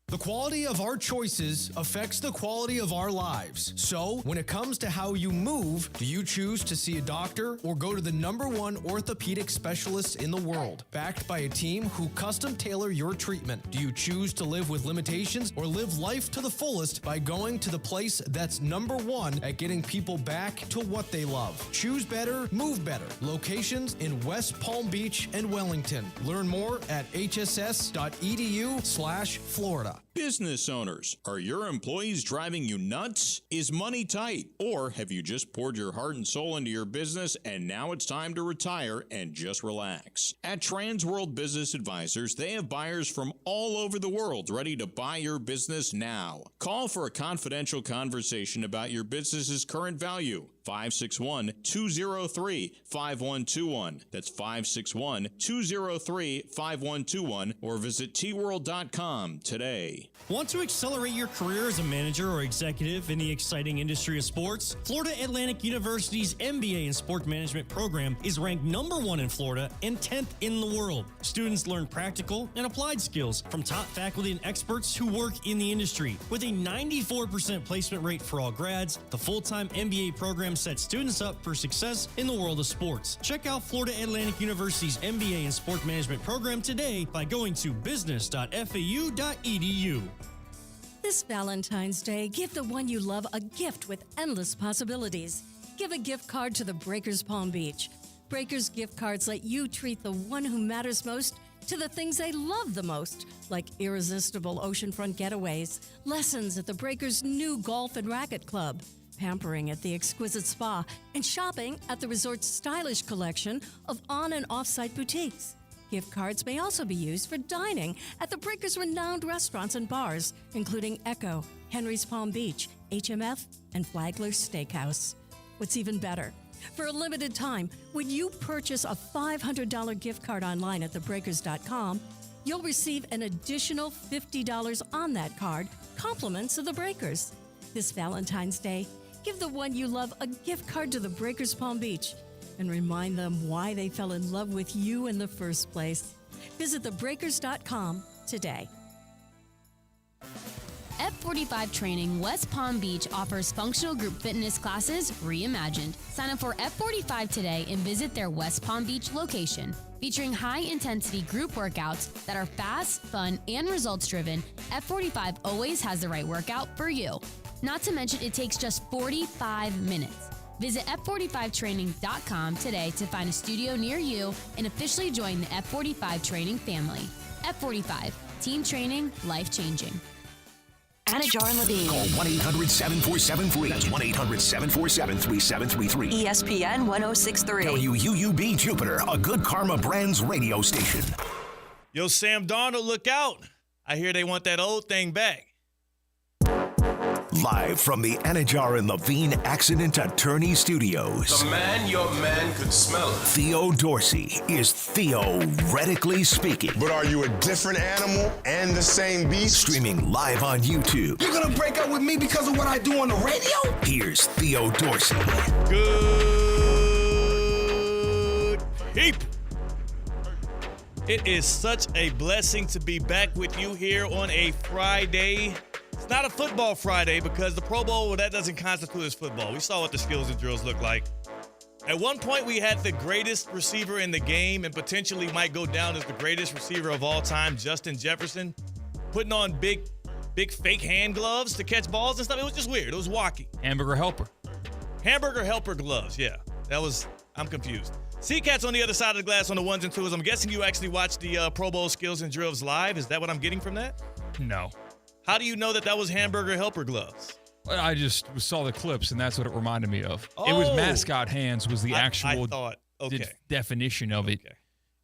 The quality of our choices affects the quality of our lives. So, when it comes to how you move, do you choose to see a doctor or go to the #1 orthopedic specialist in the world, backed by a team who custom tailor your treatment? Do you choose to live with limitations or live life to the fullest by going to the place that's #1 at getting people back to what they love? Choose better, move better. Locations in West Palm Beach and Wellington. Learn more at hss.edu/Florida. Business owners, are your employees driving you nuts? Is money tight? Or have you just poured your heart and soul into your business and now it's time to retire and just relax? At Transworld Business Advisors, they have buyers from all over the world ready to buy your business now. Call for a confidential conversation about your business's current value. 561-203-5121. That's 561-203-5121 or visit tworld.com today. Want to accelerate your career as a manager or executive in the exciting industry of sports? Florida Atlantic University's MBA in Sport Management program is ranked #1 in Florida and 10th in the world. Students learn practical and applied skills from top faculty and experts who work in the industry. With a 94% placement rate for all grads, the full-time MBA program sets students up for success in the world of sports. Check out Florida Atlantic University's MBA in Sport Management program today by going to business.fau.edu. This Valentine's Day, give the one you love a gift with endless possibilities. Give a gift card to the Breakers Palm Beach. Breakers gift cards let you treat the one who matters most to the things they love the most, like irresistible oceanfront getaways, lessons at the Breakers' new golf and racket club, pampering at the exquisite spa, and shopping at the resort's stylish collection of on- and off-site boutiques. Gift cards may also be used for dining at the Breakers' renowned restaurants and bars, including Echo, Henry's Palm Beach, HMF, and Flagler's Steakhouse. What's even better, for a limited time, when you purchase a $500 gift card online at thebreakers.com, you'll receive an additional $50 on that card, compliments of the Breakers. This Valentine's Day, give the one you love a gift card to the Breakers Palm Beach and remind them why they fell in love with you in the first place. Visit thebreakers.com today. F45 Training West Palm Beach offers functional group fitness classes reimagined. Sign up for F45 today and visit their West Palm Beach location. Featuring high-intensity group workouts that are fast, fun, and results-driven, F45 always has the right workout for you. Not to mention, it takes just 45 minutes. Visit F45training.com today to find a studio near you and officially join the F45 Training family. F45, team training, life-changing. Anajar and Levine. Call 1-800-747-FREE. That's 1-800-747-3733. ESPN 1063. WUUB Jupiter, a Good Karma Brands radio station. Yo, Sam Darnold, look out. I hear they want that old thing back. Live from the Anajar and Levine Accident Attorney Studios. The man your man could smell. Theo Dorsey is theoretically speaking. But are you a different animal and the same beast? Streaming live on YouTube. You're gonna break up with me because of what I do on the radio? Here's Theo Dorsey. Good people. It is such a blessing to be back with you here on a Friday. It's not a football Friday because the Pro Bowl, that doesn't constitute as football. We saw what the skills and drills look like. At one point, we had the greatest receiver in the game and potentially might go down as the greatest receiver of all time, Justin Jefferson, putting on big fake hand gloves to catch balls and stuff. It was just weird. It was wacky. Hamburger helper gloves, yeah. I'm confused. C-Cat's on the other side of the glass on the ones and twos. I'm guessing you actually watched the Pro Bowl skills and drills live. Is that what I'm getting from that? No. How do you know that was hamburger helper gloves? Well, I just saw the clips, and that's what it reminded me of. It was mascot hands was the actual definition of it.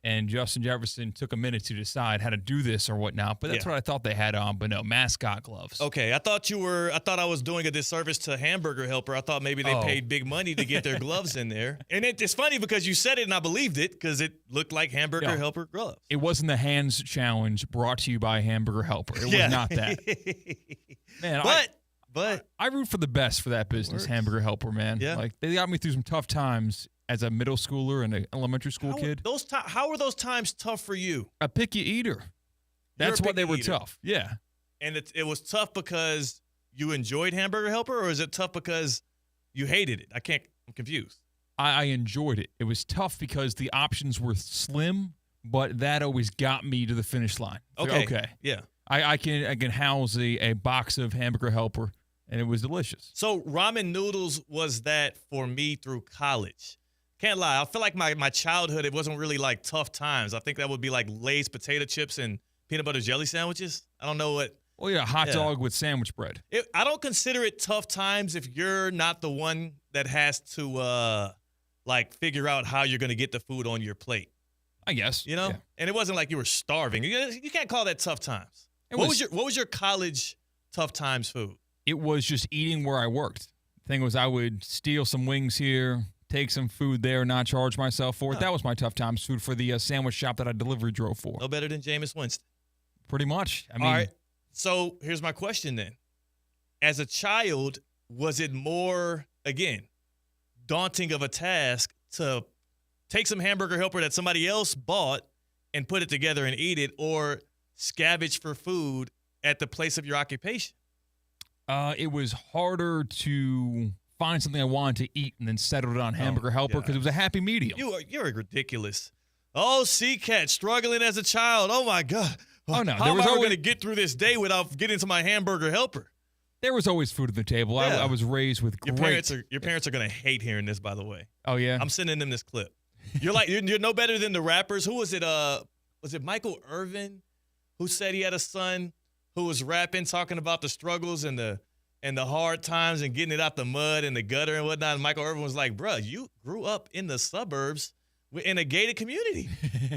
And Justin Jefferson took a minute to decide how to do this or whatnot, but that's what I thought they had on, but no, mascot gloves. Okay, I thought I was doing a disservice to Hamburger Helper. I thought maybe they paid big money to get their gloves in there. And it's funny because you said it and I believed it because it looked like Hamburger Helper gloves. It wasn't the hands challenge brought to you by Hamburger Helper. It was not that. Man, but I root for the best for that business, Hamburger Helper, man. Yeah. Like, they got me through some tough times as a middle schooler and an elementary school kid. How were those times tough for you? A picky eater. That's why they were tough. Yeah. And it was tough because you enjoyed Hamburger Helper, or is it tough because you hated it? I'm confused. I enjoyed it. It was tough because the options were slim, but that always got me to the finish line. Okay. Yeah. I can house a box of Hamburger Helper, and it was delicious. So ramen noodles was that for me through college. Can't lie. I feel like my childhood, it wasn't really like tough times. I think that would be like Lay's potato chips and peanut butter jelly sandwiches. I don't know what. Oh, yeah, hot dog with sandwich bread. I don't consider it tough times if you're not the one that has to figure out how you're going to get the food on your plate. I guess. You know? Yeah. And it wasn't like you were starving. You can't call that tough times. What was your college tough times food? It was just eating where I worked. The thing was, I would steal some wings here, take some food there, not charge myself for it. That was my tough times food for the sandwich shop that I delivery drove for. No better than Jameis Winston. Pretty much. I mean, all right. So here's my question then. As a child, was it more, again, daunting of a task to take some Hamburger Helper that somebody else bought and put it together and eat it, or scavenge for food at the place of your occupation? It was harder to find something I wanted to eat and then settle it on Hamburger Helper because it was a happy medium. You're ridiculous. Oh, C-Cat, struggling as a child. Oh, my God. Oh, no. How am I going to get through this day without getting to my Hamburger Helper? There was always food at the table. Yeah. I was raised with your parents are going to hate hearing this, by the way. Oh, yeah? I'm sending them this clip. You're no better than the rappers. Who was it? Was it Michael Irvin who said he had a son who was rapping, talking about the struggles and the hard times and getting it out the mud and the gutter and whatnot? And Michael Irvin was like, bruh, you grew up in the suburbs in a gated community.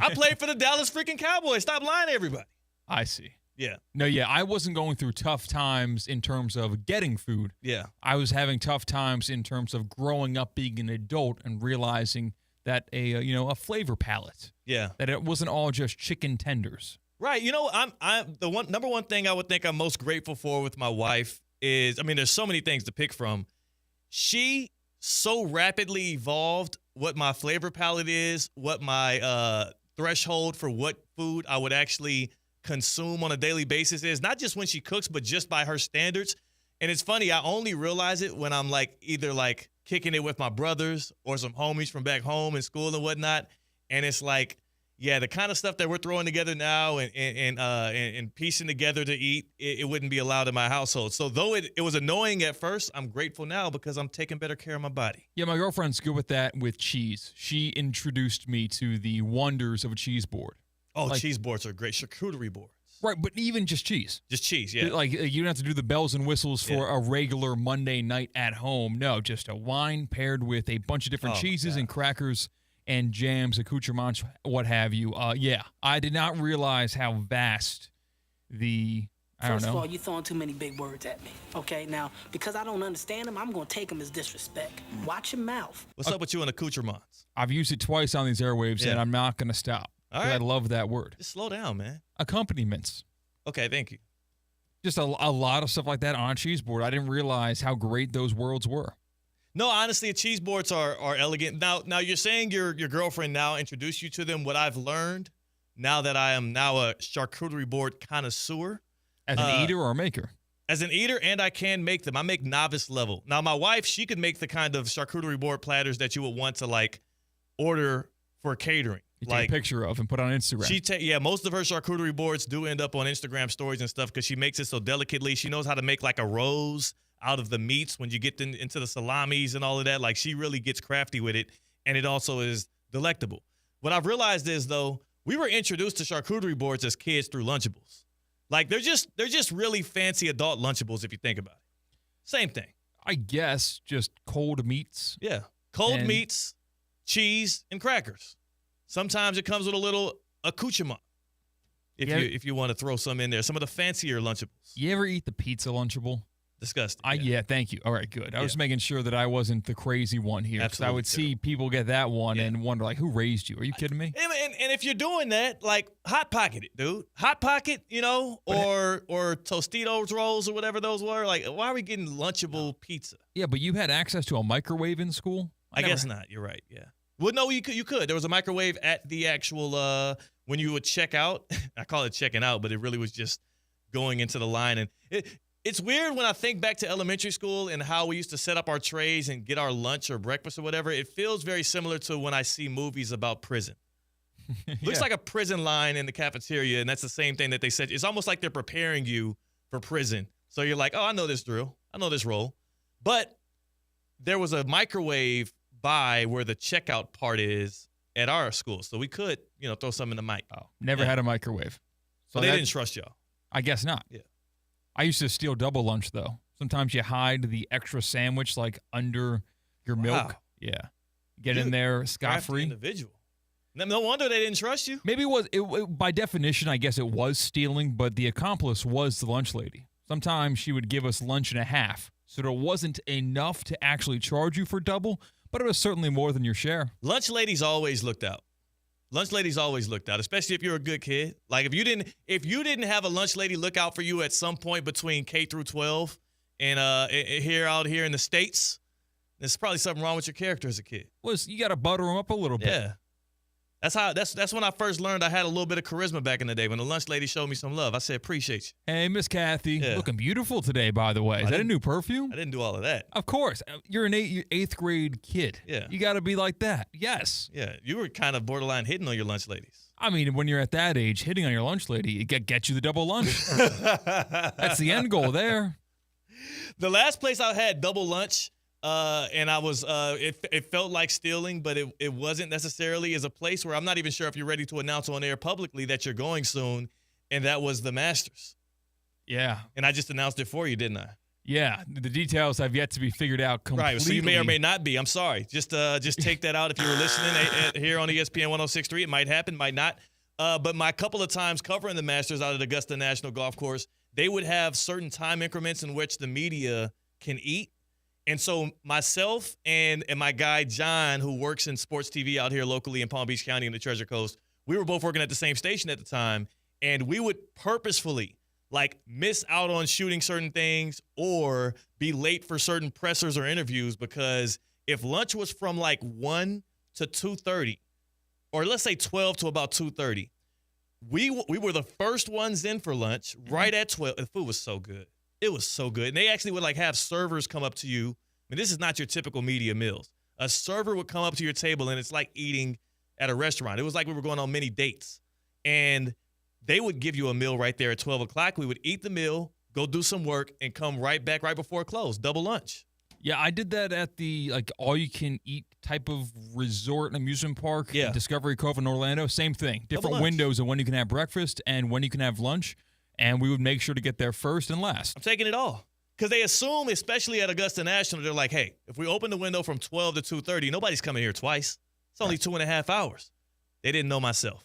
I played for the Dallas freaking Cowboys. Stop lying to everybody. I see. Yeah. No, yeah, I wasn't going through tough times in terms of getting food. Yeah. I was having tough times in terms of growing up, being an adult, and realizing that a flavor palette. Yeah. That it wasn't all just chicken tenders. Right. You know, I'm the number one thing I would think I'm most grateful for with my wife is, I mean, there's so many things to pick from. She so rapidly evolved what my flavor palette is, what my threshold for what food I would actually consume on a daily basis is, not just when she cooks, but just by her standards. And it's funny, I only realize it when I'm either kicking it with my brothers or some homies from back home in school and whatnot. And it's yeah, the kind of stuff that we're throwing together now and piecing together to eat, it wouldn't be allowed in my household. So though it was annoying at first, I'm grateful now because I'm taking better care of my body. Yeah, my girlfriend's good with that with cheese. She introduced me to the wonders of a cheese board. Oh, cheese boards are great. Charcuterie boards. Right, but even just cheese. Just cheese, yeah. You don't have to do the bells and whistles for a regular Monday night at home. No, just a wine paired with a bunch of different cheeses and crackers and jams, accoutrements, what have you. Yeah, I did not realize how vast First of all, you're throwing too many big words at me, okay? Now, because I don't understand them, I'm going to take them as disrespect. Watch your mouth. What's up with you and accoutrements? I've used it twice on these airwaves, and I'm not going to stop. All right. I love that word. Just slow down, man. Accompaniments. Okay, thank you. Just a lot of stuff like that on a cheese board. I didn't realize how great those worlds were. No, honestly, cheese boards are elegant. Now you're saying your girlfriend now introduced you to them. What I've learned now that I am now a charcuterie board connoisseur. As an eater or a maker? As an eater, and I can make them. I make novice level. Now, my wife, she could make the kind of charcuterie board platters that you would want to order for catering. You take a picture of and put on Instagram. Most of her charcuterie boards do end up on Instagram stories and stuff because she makes it so delicately. She knows how to make a rose out of the meats when you get into the salamis and all of that. She really gets crafty with it, and it also is delectable. What I've realized is, though, we were introduced to charcuterie boards as kids through Lunchables. They're just really fancy adult Lunchables if you think about it. Same thing. I guess just cold meats. Yeah, cold meats, cheese, and crackers. Sometimes it comes with a little accoutrement if you want to throw some in there. Some of the fancier Lunchables. You ever eat the pizza Lunchable? Disgusting. Yeah, thank you. All right, good. I was making sure that I wasn't the crazy one here. Because I would see people get that one and wonder, who raised you? Are you kidding me? And if you're doing that, Hot Pocket it, dude. Hot Pocket, or Tostitos rolls or whatever those were. Why are we getting Lunchable pizza? Yeah, but you had access to a microwave in school? I guess not. You're right, yeah. Well, no, you could. There was a microwave at the actual when you would check out. I call it checking out, but it really was just going into the line. And it's weird when I think back to elementary school and how we used to set up our trays and get our lunch or breakfast or whatever. It feels very similar to when I see movies about prison. Looks like a prison line in the cafeteria, and that's the same thing that they said. It's almost like they're preparing you for prison. So you're like, oh, I know this drill. I know this role. But there was a microwave by where the checkout part is at our school. So we could, throw something in the mic. Oh, never had a microwave. So they didn't trust y'all. I guess not. Yeah. I used to steal double lunch, though. Sometimes you hide the extra sandwich, like, under your milk. Yeah. Get in there scot-free. Individual. No wonder they didn't trust you. Maybe by definition, I guess it was stealing, but the accomplice was the lunch lady. Sometimes she would give us lunch and a half, so there wasn't enough to actually charge you for double, but it was certainly more than your share. Lunch ladies always looked out. Lunch ladies always looked out, especially if you're a good kid. Like if you didn't have a lunch lady look out for you at some point between K through 12 and out here in the States, there's probably something wrong with your character as a kid. Well, you got to butter them up a little bit. Yeah. That's when I first learned I had a little bit of charisma back in the day. When the lunch lady showed me some love, I said, appreciate you. Hey, Miss Kathy, looking beautiful today, by the way. Is that a new perfume? I didn't do all of that. Of course. You're an eighth grade kid. Yeah. You got to be like that. Yes. Yeah. You were kind of borderline hitting on your lunch ladies. I mean, when you're at that age, hitting on your lunch lady, it get you the double lunch. That's the end goal there. The last place I had double lunch, and I was, it felt like stealing, but it wasn't necessarily, is a place where I'm not even sure if you're ready to announce on air publicly that you're going soon, and that was the Masters. Yeah. And I just announced it for you, didn't I? Yeah. The details have yet to be figured out completely. Right, so you may or may not be. I'm sorry. Just take that out if you were listening here on ESPN 106.3. It might happen, might not. But my couple of times covering the Masters out at Augusta National Golf Course, they would have certain time increments in which the media can eat. And so myself and my guy, John, who works in sports TV out here locally in Palm Beach County in the Treasure Coast, we were both working at the same station at the time, and we would purposefully, miss out on shooting certain things or be late for certain pressers or interviews because if lunch was from 1 to 2:30, or let's say 12 to about 2:30, we were the first ones in for lunch right at 12. The food was so good. It was so good. And they actually would have servers come up to you. I mean, this is not your typical media meals. A server would come up to your table, and it's like eating at a restaurant. It was like we were going on many dates. And they would give you a meal right there at 12 o'clock. We would eat the meal, go do some work, and come right back right before close, double lunch. Yeah, I did that at the all-you-can-eat type of resort and amusement park in Discovery Cove in Orlando. Same thing. Different windows of when you can have breakfast and when you can have lunch. And we would make sure to get there first and last. I'm taking it all. Because they assume, especially at Augusta National, they're like, hey, if we open the window from 12 to 2:30, nobody's coming here twice. It's only 2.5 hours. They didn't know myself.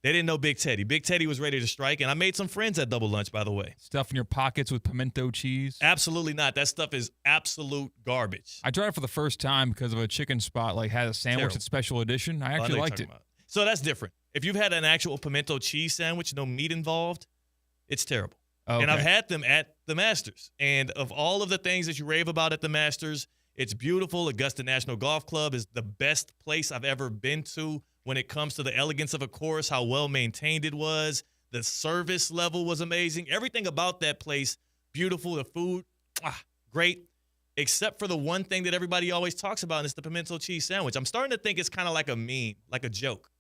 They didn't know Big Teddy. Big Teddy was ready to strike, and I made some friends at double lunch, by the way. Stuff in your pockets with pimento cheese? Absolutely not. That stuff is absolute garbage. I tried it for the first time because of a chicken spot, had a sandwich at special edition. I actually liked it. So that's different. If you've had an actual pimento cheese sandwich, no meat involved, it's terrible. Okay. And I've had them at the Masters. And of all of the things that you rave about at the Masters, it's beautiful. Augusta National Golf Club is the best place I've ever been to when it comes to the elegance of a course, how well maintained it was. The service level was amazing. Everything about that place, beautiful. The food, great. Except for the one thing that everybody always talks about, and it's the pimento cheese sandwich. I'm starting to think it's kind of like a meme, like a joke.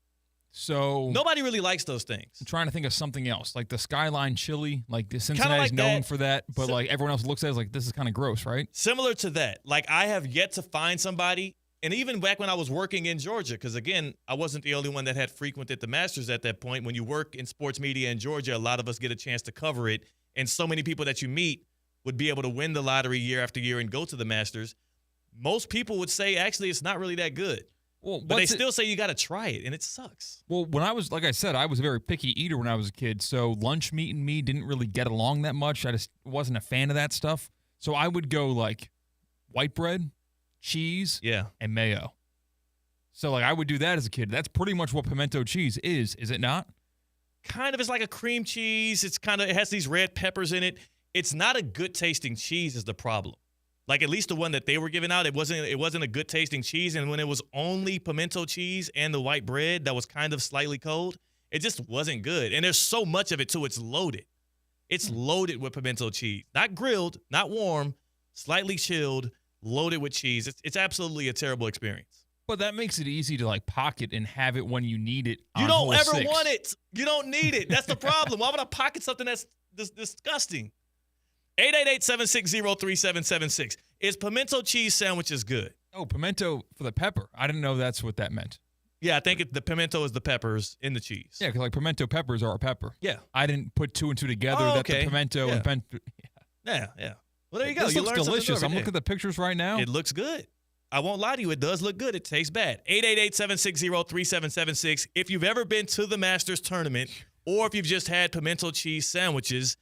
So nobody really likes those things. I'm trying to think of something else, like the Skyline chili, the Cincinnati's known for that, but everyone else looks at it this is kind of gross, right? Similar to that. I have yet to find somebody, and even back when I was working in Georgia, because again, I wasn't the only one that had frequented the Masters at that point. When you work in sports media in Georgia, a lot of us get a chance to cover it, and so many people that you meet would be able to win the lottery year after year and go to the Masters. Most people would say, actually, it's not really that good. Well, but they still say you got to try it, and it sucks. Well, when I was, like I said, I was a very picky eater when I was a kid, so lunch meat and me didn't really get along that much. I just wasn't a fan of that stuff. So I would go white bread, cheese, and mayo. So I would do that as a kid. That's pretty much what pimento cheese is it not? Kind of. It's like a cream cheese. It has these red peppers in it. It's not a good tasting cheese is the problem. At least the one that they were giving out, it wasn't a good tasting cheese. And when it was only pimento cheese and the white bread that was kind of slightly cold, it just wasn't good. And there's so much of it too. It's loaded. It's loaded with pimento cheese. Not grilled, not warm, slightly chilled, loaded with cheese. It's absolutely a terrible experience. But that makes it easy to like pocket and have it when you need it. You don't ever want it. You don't need it. That's the problem. Why would I pocket something that's disgusting? 888-760-3776. Is pimento cheese sandwiches good? Oh, pimento for the pepper. I didn't know that's what that meant. Yeah, I think the pimento is the peppers in the cheese. Yeah, because like pimento peppers are a pepper. Yeah. I didn't put two and two together that the pimento and Yeah. Well, there you go. This looks delicious. I'm looking at the pictures right now. It looks good. I won't lie to you. It does look good. It tastes bad. 888-760-3776. If you've ever been to the Masters tournament or if you've just had pimento cheese sandwiches,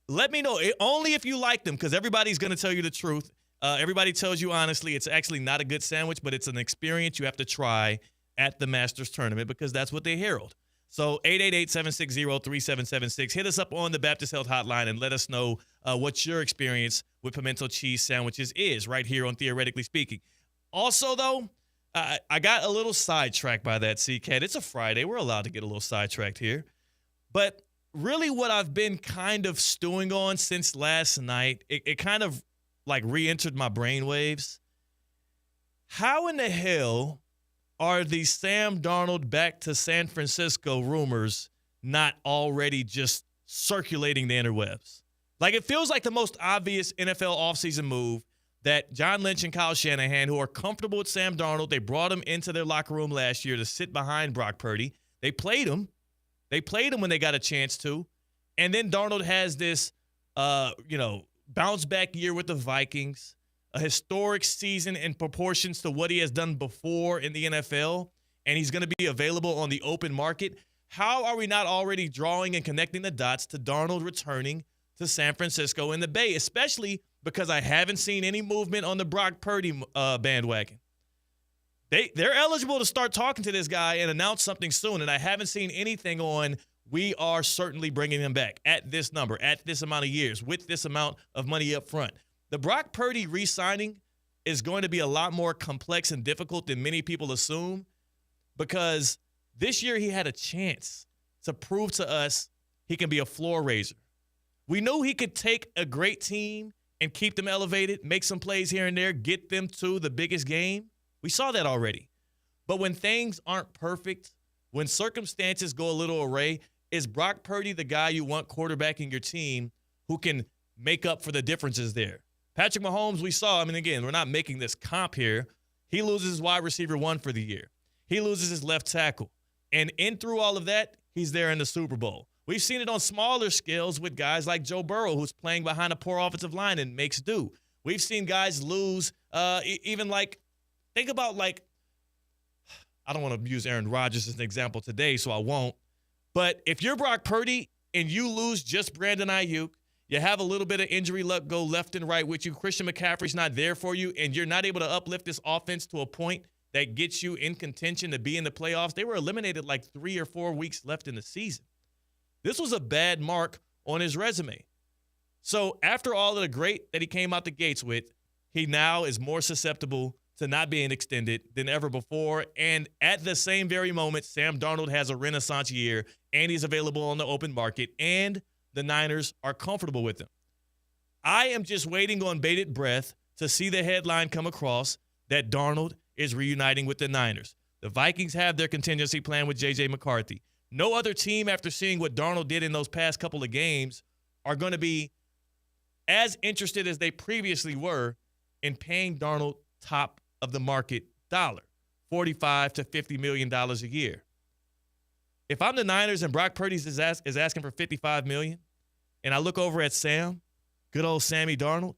let me know. Only if you like them, because everybody's going to tell you the truth. Everybody tells you honestly it's actually not a good sandwich, but it's an experience you have to try at the Masters tournament because that's what they herald. So 888-760-3776. Hit us up on the Baptist Health Hotline and let us know what your experience with pimento cheese sandwiches is right here on Theoretically Speaking. Also, though, I got a little sidetracked by that, C-Cat. It's a Friday. We're allowed to get a little sidetracked here. But really what I've been kind of stewing on since last night, it kind of like re-entered my brainwaves. How in the hell are the Sam Darnold back to San Francisco rumors not already just circulating the interwebs? Like, it feels like the most obvious NFL offseason move that John Lynch and Kyle Shanahan, who are comfortable with Sam Darnold, they brought him into their locker room last year to sit behind Brock Purdy. They played him. They played him when they got a chance to. And then Darnold has this, bounce back year with the Vikings, a historic season in proportions to what he has done before in the NFL, and he's going to be available on the open market. How are we not already drawing and connecting the dots to Darnold returning to San Francisco in the Bay, especially because I haven't seen any movement on the Brock Purdy bandwagon. They're eligible to start talking to this guy and announce something soon, and I haven't seen anything on we are certainly bringing him back at this number, at this amount of years, with this amount of money up front. The Brock Purdy re-signing is going to be a lot more complex and difficult than many people assume because this year he had a chance to prove to us he can be a floor raiser. We knew he could take a great team and keep them elevated, make some plays here and there, get them to the biggest game. We saw that already. But when things aren't perfect, when circumstances go a little awry, is Brock Purdy the guy you want quarterbacking your team who can make up for the differences there? Patrick Mahomes, we saw, again, we're not making this comp here. He loses his wide receiver 1 for the year. He loses his left tackle. And in through all of that, he's there in the Super Bowl. We've seen it on smaller scales with guys like Joe Burrow, who's playing behind a poor offensive line and makes do. We've seen guys lose, think about I don't want to use Aaron Rodgers as an example today, so I won't. But if you're Brock Purdy and you lose just Brandon Ayuk, you have a little bit of injury luck go left and right with you, Christian McCaffrey's not there for you, and you're not able to uplift this offense to a point that gets you in contention to be in the playoffs. They were eliminated 3 or 4 weeks left in the season. This was a bad mark on his resume. So after all of the great that he came out the gates with, he now is more susceptible to not being extended than ever before. And at the same very moment, Sam Darnold has a renaissance year, and he's available on the open market, and the Niners are comfortable with him. I am just waiting on bated breath to see the headline come across that Darnold is reuniting with the Niners. The Vikings have their contingency plan with J.J. McCarthy. No other team, after seeing what Darnold did in those past couple of games, are going to be as interested as they previously were in paying Darnold top of the market dollar, $45 to $50 million a year. If I'm the Niners and Brock Purdy is asking for $55 million, and I look over at Sam, good old Sammy Darnold,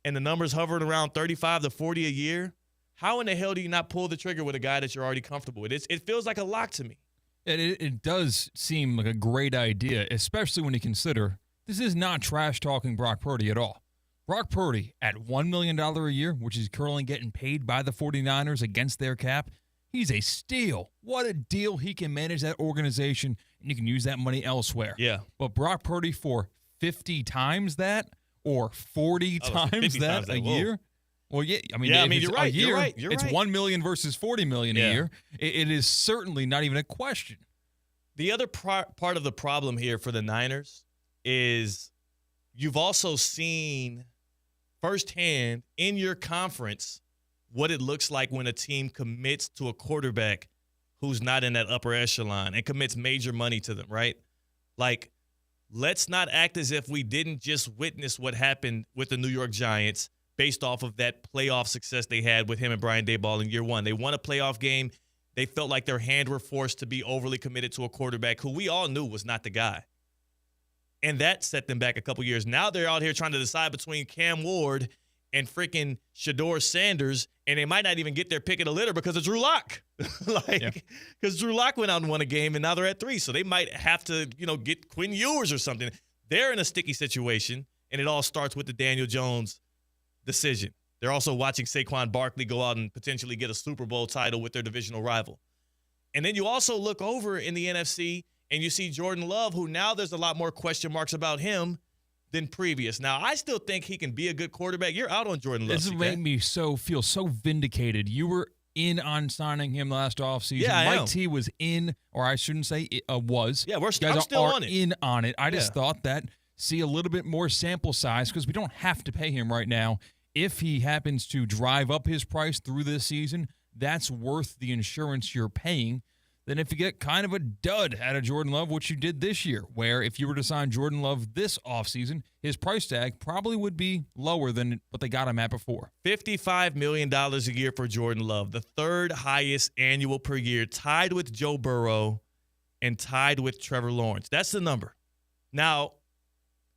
and the numbers hovering around $35 to $40 a year, how in the hell do you not pull the trigger with a guy that you're already comfortable with? It feels like a lock to me. It does seem like a great idea, especially when you consider this is not trash-talking Brock Purdy at all. Brock Purdy at $1 million a year, which is currently getting paid by the 49ers against their cap, he's a steal. What a deal he can manage that organization, and you can use that money elsewhere. Yeah. But Brock Purdy for 50 times that or 40 times that a year? Well, yeah, you're right. You're right. It's $1 million versus $40 million a year. It is certainly not even a question. The other part of the problem here for the Niners is you've also seen firsthand in your conference what it looks like when a team commits to a quarterback who's not in that upper echelon and commits major money to them, right? Like, let's not act as if we didn't just witness what happened with the New York Giants based off of that playoff success they had with him and Brian Daboll in year one. They won a playoff game. They felt like their hand were forced to be overly committed to a quarterback who we all knew was not the guy. And that set them back a couple years. Now they're out here trying to decide between Cam Ward and freaking Shedeur Sanders, and they might not even get their pick of the litter because of Drew Lock. Because Drew Lock went out and won a game, and now they're at 3. So they might have to, get Quinn Ewers or something. They're in a sticky situation, and it all starts with the Daniel Jones decision. They're also watching Saquon Barkley go out and potentially get a Super Bowl title with their divisional rival. And then you also look over in the NFC, and you see Jordan Love, who now there's a lot more question marks about him than previous. Now, I still think he can be a good quarterback. You're out on Jordan Love. This made me feel so vindicated. You were in on signing him last offseason. Yeah, Mike T was in, or I shouldn't say was. Yeah, I'm still on it. In on it. I just thought that see a little bit more sample size because we don't have to pay him right now. If he happens to drive up his price through this season, that's worth the insurance you're paying. Then if you get kind of a dud out of Jordan Love, which you did this year, where if you were to sign Jordan Love this offseason, his price tag probably would be lower than what they got him at before. $55 million a year for Jordan Love, the third highest annual per year, tied with Joe Burrow and tied with Trevor Lawrence. That's the number. Now,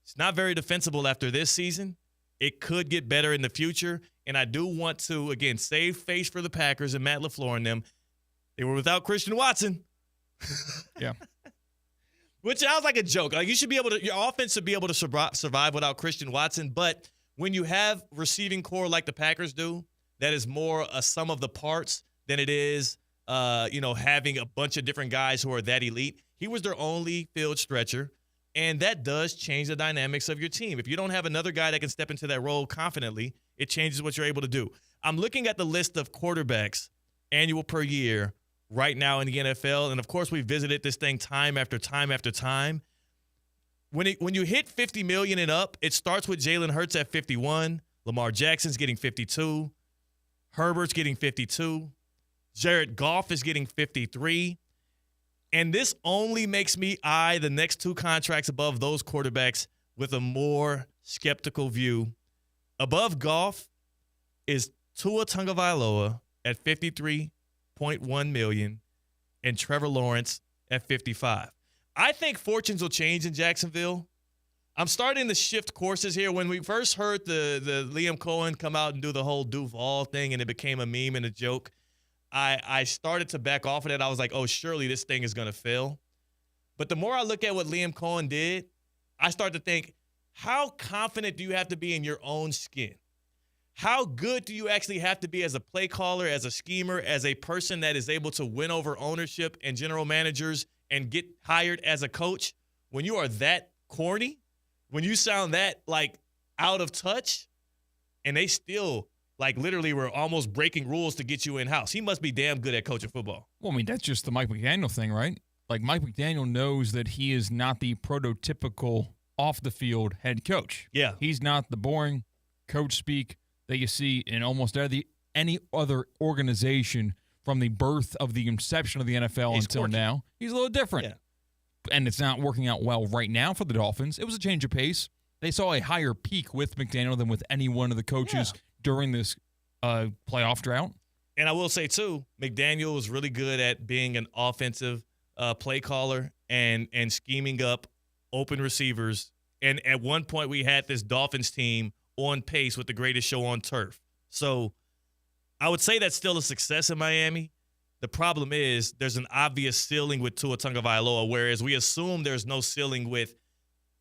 it's not very defensible after this season. It could get better in the future, and I do want to, again, save face for the Packers and Matt LaFleur and them. They were without Christian Watson. Yeah. Which sounds like a joke. Like, your offense should be able to survive without Christian Watson, but when you have receiving core like the Packers do, that is more a sum of the parts than it is, having a bunch of different guys who are that elite. He was their only field stretcher. And that does change the dynamics of your team. If you don't have another guy that can step into that role confidently, it changes what you're able to do. I'm looking at the list of quarterbacks annual per year right now in the NFL. And, of course, we visited this thing time after time after time. When you hit $50 million and up, it starts with Jalen Hurts at 51. Lamar Jackson's getting 52. Herbert's getting 52. Jared Goff is getting 53. And this only makes me eye the next two contracts above those quarterbacks with a more skeptical view. Above Goff is Tua Tagovailoa at $53.1 million and Trevor Lawrence at $55. I think fortunes will change in Jacksonville. I'm starting to shift courses here. When we first heard the Liam Cohen come out and do the whole Duval thing and it became a meme and a joke, I started to back off of that. I was like, oh, surely this thing is going to fail. But the more I look at what Liam Cohen did, I start to think, how confident do you have to be in your own skin? How good do you actually have to be as a play caller, as a schemer, as a person that is able to win over ownership and general managers and get hired as a coach when you are that corny, when you sound that, out of touch, and they still – literally we're almost breaking rules to get you in-house. He must be damn good at coaching football. Well, I mean, that's just the Mike McDaniel thing, right? Mike McDaniel knows that he is not the prototypical off-the-field head coach. Yeah. He's not the boring coach speak that you see in almost any other organization from the birth of the inception of the NFL until now. He's a little different. Yeah. And it's not working out well right now for the Dolphins. It was a change of pace. They saw a higher peak with McDaniel than with any one of the coaches during this playoff drought. And I will say, too, McDaniel was really good at being an offensive play caller and scheming up open receivers. And at one point, we had this Dolphins team on pace with the greatest show on turf. So I would say that's still a success in Miami. The problem is there's an obvious ceiling with Tua Tagovailoa, whereas we assume there's no ceiling with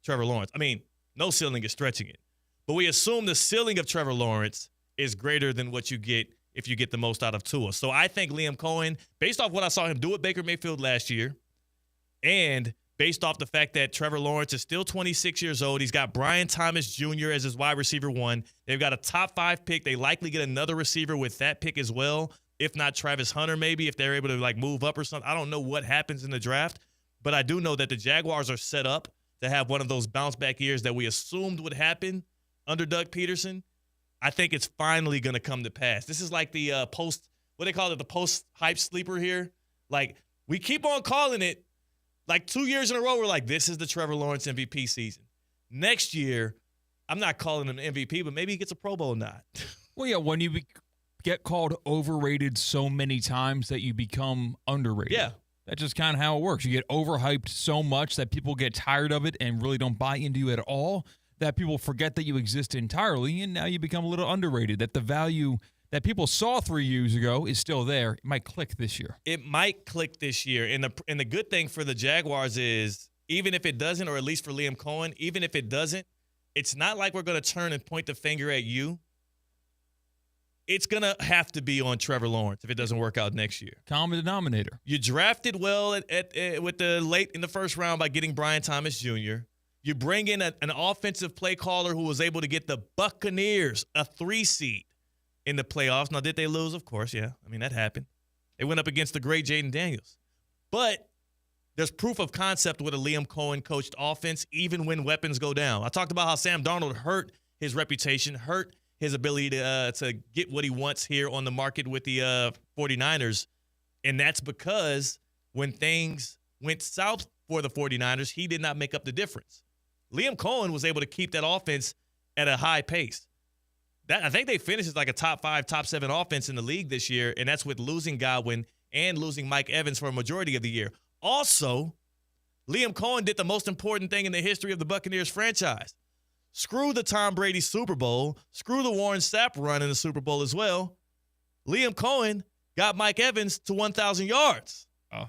Trevor Lawrence. I mean, no ceiling is stretching it. But we assume the ceiling of Trevor Lawrence is greater than what you get if you get the most out of Tua. So I think Liam Cohen, based off what I saw him do with Baker Mayfield last year, and based off the fact that Trevor Lawrence is still 26 years old, he's got Brian Thomas Jr. as his wide receiver 1. They've got a top 5 pick. They likely get another receiver with that pick as well, if not Travis Hunter maybe, if they're able to move up or something. I don't know what happens in the draft, but I do know that the Jaguars are set up to have one of those bounce-back years that we assumed would happen under Doug Peterson. I think it's finally going to come to pass. This is like the the post-hype sleeper here. Like, we keep on calling it, like 2 years in a row, we're like, this is the Trevor Lawrence MVP season. Next year, I'm not calling him MVP, but maybe he gets a Pro Bowl nod. Well, yeah, when you get called overrated so many times that you become underrated. Yeah. That's just kind of how it works. You get overhyped so much that people get tired of it and really don't buy into you at all, that people forget that you exist entirely, and now you become a little underrated, that the value that people saw 3 years ago is still there. It might click this year. It might click this year. And the good thing for the Jaguars is, even if it doesn't, or at least for Liam Cohen, even if it doesn't, it's not like we're going to turn and point the finger at you. It's going to have to be on Trevor Lawrence if it doesn't work out next year. Common denominator. You drafted well with the late in the first round by getting Brian Thomas Jr. You bring in an offensive play caller who was able to get the Buccaneers a 3 seed in the playoffs. Now, did they lose? Of course, yeah. I mean, that happened. They went up against the great Jaden Daniels. But there's proof of concept with a Liam Cohen coached offense, even when weapons go down. I talked about how Sam Darnold hurt his reputation, hurt his ability to get what he wants here on the market with the 49ers. And that's because when things went south for the 49ers, he did not make up the difference. Liam Cohen was able to keep that offense at a high pace. I think they finished as like a top 5, top 7 offense in the league this year, and that's with losing Godwin and losing Mike Evans for a majority of the year. Also, Liam Cohen did the most important thing in the history of the Buccaneers franchise. Screw the Tom Brady Super Bowl. Screw the Warren Sapp run in the Super Bowl as well. Liam Cohen got Mike Evans to 1,000 yards. Oh,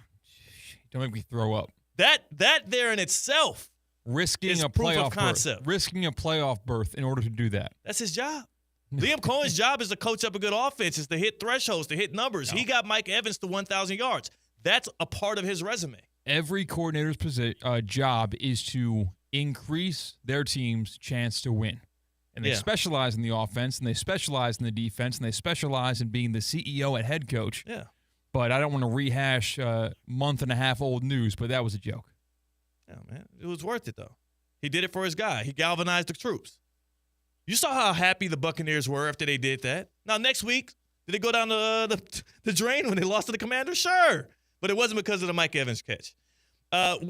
don't make me throw up. That there in itself is proof of concept. Risking a playoff berth in order to do that. That's his job. Liam Cohen's job is to coach up a good offense, is to hit thresholds, to hit numbers. No. He got Mike Evans to 1,000 yards. That's a part of his resume. Every coordinator's job is to increase their team's chance to win. And they specialize in the offense, and they specialize in the defense, and they specialize in being the CEO and head coach. Yeah. But I don't want to rehash month-and-a-half-old news, but that was a joke. Yeah, man. It was worth it, though. He did it for his guy. He galvanized the troops. You saw how happy the Buccaneers were after they did that. Now, next week, did they go down the drain when they lost to the Commanders? Sure. But it wasn't because of the Mike Evans catch.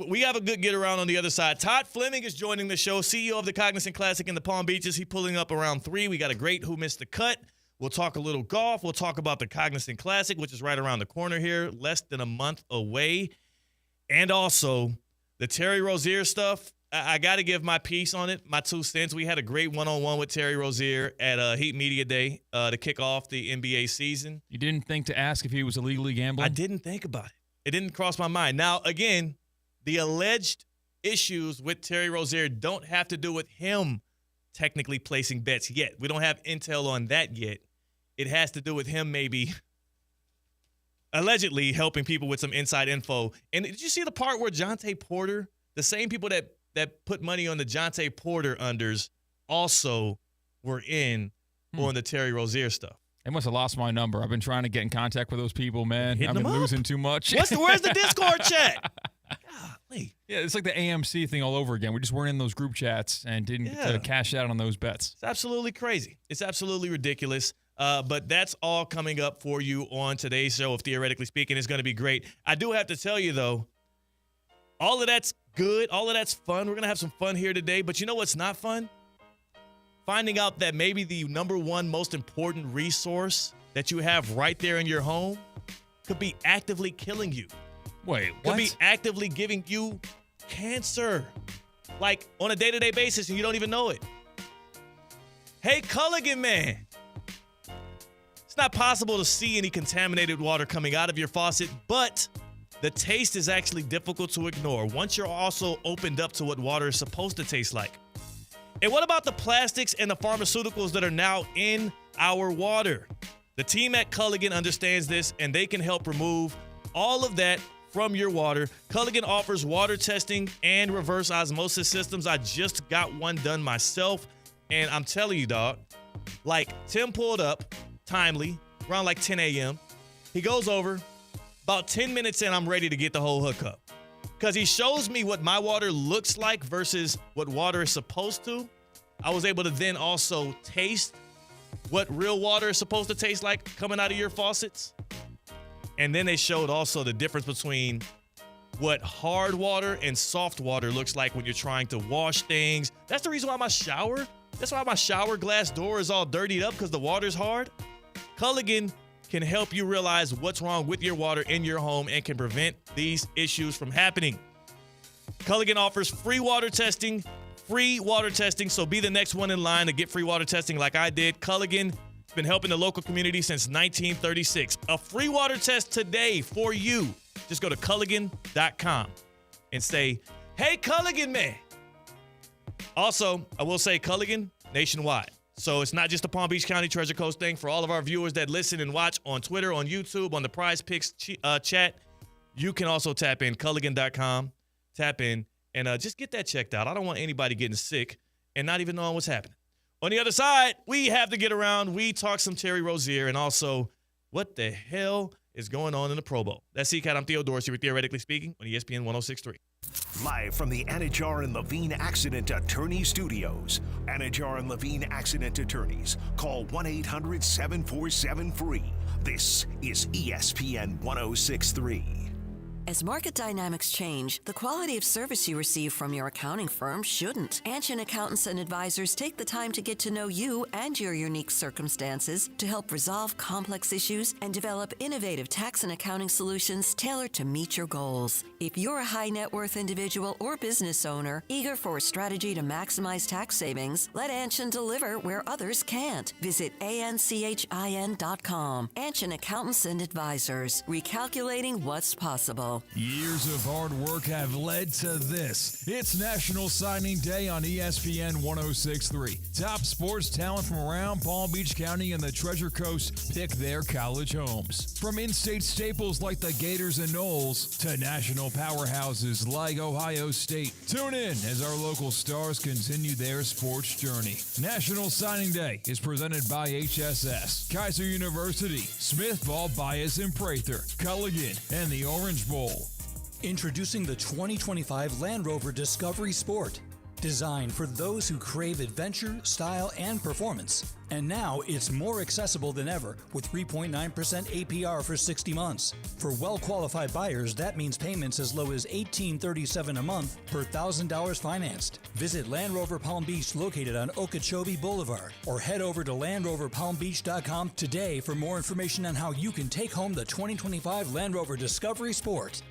We have a good get-around on the other side. Todd Fleming is joining the show, CEO of the Cognizant Classic in the Palm Beaches. He's pulling up around 3. We got a great Who Missed the Cut. We'll talk a little golf. We'll talk about the Cognizant Classic, which is right around the corner here, less than a month away. And also the Terry Rozier stuff. I got to give my piece on it, my 2 cents. We had a great one-on-one with Terry Rozier at Heat Media Day to kick off the NBA season. You didn't think to ask if he was illegally gambling? I didn't think about it. It didn't cross my mind. Now, again, the alleged issues with Terry Rozier don't have to do with him technically placing bets yet. We don't have intel on that yet. It has to do with him maybe allegedly helping people with some inside info. And did you see the part where Jonte Porter, the same people that put money on the Jonte Porter unders, also were in on the Terry Rozier stuff? They must have lost my number. I've been trying to get in contact with those people, man. I've been losing too much. Where's the Discord chat? Golly. Yeah, it's like the AMC thing all over again. We just weren't in those group chats and didn't get to cash out on those bets. It's absolutely crazy. It's absolutely ridiculous. But that's all coming up for you on today's show, if theoretically speaking. It's going to be great. I do have to tell you, though, all of that's good. All of that's fun. We're going to have some fun here today. But you know what's not fun? Finding out that maybe the number one most important resource that you have right there in your home could be actively killing you. Wait, what? Could be actively giving you cancer, like on a day-to-day basis, and you don't even know it. Hey, Culligan man. It's not possible to see any contaminated water coming out of your faucet, but the taste is actually difficult to ignore once you're also opened up to what water is supposed to taste like. And what about the plastics and the pharmaceuticals that are now in our water? The team at Culligan understands this, and they can help remove all of that from your water. Culligan offers water testing and reverse osmosis systems. I just got one done myself, and I'm telling you, dog, like Tim pulled up timely around like 10 a.m. He goes over. About 10 minutes in, I'm ready to get the whole hookup because he shows me what my water looks like versus what water is supposed to. I was able to then also taste what real water is supposed to taste like coming out of your faucets. And then they showed also the difference between what hard water and soft water looks like when you're trying to wash things. That's the reason why my shower glass door is all dirtied up, because the water's hard. Culligan can help you realize what's wrong with your water in your home and can prevent these issues from happening. Culligan offers free water testing, so be the next one in line to get free water testing like I did. Culligan has been helping the local community since 1936. A free water test today for you. Just go to Culligan.com and say, "Hey, Culligan man." Also, I will say Culligan nationwide. So it's not just a Palm Beach County Treasure Coast thing. For all of our viewers that listen and watch on Twitter, on YouTube, on the Prize Picks chat, you can also tap in Culligan.com, tap in, and just get that checked out. I don't want anybody getting sick and not even knowing what's happening. On the other side, we have to get around. We talk some Terry Rozier and also what the hell is going on in the Pro Bowl. That's CCAT. I'm Theo Dorsey with Theoretically Speaking on ESPN 106.3. Live from the Anajar and Levine Accident Attorney Studios. Anajar and Levine Accident Attorneys. Call 1-800-747-FREE. This is ESPN 106.3. As market dynamics change, the quality of service you receive from your accounting firm shouldn't. Anshin Accountants and Advisors take the time to get to know you and your unique circumstances to help resolve complex issues and develop innovative tax and accounting solutions tailored to meet your goals. If you're a high net worth individual or business owner eager for a strategy to maximize tax savings, let Anshin deliver where others can't. Visit anchin.com. Anshin Accountants and Advisors, recalculating what's possible. Years of hard work have led to this. It's National Signing Day on ESPN 106.3. Top sports talent from around Palm Beach County and the Treasure Coast pick their college homes. From in-state staples like the Gators and Knowles to national powerhouses like Ohio State. Tune in as our local stars continue their sports journey. National Signing Day is presented by HSS, Kaiser University, Smith, Ball, Bias, and Prather, Culligan, and the Orange Bowl. Introducing the 2025 Land Rover Discovery Sport. Designed for those who crave adventure, style, and performance. And now it's more accessible than ever with 3.9% APR for 60 months. For well-qualified buyers, that means payments as low as $1,837 a month per $1,000 financed. Visit Land Rover Palm Beach located on Okeechobee Boulevard or head over to LandRoverPalmBeach.com today for more information on how you can take home the 2025 Land Rover Discovery Sport.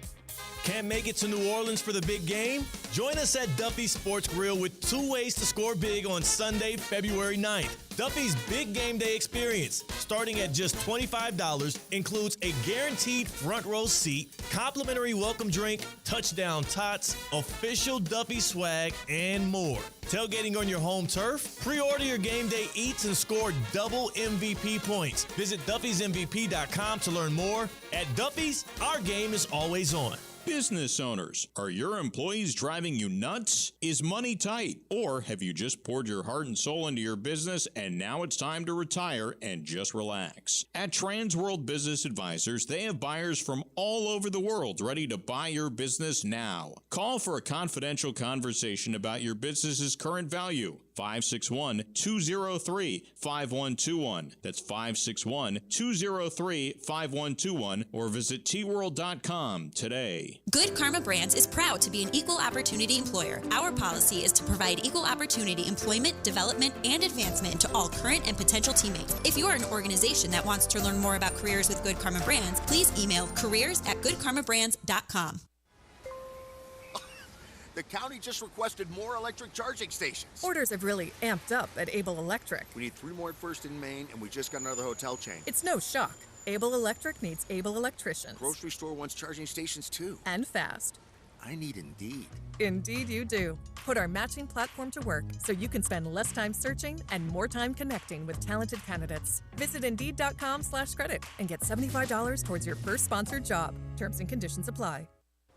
Can't make it to New Orleans for the big game? Join us at Duffy's Sports Grill with 2 ways to score big on Sunday, February 9th. Duffy's Big Game Day experience, starting at just $25, includes a guaranteed front row seat, complimentary welcome drink, touchdown tots, official Duffy swag, and more. Tailgating on your home turf? Pre-order your game day eats and score double MVP points. Visit Duffy'sMVP.com to learn more. At Duffy's, our game is always on. Business owners, are your employees driving you nuts? Is money tight? Or have you just poured your heart and soul into your business and now it's time to retire and just relax? At Trans World Business Advisors, they have buyers from all over the world ready to buy your business now. Call for a confidential conversation about your business's current value. 561-203-5121. That's 561-203-5121 or visit tworld.com today. Good Karma Brands is proud to be an equal opportunity employer. Our policy is to provide equal opportunity employment, development, and advancement to all current and potential teammates. If you are an organization that wants to learn more about careers with Good Karma Brands, please email careers@goodkarmabrands.com. The county just requested more electric charging stations. Orders have really amped up at Able Electric. We need 3 more at First and Main, and we just got another hotel chain. It's no shock. Able Electric needs able electricians. Grocery store wants charging stations too. And fast. I need Indeed. Indeed you do. Put our matching platform to work so you can spend less time searching and more time connecting with talented candidates. Visit Indeed.com/credit and get $75 towards your first sponsored job. Terms and conditions apply.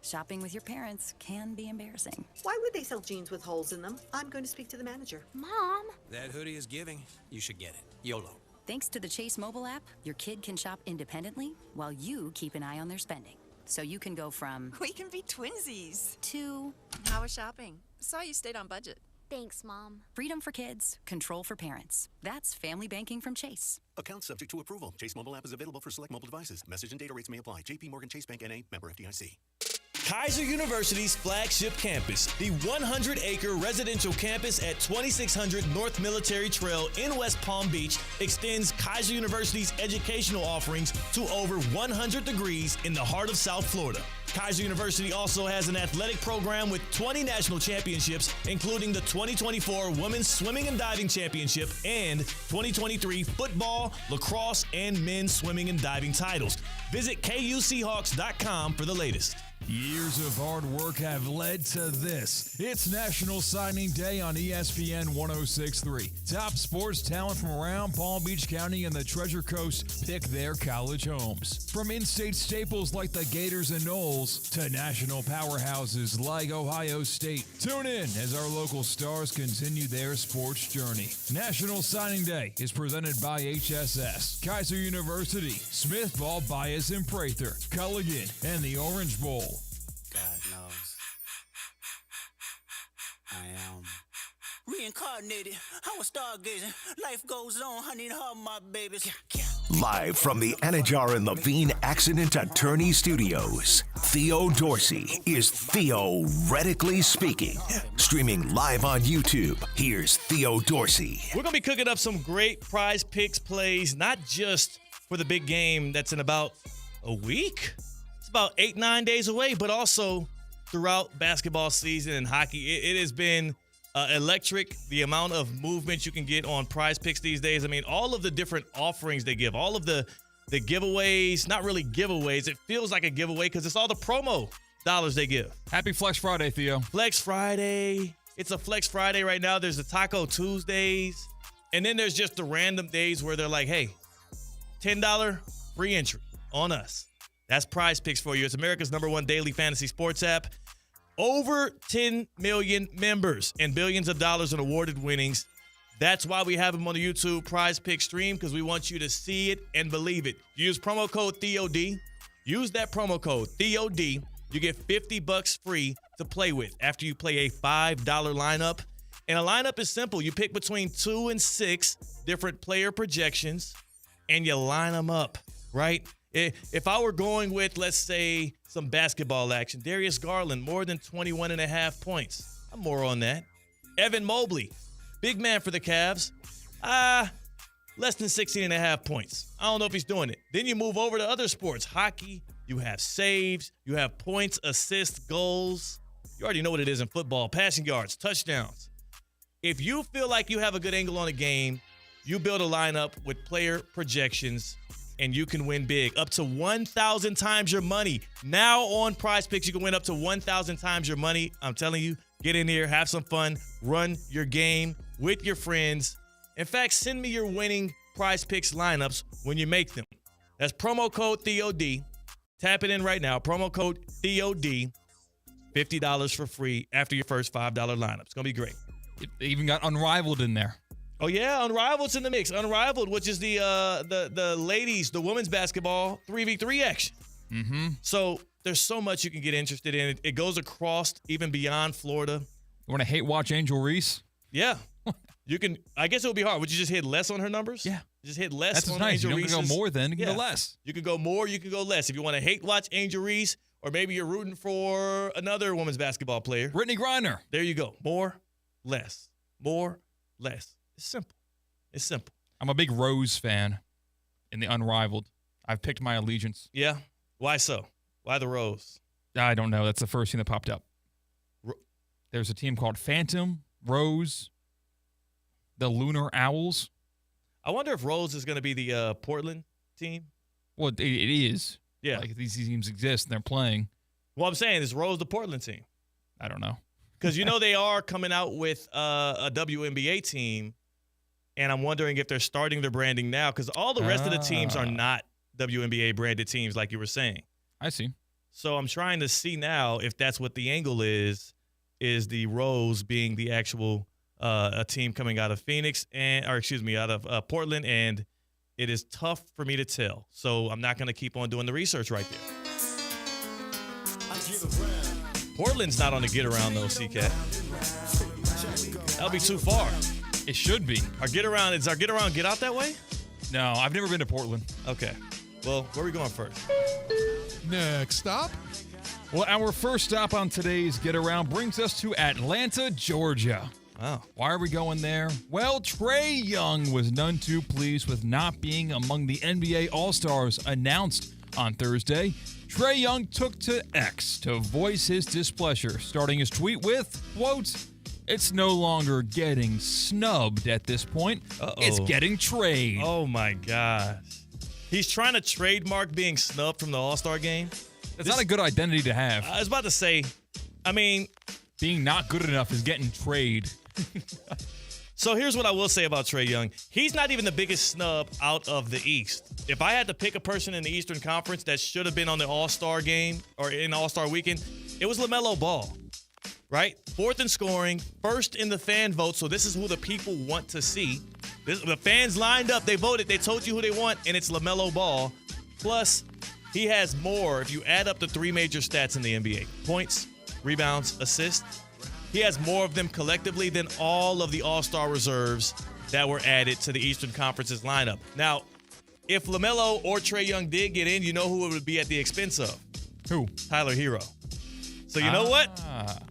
Shopping with your parents can be embarrassing. Why would they sell jeans with holes in them? I'm going to speak to the manager. Mom! That hoodie is giving. You should get it. YOLO. Thanks to the Chase mobile app, your kid can shop independently while you keep an eye on their spending. So you can go from We can be twinsies. to How was shopping? Saw you stayed on budget. Thanks, Mom. freedom for kids, control for parents. That's family banking from Chase. Account subject to approval. Chase mobile app is available for select mobile devices. Message and data rates may apply. JP Morgan Chase Bank N.A. member FDIC. Kaiser University's flagship campus, the 100-acre residential campus at 2600 North Military Trail in West Palm Beach, extends Kaiser University's educational offerings to over 100 degrees in the heart of South Florida. Kaiser University also has an athletic program with 20 national championships, including the 2024 Women's Swimming and Diving Championship and 2023 football, lacrosse, and men's swimming and diving titles. Visit KUSeahawks.com for the latest. Years of hard work have led to this. It's National Signing Day on ESPN 106.3. Top sports talent from around Palm Beach County and the Treasure Coast pick their college homes. From in-state staples like the Gators and Knowles to national powerhouses like Ohio State. Tune in as our local stars continue their sports journey. National Signing Day is presented by HSS, Kaiser University, Smith, Ball, Bias, and Prather, Culligan, and the Orange Bowl. God knows. I am reincarnated. I was stargazing. Life goes on. I need her, my babies. Live from the Anajar and Levine Accident Attorney Studios, Theo Dorsey is theoretically speaking. Streaming live on YouTube, here's Theo Dorsey. We're going to be cooking up some great Prize Picks plays, not just for the big game that's in about a week. It's about 8-9 days away, but also throughout basketball season and hockey. It has been electric, the amount of movement you can get on Prize Picks these days. I mean, all of the different offerings they give, all of the giveaways, not really giveaways. It feels like a giveaway because it's all the promo dollars they give. Happy Flex Friday, Theo. Flex Friday. It's a Flex Friday right now. There's the Taco Tuesdays. And then there's just the random days where they're like, hey, $10 free entry on us. That's Prize Picks for you. It's America's #1 daily fantasy sports app. Over 10 million members and billions of dollars in awarded winnings. That's why we have them on the YouTube Prize Pick stream, because we want you to see it and believe it. Use promo code THEOD. Use that promo code THEOD. You get $50 free to play with after you play a $5 lineup. And a lineup is simple. You pick between 2 and 6 different player projections, and you line them up, right? If I were going with, let's say, some basketball action, Darius Garland, more than 21.5 points. I'm more on that. Evan Mobley, big man for the Cavs. Less than 16.5 points. I don't know if he's doing it. Then you move over to other sports. Hockey, you have saves, you have points, assists, goals. You already know what it is in football. Passing yards, touchdowns. If you feel like you have a good angle on a game, you build a lineup with player projections, and you can win big. Up to 1,000 times your money. Now on Prize Picks, you can win up to 1,000 times your money. I'm telling you, get in here, have some fun, run your game with your friends. In fact, send me your winning Prize Picks lineups when you make them. That's promo code THEOD. Tap it in right now. Promo code THEOD. $50 for free after your first $5 lineup. It's going to be great. They even got Unrivaled in there. Oh, yeah, Unrivaled's in the mix. Unrivaled, which is the ladies, the women's basketball 3v3 action. Mm-hmm. So there's so much you can get interested in. It goes across even beyond Florida. You want to hate watch Angel Reese? Yeah. You can. I guess it would be hard. Would you just hit less on her numbers? Yeah. Just hit less That's on nice. Angel You Reese's. don't go more then. You can go less. You can go more. You can go less. If you want to hate watch Angel Reese, or maybe you're rooting for another women's basketball player. Brittany Griner. There you go. More, less. More, less. It's simple. It's simple. I'm a big Rose fan in the Unrivaled. I've picked my allegiance. Yeah? Why so? Why the Rose? I don't know. That's the first thing that popped up. There's a team called Phantom, Rose, the Lunar Owls. I wonder if Rose is going to be the Portland team. Well, it is. Yeah. Like these teams exist and they're playing. Well, I'm saying, is Rose the Portland team? I don't know. Because you know they are coming out with a WNBA team. And I'm wondering if they're starting their branding now, because all the rest of the teams are not WNBA branded teams like you were saying. I see. So I'm trying to see now if that's what the angle is the Rose being the actual a team coming out of Phoenix out of Portland, and it is tough for me to tell. So I'm not going to keep on doing the research right there. Portland's not on the get around though, C-Cat. That'll be too far. It should be. Our get around get out that way? No, I've never been to Portland. Okay. Well, where are we going first? Next stop. Well, our first stop on today's Get Around brings us to Atlanta, Georgia. Wow. Why are we going there? Well, Trae Young was none too pleased with not being among the NBA All-Stars announced on Thursday. Trae Young took to X to voice his displeasure, starting his tweet with, quote, "It's no longer getting snubbed at this point. It's getting trade." Oh, my gosh. He's trying to trademark being snubbed from the All-Star game. It's not a good identity to have. I was about to say, being not good enough is getting trade. So here's what I will say about Trae Young. He's not even the biggest snub out of the East. If I had to pick a person in the Eastern Conference that should have been on the All-Star game or in All-Star weekend, it was LaMelo Ball, right? 4th in scoring, 1st in the fan vote, so this is who the people want to see. The fans lined up, they voted, they told you who they want, and it's LaMelo Ball. Plus, he has more, if you add up the 3 major stats in the NBA, points, rebounds, assists, he has more of them collectively than all of the All-Star reserves that were added to the Eastern Conference's lineup. Now, if LaMelo or Trae Young did get in, you know who it would be at the expense of? Who? Tyler Hero. So you know what?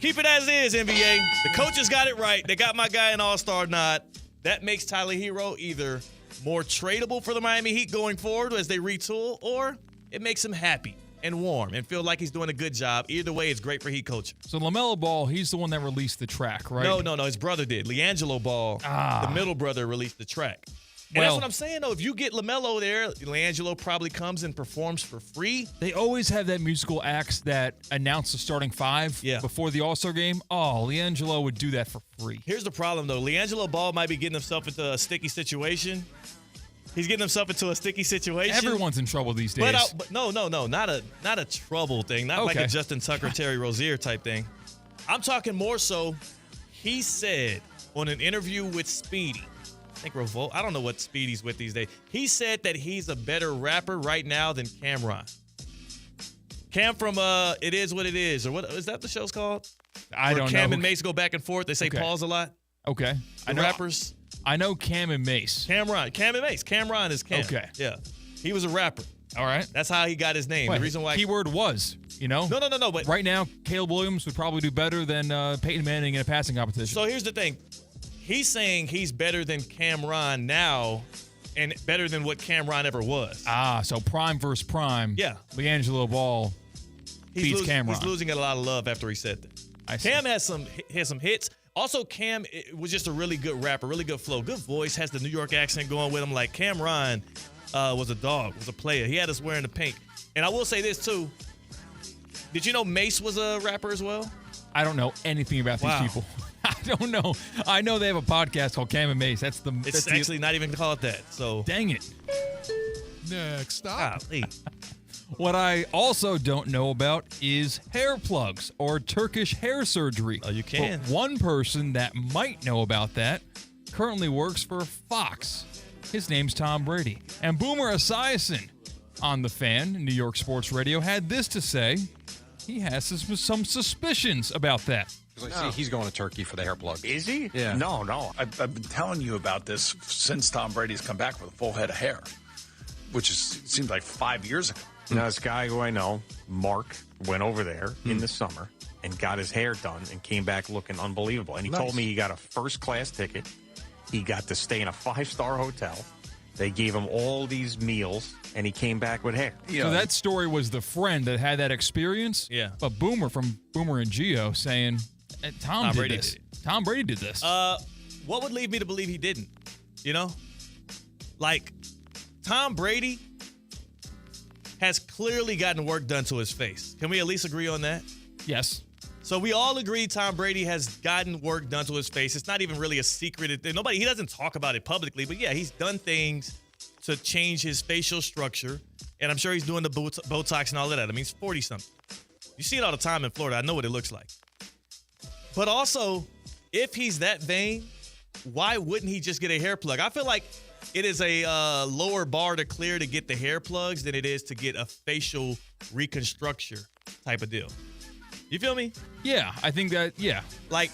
Keep it as is, NBA. The coaches got it right. They got my guy an All-Star nod. That makes Tyler Hero either more tradable for the Miami Heat going forward as they retool, or it makes him happy and warm and feel like he's doing a good job. Either way, it's great for Heat coaching. So LaMelo Ball, he's the one that released the track, right? No. His brother did. LiAngelo Ball, the middle brother, released the track. And that's what I'm saying, though. If you get LaMelo there, LiAngelo probably comes and performs for free. They always have that musical acts that announce the starting 5 before the All-Star game. Oh, LiAngelo would do that for free. Here's the problem, though. LiAngelo Ball might be getting himself into a sticky situation. He's getting himself into a sticky situation. Everyone's in trouble these days. But no, not a trouble thing. Not like a Justin Tucker, Terry Rozier type thing. I'm talking more so, he said on an interview with Speedy, I think Revolt, I don't know what Speedy's with these days. He said that he's a better rapper right now than Cameron. Cam from It Is What It Is, or what is that the show's called? I don't know. Cam and Mace go back and forth. They say pause a lot. Okay. Rappers. I know Cam and Mace. Cam and Mace. Cameron is Cam. Okay. Yeah. He was a rapper. All right. That's how he got his name. Wait, the reason why. Keyword was, No. But right now, Caleb Williams would probably do better than Peyton Manning in a passing competition. So here's the thing. He's saying he's better than Cameron now and better than what Cameron ever was. So prime versus prime. Yeah. LiAngelo Ball beats Cameron. He's losing a lot of love after he said that. Cam has some hits. Also, Cam was just a really good rapper, really good flow, good voice, has the New York accent going with him. Like Cameron was a dog, was a player. He had us wearing the pink. And I will say this, too. Did you know Mace was a rapper as well? I don't know anything about these people. I don't know. I know they have a podcast called Cam and Mace. It's actually not even called that. So dang it. Next stop. What I also don't know about is hair plugs or Turkish hair surgery. Oh, you can. But one person that might know about that currently works for Fox. His name's Tom Brady. And Boomer Esiason on The Fan, New York Sports Radio, had this to say. He has some suspicions about that. See, he's going to Turkey for the hair plug. Is he? Yeah. No. I've been telling you about this since Tom Brady's come back with a full head of hair, which seems like 5 years ago. You know, this guy who I know, Mark, went over there in the summer and got his hair done and came back looking unbelievable. And he told me he got a first-class ticket. He got to stay in a 5-star hotel. They gave him all these meals, and he came back with hair. So that story was the friend that had that experience? Yeah. But Boomer from Boomer and Geo saying, Tom Brady did this. Tom Brady did this. What would lead me to believe he didn't? Like, Tom Brady has clearly gotten work done to his face. Can we at least agree on that? Yes. So we all agree Tom Brady has gotten work done to his face. It's not even really a secret. He doesn't talk about it publicly, but yeah, he's done things to change his facial structure, and I'm sure he's doing the Botox and all of that. I mean, he's 40-something. You see it all the time in Florida. I know what it looks like. But also, if he's that vain, why wouldn't he just get a hair plug? I feel like it is a lower bar to clear to get the hair plugs than it is to get a facial reconstruction type of deal. You feel me? Yeah, I think that, yeah. Like,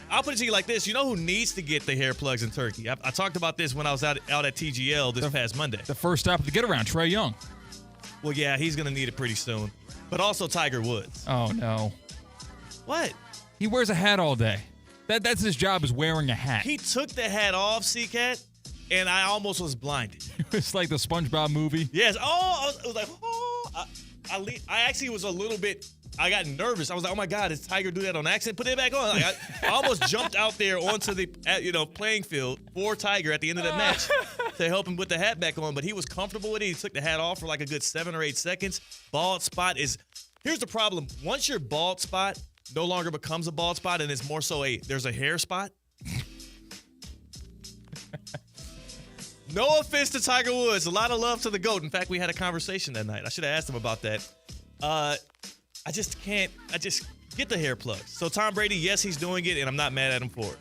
I'll put it to you like this. You know who needs to get the hair plugs in Turkey? I talked about this when I was out at TGL this past Monday. The first stop of the get-around, Trae Young. Well, yeah, he's going to need it pretty soon. But also Tiger Woods. Oh, no. What? He wears a hat all day. That's his job, is wearing a hat. He took the hat off, C-Cat, and I almost was blinded. It's like the SpongeBob movie. Yes. Oh, I was like, oh. I actually was a little bit, I got nervous. I was like, oh, my God, did Tiger do that on accident? Put it back on. Like, I almost jumped out there onto the playing field for Tiger at the end of the match to help him put the hat back on. But he was comfortable with it. He took the hat off for like a good 7 or 8 seconds. Bald spot is, here's the problem. Once your bald spot no longer becomes a bald spot and it's more so there's a hair spot. No offense to Tiger Woods. A lot of love to the GOAT. In fact, we had a conversation that night. I should have asked him about that. I just get the hair plugs. So Tom Brady, yes, he's doing it, and I'm not mad at him for it.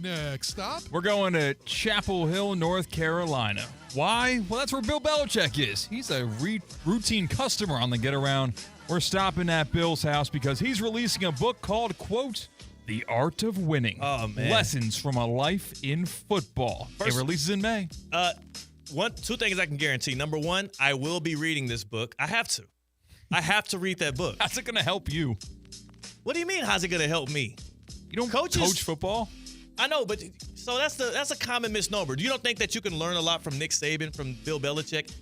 Next stop. We're going to Chapel Hill, North Carolina. Why? Well, that's where Bill Belichick is. He's a routine customer on the get-around. We're stopping at Bill's house because he's releasing a book called, quote, The Art of Winning. Oh, man. Lessons from a Life in Football. It releases in May. Two things I can guarantee. Number one, I will be reading this book. I have to read that book. How's it going to help you? What do you mean, how's it going to help me? You don't coach football? I know, but so that's a common misnomer. You don't think that you can learn a lot from Nick Saban, from Bill Belichick?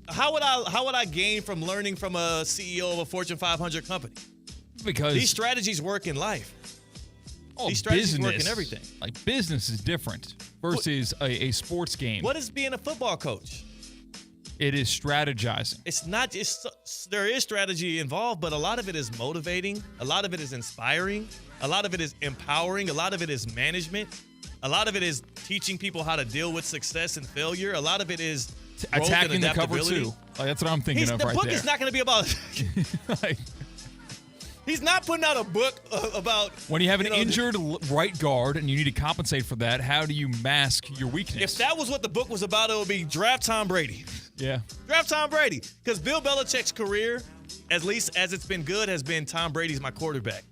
How would I gain from learning from a CEO of a Fortune 500 company? Because these strategies work in life. Oh, these strategies business, work in everything. Like business is different versus a sports game. What is being a football coach? It is strategizing. It's not. There is strategy involved, but a lot of it is motivating. A lot of it is inspiring. A lot of it is empowering. A lot of it is management. A lot of it is teaching people how to deal with success and failure. A lot of it is attacking the cover too. Like, that's what I'm thinking of right there. The book is not going to be about. He's not putting out a book about when you have an injured right guard and you need to compensate for that. How do you mask your weakness? If that was what the book was about, it would be draft Tom Brady. Yeah, draft Tom Brady, because Bill Belichick's career, at least as it's been good, has been Tom Brady's my quarterback.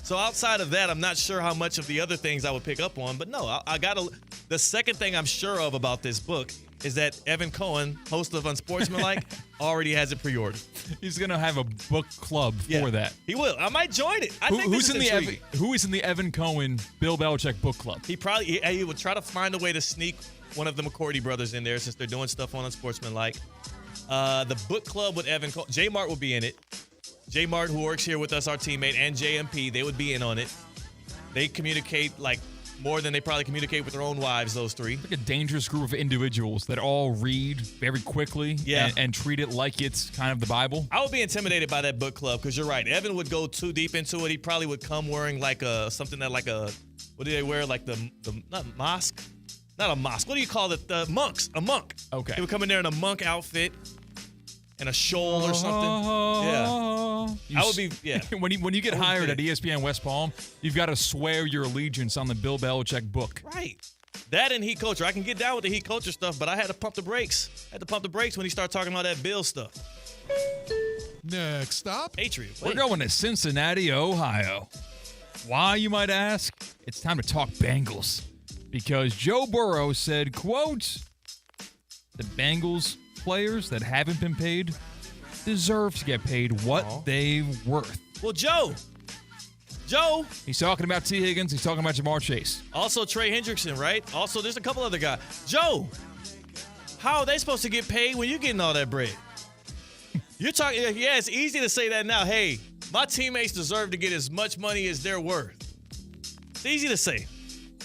So outside of that, I'm not sure how much of the other things I would pick up on. But no, I got to. The second thing I'm sure of about this book is that Evan Cohen, host of Unsportsmanlike, already has it pre-ordered. He's going to have a book club for that. He will. I might join it. Who is in the Evan Cohen, Bill Belichick book club? He would try to find a way to sneak one of the McCourty brothers in there since they're doing stuff on Unsportsmanlike. The book club with Evan Cohen. J Mart will be in it. J Mart, who works here with us, our teammate, and JMP, they would be in on it. They communicate like more than they probably communicate with their own wives, those three. Like a dangerous group of individuals that all read very quickly and treat it like it's kind of the Bible. I would be intimidated by that book club because you're right. Evan would go too deep into it. He probably would come wearing like something that like a, what do they wear? Like the not mosque? Not a mosque. What do you call it? The monks. A monk. Okay. He would come in there in a monk outfit and a shawl or something. I would be, when you get hired at ESPN West Palm, you've got to swear your allegiance on the Bill Belichick book. Right. That and heat culture. I can get down with the heat culture stuff, but I had to pump the brakes. When he started talking about that Bill stuff. Next stop. Patriot. We're going to Cincinnati, Ohio. Why, you might ask? It's time to talk Bengals. Because Joe Burrow said, quote, the Bengals players that haven't been paid deserve to get paid what they're worth. Well, Joe. He's talking about T. Higgins. He's talking about Jamar Chase. Also, Trey Hendrickson, right? Also, there's a couple other guys. Joe, how are they supposed to get paid when you're getting all that bread? You're talking, it's easy to say that now. Hey, my teammates deserve to get as much money as they're worth. It's easy to say.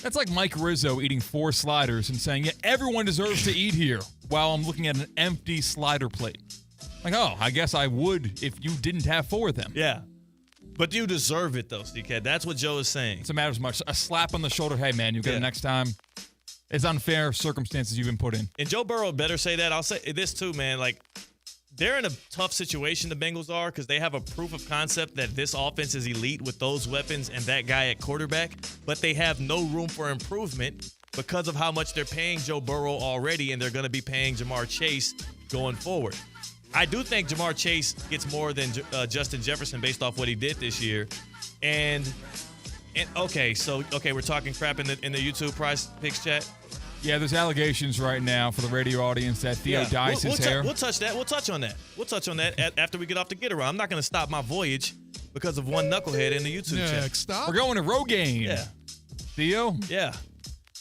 That's like Mike Rizzo eating 4 sliders and saying, everyone deserves to eat here while I'm looking at an empty slider plate. Like, I guess I would if you didn't have 4 of them. Yeah. But you deserve it, though, CK. That's what Joe is saying. It's a matter of much. A slap on the shoulder. Hey, man, you'll get it next time. It's unfair circumstances you've been put in. And Joe Burrow better say that. I'll say this, too, man. Like, they're in a tough situation, the Bengals are, because they have a proof of concept that this offense is elite with those weapons and that guy at quarterback, but they have no room for improvement because of how much they're paying Joe Burrow already, and they're going to be paying Jamar Chase going forward. I do think Jamar Chase gets more than Justin Jefferson based off what he did this year. And okay, we're talking crap in the YouTube Prize Picks chat. Yeah, there's allegations right now for the radio audience that Theo dyes his hair. We'll touch that. We'll touch on that after we get off the get around. I'm not going to stop my voyage because of one knucklehead in the YouTube chat. Stop. We're going to Rogaine. Yeah. Theo? Yeah.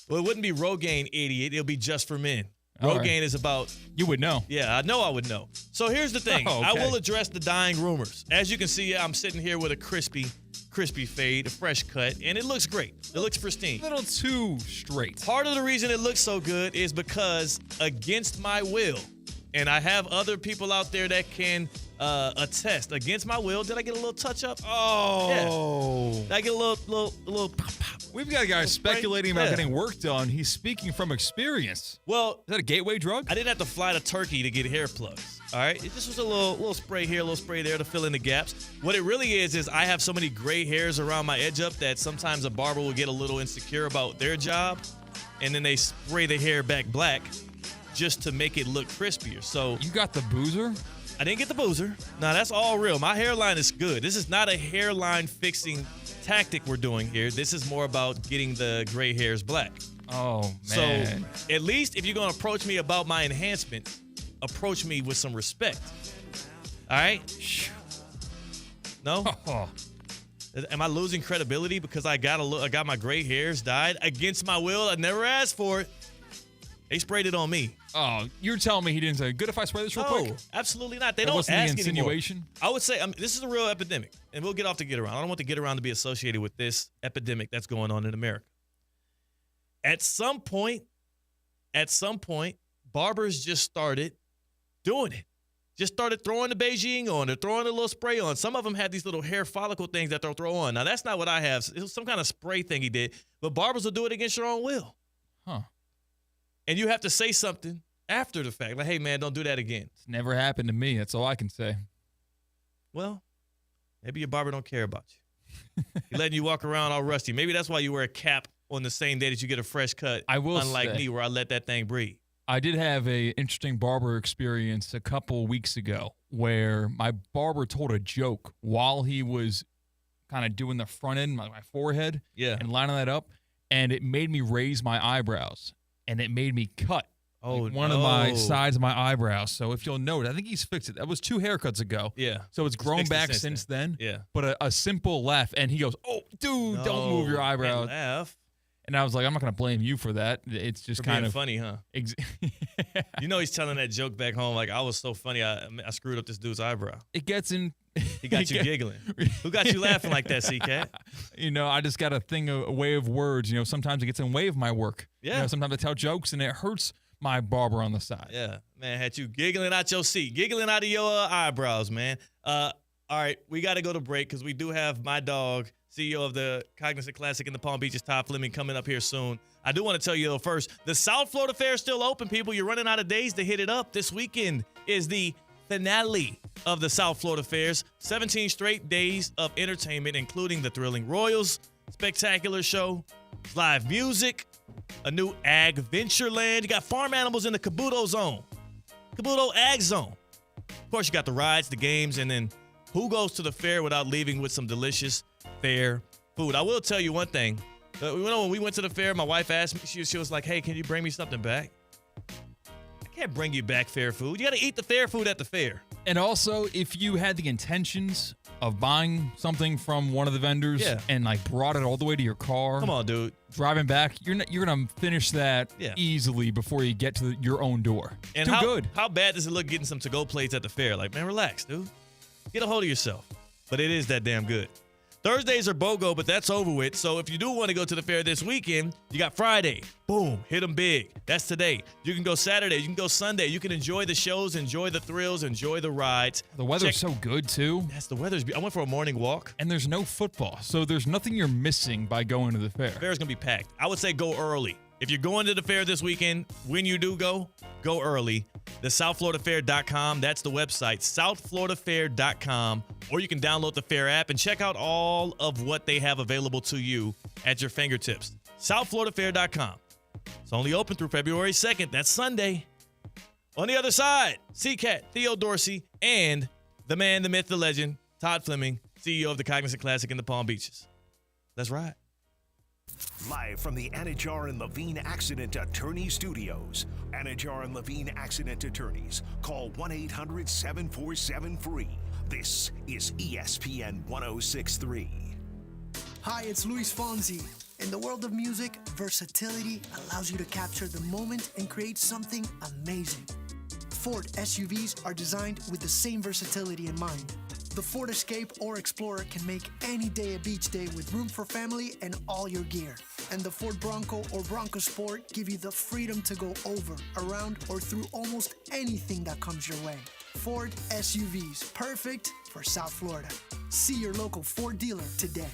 Well, it wouldn't be Rogaine, idiot. It'll be Just for Men. Rogaine is about... You would know. Yeah, I know I would know. So here's the thing. Oh, okay. I will address the dying rumors. As you can see, I'm sitting here with a crispy fade, a fresh cut, and it looks great. It looks pristine. A little too straight. Part of the reason it looks so good is because against my will, and I have other people out there that can attest, against my will, did I get a little touch up? Oh. Yeah. Did I get a little pop, pop? We've got a guy speculating about getting work done. He's speaking from experience. Well, is that a gateway drug? I didn't have to fly to Turkey to get hair plugs. All right, it just was a little spray here, a little spray there to fill in the gaps. What it really is I have so many gray hairs around my edge up that sometimes a barber will get a little insecure about their job, and then they spray the hair back black just to make it look crispier. So you got the boozer? I didn't get the boozer. No, that's all real. My hairline is good. This is not a hairline fixing tactic we're doing here. This is more about getting the gray hairs black. Oh, man. So at least if you're going to approach me about my enhancements, approach me with some respect. All right? No? Oh. Am I losing credibility because I got my gray hairs dyed against my will? I never asked for it. They sprayed it on me. Oh, you're telling me he didn't say, good if I spray this real quick? No, absolutely not. They that don't wasn't ask the insinuation? anymore. I would say this is a real epidemic, and we'll get off the get around. I don't want the get around to be associated with this epidemic that's going on in America. At some point, barbers just started doing it. Just started throwing the Beijing on. They're throwing a little spray on. Some of them have these little hair follicle things that they'll throw on. Now, that's not what I have. It was some kind of spray thing he did. But barbers will do it against your own will. Huh. And you have to say something after the fact. Like, hey, man, don't do that again. It's never happened to me. That's all I can say. Well, maybe your barber don't care about you. He's letting you walk around all rusty. Maybe that's why you wear a cap on the same day that you get a fresh cut. I will unlike say, me, where I let that thing breathe. I did have a interesting barber experience a couple weeks ago where my barber told a joke while he was kind of doing the front end, my forehead, and lining that up, and it made me raise my eyebrows, and it made me cut one of my sides of my eyebrows. So if you'll note, I think he's fixed it. That was 2 haircuts ago. Yeah. So it's grown back since then. Yeah. But a simple laugh, and he goes, "Oh, dude, don't move your eyebrows." Laugh. And I was like, I'm not going to blame you for that. It's just kind of funny, huh? You know, he's telling that joke back home like, I was so funny, I screwed up this dude's eyebrow. It gets in. He got you giggling. Who got you laughing like that, C-Cat? You know, I just got a way of words. You know, sometimes it gets in the way of my work. Yeah. You know, sometimes I tell jokes and it hurts my barber on the side. Yeah. Man, had you giggling out your seat, giggling out of your eyebrows, man. All right, we got to go to break because we do have my dog, CEO of the Cognizant Classic in the Palm Beaches, Todd Fleming, coming up here soon. I do want to tell you, though, first, the South Florida Fair is still open, people. You're running out of days to hit it up. This weekend is the finale of the South Florida Fairs. 17 straight days of entertainment, including the thrilling Royals Spectacular Show, live music, a new Ag Venture Land. You got farm animals in the Cabuto Zone, Cabuto Ag Zone. Of course, you got the rides, the games, and then who goes to the fair without leaving with some delicious fair food? I will tell you one thing. When we went to the fair, my wife asked me, she was like, hey, can you bring me something back? I can't bring you back fair food. You got to eat the fair food at the fair. And also, if you had the intentions of buying something from one of the vendors and like brought it all the way to your car. Come on, dude. Driving back, you're going to finish that easily before you get to your own door. And how bad does it look getting some to-go plates at the fair? Like, man, relax, dude. Get a hold of yourself. But it is that damn good. Thursdays are BOGO, but that's over with. So if you do want to go to the fair this weekend, you got Friday. Boom. Hit them big. That's today. You can go Saturday. You can go Sunday. You can enjoy the shows, enjoy the thrills, enjoy the rides. The weather's so good, too. Yes, the weather's I went for a morning walk. And there's no football, so there's nothing you're missing by going to the fair. The fair's going to be packed. I would say go early. If you're going to the fair this weekend, when you do go early. The SouthFloridaFair.com. That's the website, SouthFloridaFair.com. Or you can download the Fair app and check out all of what they have available to you at your fingertips. SouthFloridaFair.com. It's only open through February 2nd. That's Sunday. On the other side, CCAT, Theo Dorsey, and the man, the myth, the legend, Todd Fleming, CEO of the Cognizant Classic in the Palm Beaches. Let's ride. Live from the Anajar and Levine Accident Attorney Studios. Anajar and Levine Accident Attorneys. Call 1-800-747-FREE. This is ESPN 1063. Hi, it's Luis Fonsi. In the world of music, versatility allows you to capture the moment and create something amazing. Ford SUVs are designed with the same versatility in mind. The Ford Escape or Explorer can make any day a beach day with room for family and all your gear. And the Ford Bronco or Bronco Sport give you the freedom to go over, around, or through almost anything that comes your way. Ford SUVs, perfect for South Florida. See your local Ford dealer today.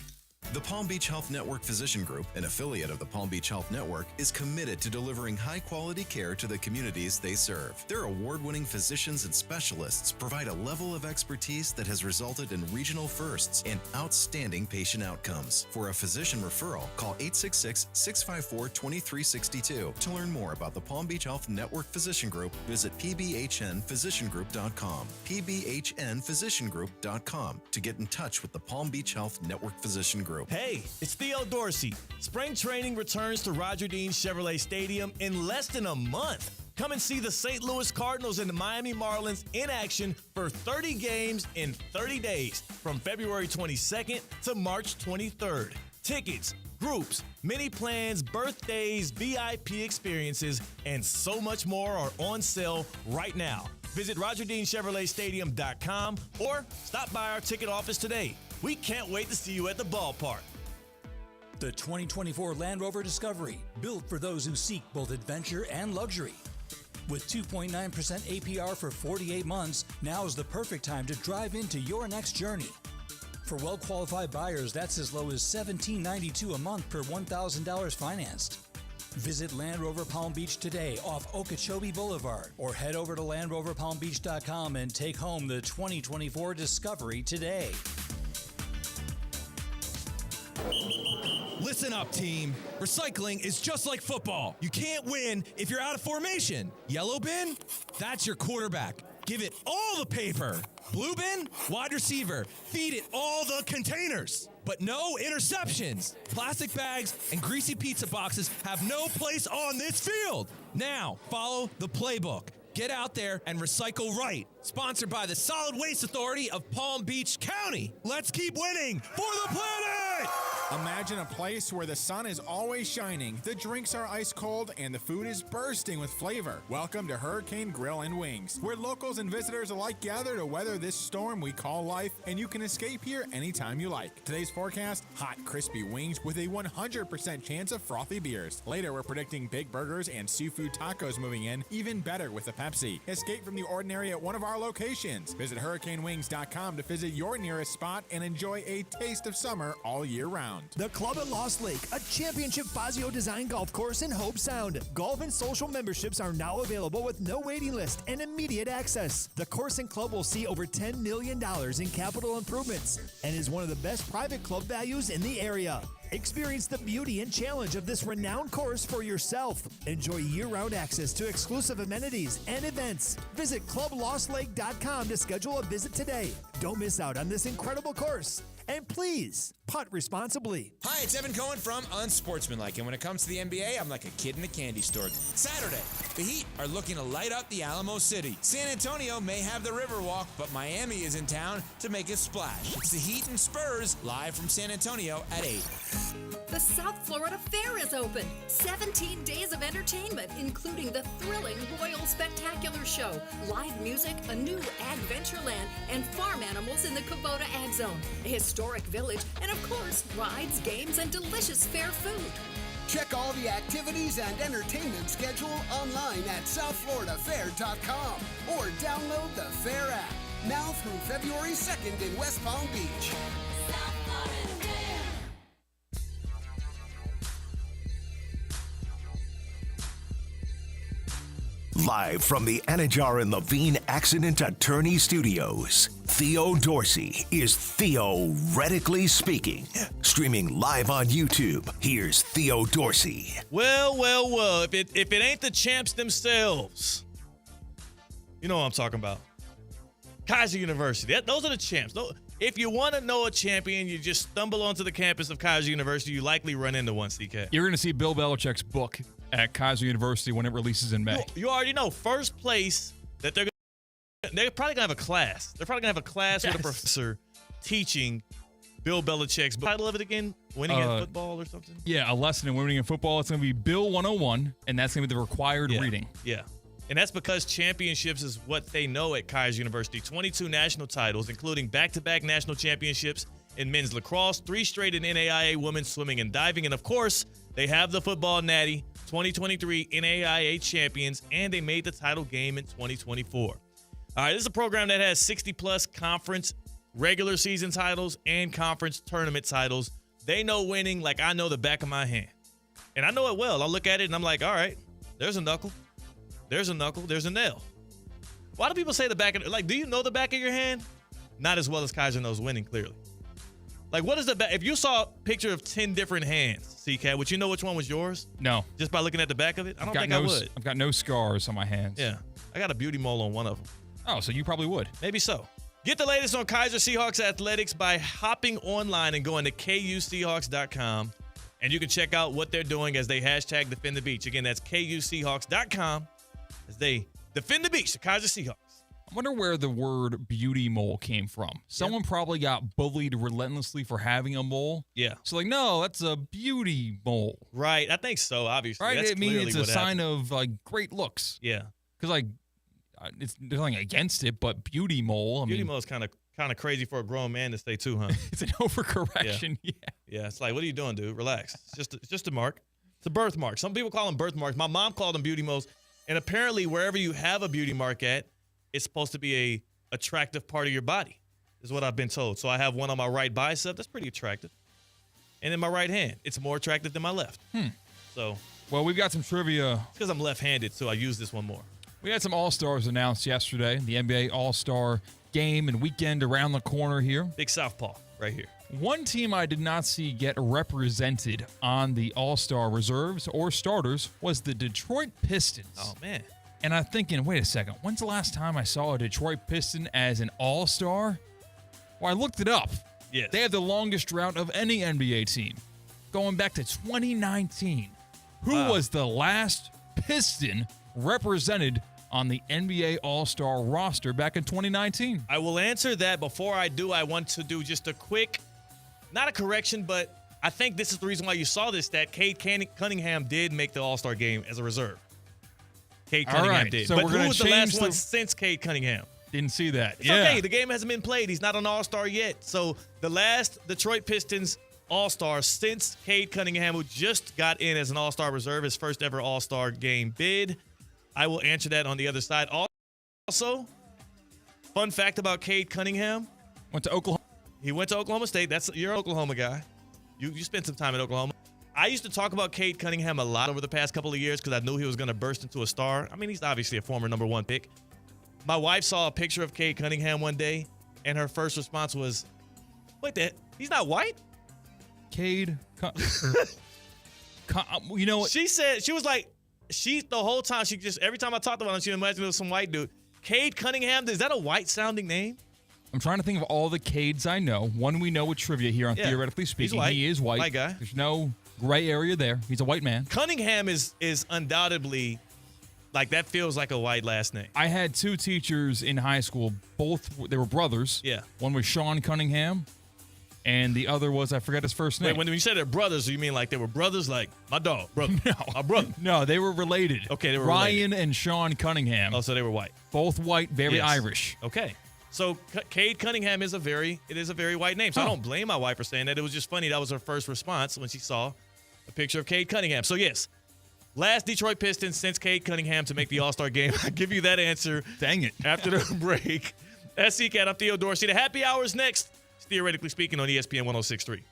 The Palm Beach Health Network Physician Group, an affiliate of the Palm Beach Health Network, is committed to delivering high-quality care to the communities they serve. Their award-winning physicians and specialists provide a level of expertise that has resulted in regional firsts and outstanding patient outcomes. For a physician referral, call 866-654-2362. To learn more about the Palm Beach Health Network Physician Group, visit pbhnphysiciangroup.com. pbhnphysiciangroup.com to get in touch with the Palm Beach Health Network Physician Group. Hey, it's Theo Dorsey. Spring training returns to Roger Dean Chevrolet Stadium in less than a month. Come and see the St. Louis Cardinals and the Miami Marlins in action for 30 games in 30 days from February 22nd to March 23rd. Tickets, groups, mini plans, birthdays, VIP experiences, and so much more are on sale right now. Visit RogerDeanChevroletStadium.com or stop by our ticket office today. We can't wait to see you at the ballpark. The 2024 Land Rover Discovery, built for those who seek both adventure and luxury. With 2.9% APR for 48 months, now is the perfect time to drive into your next journey. For well-qualified buyers, that's as low as $17.92 a month per $1,000 financed. Visit Land Rover Palm Beach today off Okeechobee Boulevard or head over to LandRoverPalmBeach.com and take home the 2024 Discovery today. Listen up, team. Recycling is just like football. You can't win if you're out of formation. Yellow bin? That's your quarterback. Give it all the paper. Blue bin? Wide receiver. Feed it all the containers. But no interceptions. Plastic bags and greasy pizza boxes have no place on this field. Now, follow the playbook. Get out there and recycle right. Sponsored by the Solid Waste Authority of Palm Beach County. Let's keep winning for the planet! Imagine a place where the sun is always shining, the drinks are ice cold, and the food is bursting with flavor. Welcome to Hurricane Grill and Wings, where locals and visitors alike gather to weather this storm we call life, and you can escape here anytime you like. Today's forecast, hot, crispy wings with a 100% chance of frothy beers. Later, we're predicting big burgers and seafood tacos moving in, even better with a Pepsi. Escape from the ordinary at one of our locations. Visit hurricanewings.com to visit your nearest spot and enjoy a taste of summer all year round. The Club at Lost Lake, a championship Fazio design golf course in Hope Sound. Golf and social memberships are now available with no waiting list and immediate access. The course and club will see over $10 million in capital improvements and is one of the best private club values in the area. Experience the beauty and challenge of this renowned course for yourself. Enjoy year-round access to exclusive amenities and events. Visit clublostlake.com to schedule a visit today. Don't miss out on this incredible course. And please, putt responsibly. Hi, it's Evan Cohen from Unsportsmanlike, and when it comes to the NBA, I'm like a kid in a candy store. Saturday, the Heat are looking to light up the Alamo City. San Antonio may have the Riverwalk, but Miami is in town to make a splash. It's the Heat and Spurs, live from San Antonio at 8. The South Florida Fair is open. 17 days of entertainment, including the thrilling Royal Spectacular Show, live music, a new Adventureland, and farm animals in the Kubota Ag Zone, a historic village, and of course, rides, games, and delicious fair food. Check all the activities and entertainment schedule online at southfloridafair.com or download the Fair app. Now through February 2nd in West Palm Beach. Live from the Anajar and Levine Accident Attorney Studios, Theo Dorsey is theoretically speaking. Streaming live on YouTube, here's Theo Dorsey. Well, if it ain't the champs themselves, You know what I'm talking about. Kaiser University. Those are the champs. If you want to know a champion, you just stumble onto the campus of Kaiser University. You likely run into one, CK. You're going to see Bill Belichick's book at Kaiser University when it releases in May. You already know. First place that they're probably going to have a class. They're probably going to have a class with a professor teaching Bill Belichick's book. Title of it again? Winning at football or something? Yeah, a lesson in winning in football. It's going to be Bill 101, and that's going to be the required reading. Yeah. And that's because championships is what they know at Kaiser University. 22 national titles, including back-to-back national championships in men's lacrosse, 3 straight in NAIA women's swimming and diving. And, of course, they have the football natty, 2023 NAIA champions, and they made the title game in 2024. All right, this is a program that has 60-plus conference regular season titles and conference tournament titles. They know winning like I know the back of my hand. And I know it well. I look at it, and I'm like, all right, there's a knuckle. There's a knuckle. There's a nail. Why do people say the back of like, do you know the back of your hand? Not as well as Kaiser knows winning, clearly. Like, what is the back? If you saw a picture of 10 different hands, CK, would you know which one was yours? No. Just by looking at the back of it? I don't think I would. I've got no scars on my hands. Yeah. I got a beauty mole on one of them. Oh, so you probably would. Maybe so. Get the latest on Kaiser Seahawks athletics by hopping online and going to kuseahawks.com. And you can check out what they're doing as they hashtag defend the beach. Again, that's kuseahawks.com. As they defend the beach, the Kaiser Seahawks. I wonder where the word beauty mole came from. Someone probably got bullied relentlessly for having a mole. Yeah. So like, no, that's a beauty mole. Right. I think so, obviously. Right. That's I mean, it's a sign happened. of like great looks. Yeah. Because like, there's nothing against it, but beauty mole. Beauty mole is kind of crazy for a grown man to say too, huh? It's an overcorrection. Yeah. Yeah. It's like, what are you doing, dude? Relax. It's just a mark. It's a birthmark. Some people call them birthmarks. My mom called them beauty moles. And apparently, wherever you have a beauty mark at, it's supposed to be a attractive part of your body, is what I've been told. So I have one on my right bicep. That's pretty attractive. And in my right hand, it's more attractive than my left. So, well, we've got some trivia. It's because I'm left-handed, so I use this one more. We had some All-Stars announced yesterday. The NBA All-Star game and weekend around the corner here. Big Southpaw right here. One team I did not see get represented on the All-Star reserves or starters was the Detroit Pistons. Oh, man. And I'm thinking, wait a second, when's the last time I saw a Detroit Piston as an All-Star? Well, I looked it up. Yes. They have the longest drought of any NBA team, going back to 2019. Who was the last Piston represented on the NBA All-Star roster back in 2019? I will answer that. Before I do, I want to do just a quick, not a correction, but I think this is the reason why you saw this, that Cade Cunningham did make the All-Star game as a reserve. Cade Cunningham did. So but we're who going was to the last change one since Cade Cunningham? Didn't see that. It's okay. The game hasn't been played. He's not an All-Star yet. So the last Detroit Pistons All-Star since Cade Cunningham, who just got in as an All-Star reserve, his first ever All-Star game bid. I will answer that on the other side. Also, fun fact about Cade Cunningham. Went to Oklahoma. He went to Oklahoma State. You're an Oklahoma guy. You spent some time in Oklahoma. I used to talk about Cade Cunningham a lot over the past couple of years because I knew he was going to burst into a star. I mean, he's obviously a former number 1 pick. My wife saw a picture of Cade Cunningham one day, and her first response was, wait, he's not white? Cade you know what? She said, she was like, the whole time, every time I talked about him, she imagined it was some white dude. Cade Cunningham, is that a white-sounding name? I'm trying to think of all the Cades I know. One we know with trivia here on Theoretically Speaking. He's white. He is white. White guy. There's no gray area there. He's a white man. Cunningham is undoubtedly, like, that feels like a white last name. I had 2 teachers in high school. They were brothers. Yeah. One was Sean Cunningham, and the other was, I forget his first name. Wait, when you say they're brothers, you mean like they were brothers, like my dog, brother? No. My brother. No, they were related. Okay, they were Ryan related. and Sean Cunningham. Oh, so they were white. Both white, very Irish. Okay. So Cade Cunningham is a very white name. So I don't blame my wife for saying that. It was just funny. That was her first response when she saw a picture of Cade Cunningham. So yes, last Detroit Pistons since Cade Cunningham to make the All-Star game. I give you that answer. Dang it. After the break. That's CCAT. I'm Theo Dorsey. The happy hour is next. It's Theoretically Speaking on ESPN 106.3.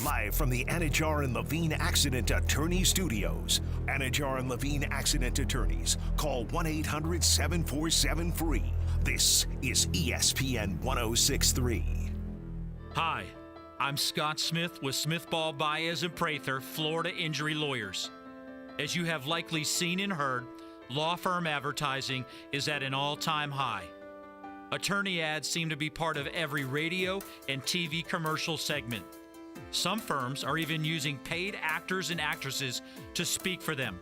Live from the Anajar and Levine Accident Attorney Studios. Anajar and Levine Accident Attorneys. Call 1-800-747-FREE. This is ESPN 106.3. Hi, I'm Scott Smith with Smith Ball Baez and Prather, Florida Injury Lawyers. As you have likely seen and heard, law firm advertising is at an all-time high. Attorney ads seem to be part of every radio and TV commercial segment. Some firms are even using paid actors and actresses to speak for them.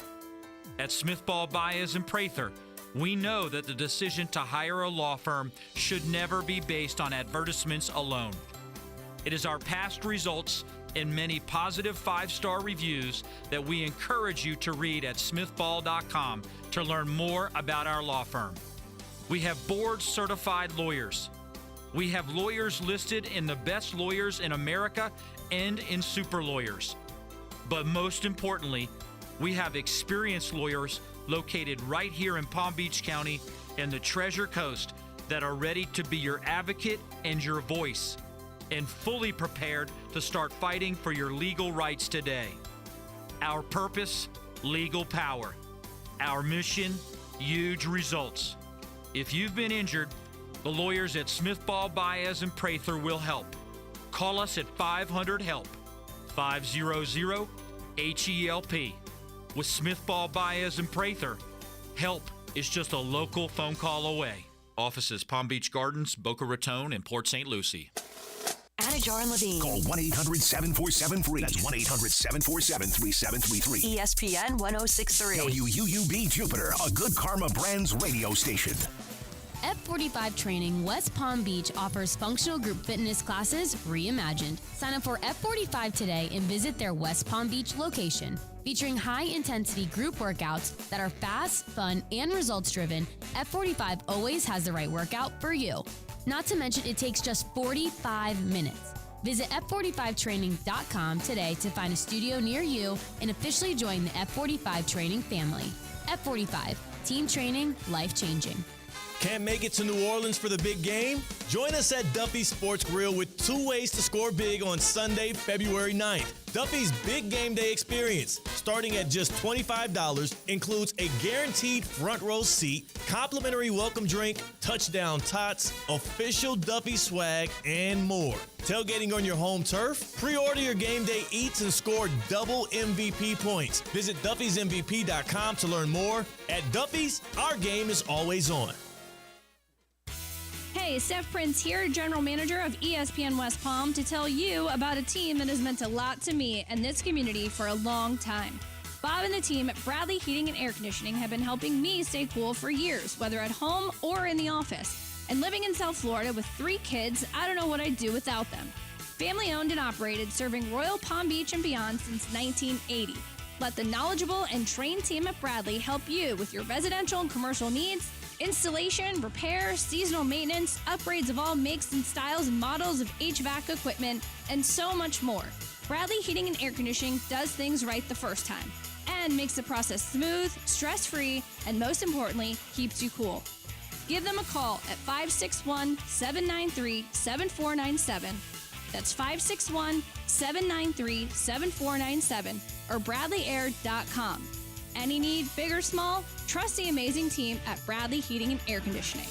At Smith Ball Baez and Prather, we know that the decision to hire a law firm should never be based on advertisements alone. It is our past results and many positive 5-star reviews that we encourage you to read at smithball.com to learn more about our law firm. We have board-certified lawyers. We have lawyers listed in the best lawyers in America and in super lawyers. But most importantly, we have experienced lawyers located right here in Palm Beach County and the Treasure Coast that are ready to be your advocate and your voice, and fully prepared to start fighting for your legal rights today. Our purpose, legal power. Our mission, huge results. If you've been injured, the lawyers at Smith Ball Baez and Prather will help. Call us at 500-HELP, 500-HELP. With Smith Ball Baez and Prather, help is just a local phone call away. Offices Palm Beach Gardens, Boca Raton, and Port St. Lucie. Anajar and Levine. Call 1-800-747-FREE. That's 1-800-747-3733. ESPN 1063. WUUB Jupiter, a Good Karma Brands radio station. F45 Training West Palm Beach offers functional group fitness classes reimagined. Sign up for F45 today and visit their West Palm Beach location. Featuring high-intensity group workouts that are fast, fun, and results-driven, F45 always has the right workout for you. Not to mention, it takes just 45 minutes. Visit F45training.com today to find a studio near you and officially join the F45 Training family. F45, team training, life-changing. Can't make it to New Orleans for the big game? Join us at Duffy's Sports Grill with 2 ways to score big on Sunday, February 9th. Duffy's Big Game Day experience, starting at just $25, includes a guaranteed front row seat, complimentary welcome drink, touchdown tots, official Duffy swag, and more. Tailgating on your home turf? Pre-order your game day eats and score double MVP points. Visit Duffy'sMVP.com to learn more. At Duffy's, our game is always on. Hey, Steph Prince here, General Manager of ESPN West Palm, to tell you about a team that has meant a lot to me and this community for a long time. Bob and the team at Bradley Heating and Air Conditioning have been helping me stay cool for years, whether at home or in the office. And living in South Florida with 3 kids, I don't know what I'd do without them. Family owned and operated, serving Royal Palm Beach and beyond since 1980. Let the knowledgeable and trained team at Bradley help you with your residential and commercial needs, installation, repair, seasonal maintenance, upgrades of all makes and styles and models of HVAC equipment, and so much more. Bradley Heating and Air Conditioning does things right the first time and makes the process smooth, stress-free, and most importantly, keeps you cool. Give them a call at 561-793-7497. That's 561-793-7497 or bradleyair.com. Any need, big or small, trust the amazing team at Bradley Heating and Air Conditioning.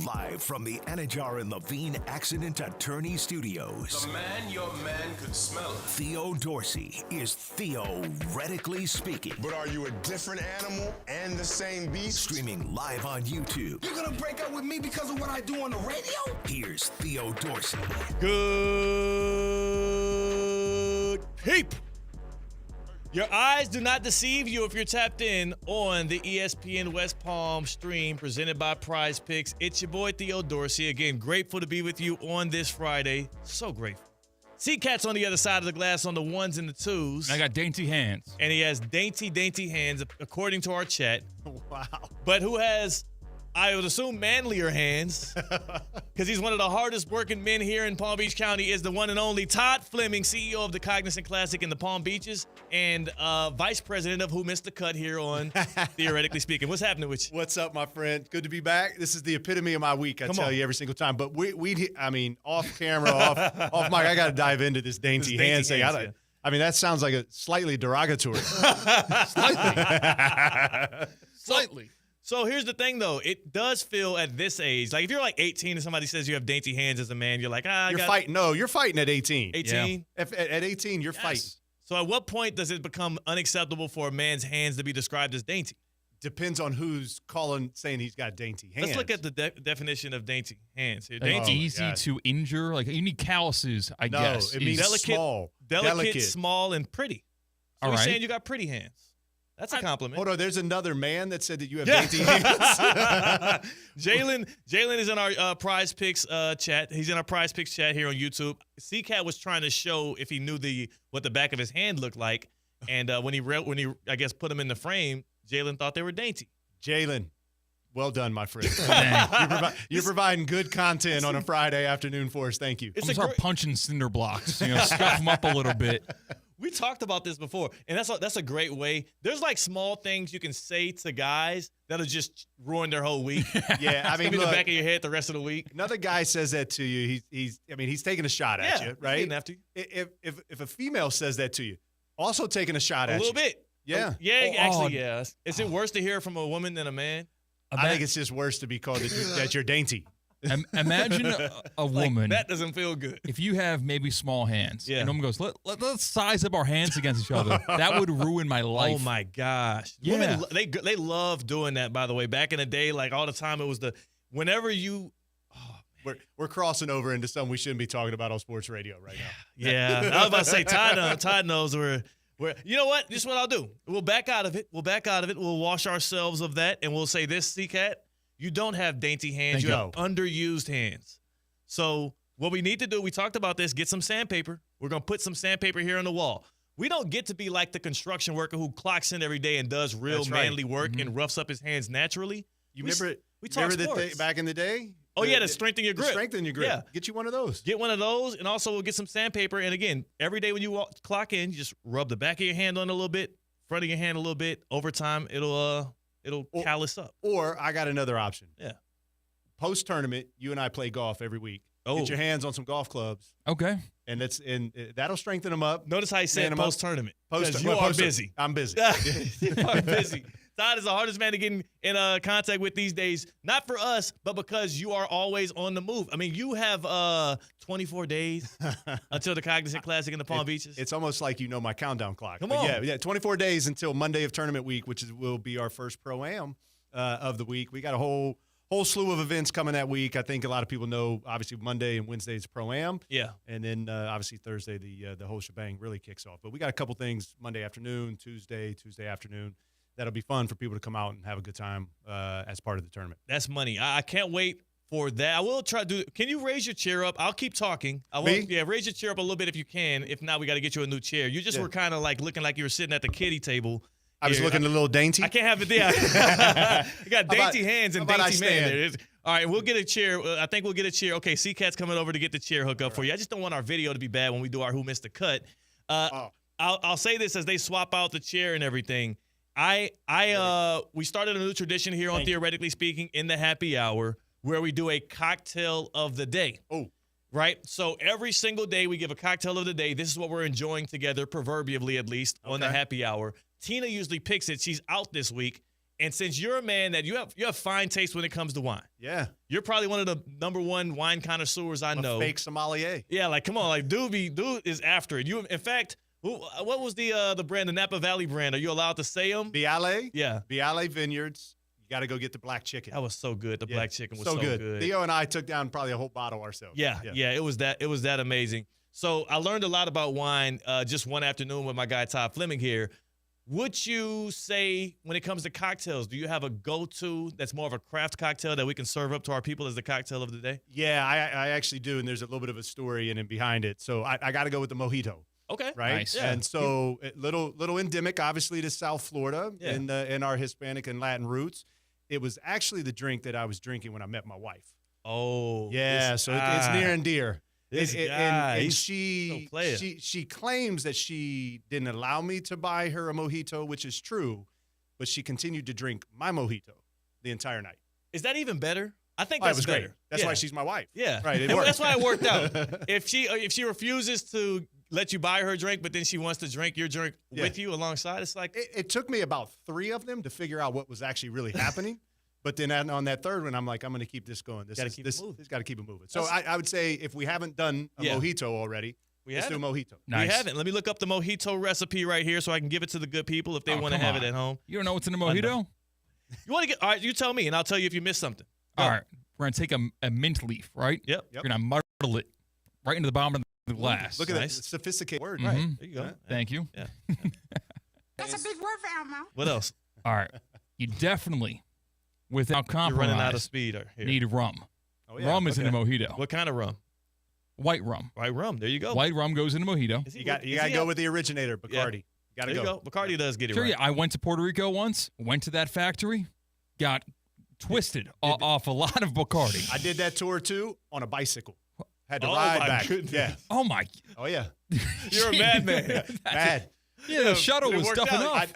Live from the Anajar and Levine Accident Attorney Studios. The man your man could smell it. Theo Dorsey is theoretically speaking. But are you a different animal and the same beast? Streaming live on YouTube. You're gonna break up with me because of what I do on the radio? Here's Theo Dorsey. Good peep. Your eyes do not deceive you if you're tapped in on the ESPN West Palm stream presented by Prize Picks. It's your boy Theo Dorsey. Again, grateful to be with you on this Friday. So grateful. C-Cat's on the other side of the glass on the 1s and the 2s. I got dainty hands. And he has dainty hands, according to our chat. Wow. But who has, I would assume, manlier hands, because he's one of the hardest working men here in Palm Beach County, is the one and only Todd Fleming, CEO of the Cognizant Classic in the Palm Beaches, and vice president of Who Missed the Cut here on Theoretically Speaking. What's happening with you? What's up, my friend? Good to be back. This is the epitome of my week, I tell you every single time. But I mean, off camera, off mic, I got to dive into this dainty hand thing. I mean, that sounds like a slightly derogatory. Slightly. So here's the thing, though. It does feel at this age, like if you're like 18 and somebody says you have dainty hands as a man, you're like, you're fighting. No, you're fighting at 18. 18? Yeah. At 18, you're fighting. So at what point does it become unacceptable for a man's hands to be described as dainty? Depends on who's saying he's got dainty hands. Let's look at the definition of dainty hands here. Like easy to injure. Like you need calluses, I guess. It means delicate, delicate, small, and pretty. So you're saying you got pretty hands. That's a compliment. Hold on, there's another man that said that you have dainty hands. Jalen is in our Prize Picks chat. He's in our Prize Picks chat here on YouTube. C-Cat was trying to show if he knew what the back of his hand looked like, and when he I guess put him in the frame, Jalen thought they were dainty. Jalen, well done, my friend. You're providing good content on a Friday afternoon for us. Thank you. I'm start punching cinder blocks. Scuff them up a little bit. We talked about this before, and that's a great way. There's like small things you can say to guys that'll just ruin their whole week. Yeah, I mean, look, the back of your head the rest of the week. Another guy says that to you. He's taking a shot at you, right? He didn't have to. If a female says that to you, also taking a shot at you. A little bit. Yeah. Yeah. Is it worse to hear from a woman than a man? I think it's just worse to be called that you're dainty. Imagine a woman. That doesn't feel good. If you have maybe small hands, and a woman goes, let's size up our hands against each other. That would ruin my life. Oh, my gosh. Yeah. Women, they love doing that, by the way. Back in the day, like all the time, it was whenever you – We're crossing over into something we shouldn't be talking about on sports radio right now. Yeah. I was about to say, Todd knows we're you know what? This is what I'll do. We'll back out of it. We'll wash ourselves of that, and we'll say this, C-Cat, you don't have dainty hands. You have underused hands. So what we need to do, we talked about this, get some sandpaper. We're going to put some sandpaper here on the wall. We don't get to be like the construction worker who clocks in every day and does real manly work and roughs up his hands naturally. We talk remember sports. back in the day? Oh, yeah, to strengthen your grip. Strengthen your grip. Yeah. Get you one of those. Get one of those, and also we'll get some sandpaper. And, again, every day when you clock in, you just rub the back of your hand on a little bit, front of your hand a little bit. Over time, it'll callus up. Or I got another option. Yeah. Post-tournament, you and I play golf every week. Oh. Get your hands on some golf clubs. Okay. And that'll strengthen them up. Notice how he said post-tournament. Because you are are busy. I'm busy. You are busy. Todd is the hardest man to get in contact with these days, not for us, but because you are always on the move. I mean, you have 24 days until the Cognizant Classic in the Palm Beaches. It's almost like you know my countdown clock. Come on. Yeah, 24 days until Monday of tournament week, which will be our first Pro-Am of the week. We got a whole slew of events coming that week. I think a lot of people know, obviously, Monday and Wednesday is Pro-Am. Yeah. And then, obviously, Thursday, the whole shebang really kicks off. But we got a couple things Monday afternoon, Tuesday afternoon. That'll be fun for people to come out and have a good time as part of the tournament. That's money. I can't wait for that. I will try to do – can you raise your chair up? I'll keep talking. Me? Raise your chair up a little bit if you can. If not, we got to get you a new chair. You just were kind of like looking like you were sitting at the kiddie table. I was looking a little dainty. I can't have it there. You got dainty hands and dainty man there. All right, we'll get a chair. I think we'll get a chair. Okay, C-Cat's coming over to get the chair hooked up for you. I just don't want our video to be bad when we do our Who Missed the Cut. I'll say this as they swap out the chair and everything. We started a new tradition here on Theoretically Speaking in the happy hour where we do a cocktail of the day. Oh. Right? So every single day we give a cocktail of the day. This is what we're enjoying together, proverbially at least, on the happy hour. Tina usually picks it. She's out this week. And since you're a man that you have fine taste when it comes to wine. Yeah. You're probably one of the number one wine connoisseurs I know. Fake sommelier. Yeah, like come on, like dude is after it. In fact, what was the brand, the Napa Valley brand? Are you allowed to say them? Biale? Yeah. Biale Vineyards. You got to go get the black chicken. That was so good. The black chicken was so good. Theo and I took down probably a whole bottle ourselves. Yeah. It was that amazing. So I learned a lot about wine just one afternoon with my guy Todd Fleming here. Would you say when it comes to cocktails, do you have a go-to that's more of a craft cocktail that we can serve up to our people as the cocktail of the day? Yeah, I actually do, and there's a little bit of a story in and behind it. So I got to go with the mojito. Okay. Right. Nice. Yeah. And so little endemic, obviously, to South Florida in our Hispanic and Latin roots. It was actually the drink that I was drinking when I met my wife. Oh. Yeah. So it's near and dear. And she claims that she didn't allow me to buy her a mojito, which is true, but she continued to drink my mojito the entire night. Is that even better? I think that's better. Great. That's why she's my wife. Yeah. Right. It worked. That's why it worked out. If she refuses to let you buy her drink, but then she wants to drink your drink with you alongside, it's like it took me about 3 of them to figure out what was actually really happening. But then on that third one, I'm like, I'm going to keep this going. This got to keep it moving. So I would say if we haven't done a mojito already, Let's do mojito. Nice. We haven't. Let me look up the mojito recipe right here so I can give it to the good people if they want to have it at home. You don't know what's in a mojito? You want to get? All right, you tell me, and I'll tell you if you missed something. Go. All right. We're going to take a mint leaf, right? Yep. You're going to muddle it right into the bottom of the glass. Look at that sophisticated word. Mm-hmm. Right. There you go. Yeah. Thank you. Yeah. That's a big word for Elmo. What else? All right. You definitely, without compromise, You're running out of speed here. need rum. Oh, yeah. Rum is in a mojito. What kind of rum? White rum. White rum. There you go. White rum goes in a mojito. You got to go with the originator, Bacardi. Yeah. There you go. Bacardi does get it Sure, right. yeah. I went to Puerto Rico once, went to that factory, got twisted off a lot of Bacardi. I did that tour, too, on a bicycle. Had to Oh, ride my back. goodness. Yeah. Oh, my. Oh, yeah. You're a madman. Mad. Yeah, the shuttle was stuffing up.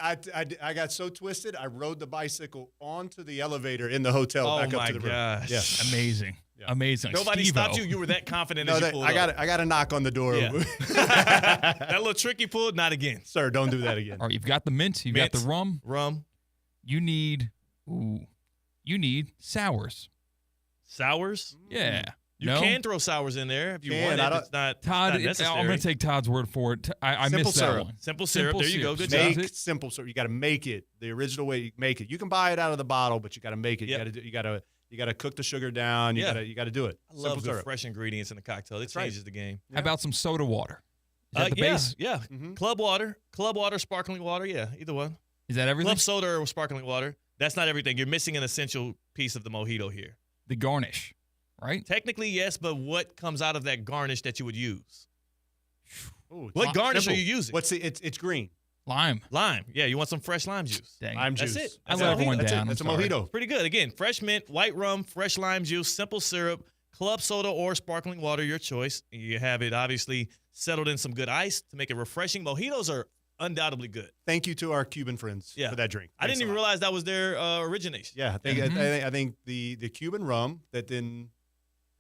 I got so twisted, I rode the bicycle onto the elevator in the hotel back up to the room. gosh. Yeah. Amazing. Yeah. Amazing. Nobody Steve-O. stopped you. You were that confident No, as you pulled up. I got a knock on the door. Yeah. That little trick you pulled, not again. Sir, don't do that again. All right, you've got the mint. You've got the rum. Rum. You need sours. Sours? Yeah. You No? can throw sours in there if you Can. want I it. don't- It's not, Todd, it's not necessary. I'm going to take Todd's word for it. I Simple missed that syrup. one. Simple syrup. There you go. Good job. Make simple syrup. You got to make it the original way you make it. You can buy it out of the bottle, but you got to make it. Yep. You got to cook the sugar down. You got to do it. I love Simple the syrup. fresh ingredients in the cocktail. It changes the game. How about some soda water? Is that the base? Yeah. Mm-hmm. Club water, sparkling water. Yeah, either one. Is that everything? Club soda or sparkling water. That's not everything. You're missing an essential piece of the mojito here. The garnish, right? Technically, yes, but what comes out of that garnish that you would use? Ooh, What garnish simple. are you using? It's green. Lime. Lime. Yeah, you want some fresh lime juice. Dang. Lime That's juice. it. I That's let a everyone mojito. down. That's a I'm sorry. mojito. Pretty good. Again, fresh mint, white rum, fresh lime juice, simple syrup, club soda or sparkling water, your choice. You have it obviously settled in some good ice to make it refreshing. Mojitos are undoubtedly good. Thank you to our Cuban friends for that drink. I didn't even realize that was their origination. Yeah, I think the Cuban rum that then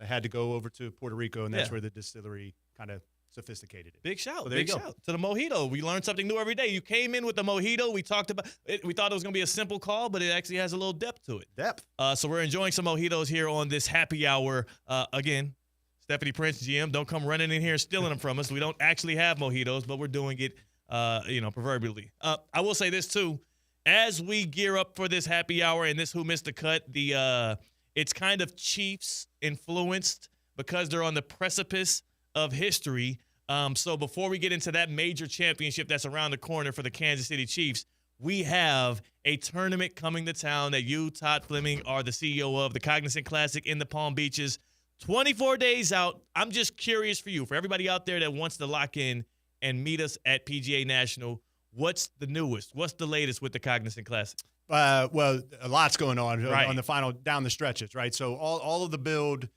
had to go over to Puerto Rico, and that's where the distillery kind of sophisticated it. Big shout. So there you Big go. shout to the mojito. We learn something new every day. You came in with the mojito. We talked about it. We thought it was going to be a simple call, but it actually has a little depth to it. Depth. So we're enjoying some mojitos here on this happy hour. Again, Stephanie Prince, GM, don't come running in here and stealing them from us. We don't actually have mojitos, but we're doing it, proverbially. I will say this, too. As we gear up for this happy hour and this Who Missed the Cut, it's kind of Chiefs influenced because they're on the precipice of history. So before we get into that major championship that's around the corner for the Kansas City Chiefs, we have a tournament coming to town that you, Todd Fleming, are the CEO of, the Cognizant Classic in the Palm Beaches. 24 days out. I'm just curious for you, for everybody out there that wants to lock in and meet us at PGA National, what's the newest? What's the latest with the Cognizant Classic? Well, a lot's going on Right. on the final down the stretches, right? So all of the build,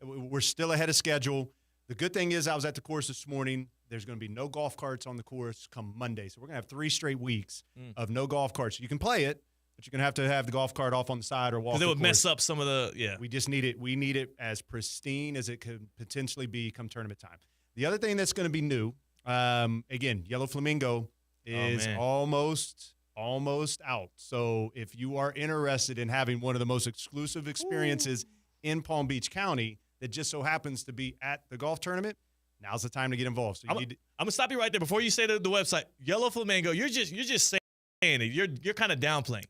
we're still ahead of schedule. The good thing is I was at the course this morning. There's going to be no golf carts on the course come Monday. So we're going to have 3 straight weeks of no golf carts. You can play it, but you're going to have the golf cart off on the side or walk. Because it would mess up some of the, We just need it. We need it as pristine as it could potentially be come tournament time. The other thing that's going to be new, again, Yellow Flamingo is almost out. So if you are interested in having one of the most exclusive experiences in Palm Beach County that just so happens to be at the golf tournament, now's the time to get involved. So I'm going to stop you right there. Before you say the website, Yellow Flamingo, you're just saying it. You're kind of downplaying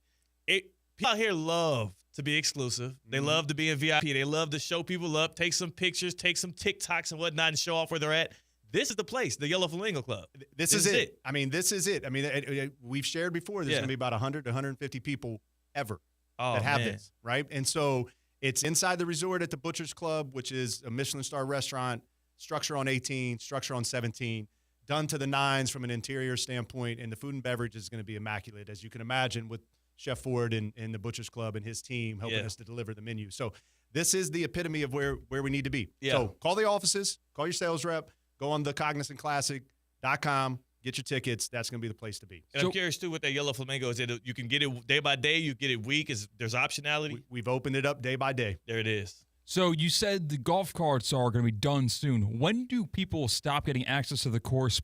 it. People out here love to be exclusive. They love to be in VIP. They love to show people up, take some pictures, take some TikToks and whatnot and show off where they're at. This is the place, the Yellow Flamingo Club. This is it. I mean, this is it. I mean, we've shared before. There's going to be about 100 to 150 people ever that have this, right? And so it's inside the resort at the Butcher's Club, which is a Michelin star restaurant, structure on 18, structure on 17, done to the nines from an interior standpoint, and the food and beverage is going to be immaculate, as you can imagine, with Chef Ford and the Butcher's Club and his team helping us to deliver the menu. So this is the epitome of where we need to be. Yeah. So call the offices, call your sales rep, go on the cognizantclassic.com, get your tickets. That's going to be the place to be. And I'm curious, too, with that Yellow Flamingo, is it you can get it day by day, you get it week? There's optionality? We've opened it up day by day. There it is. So you said the golf carts are going to be done soon. When do people stop getting access to the course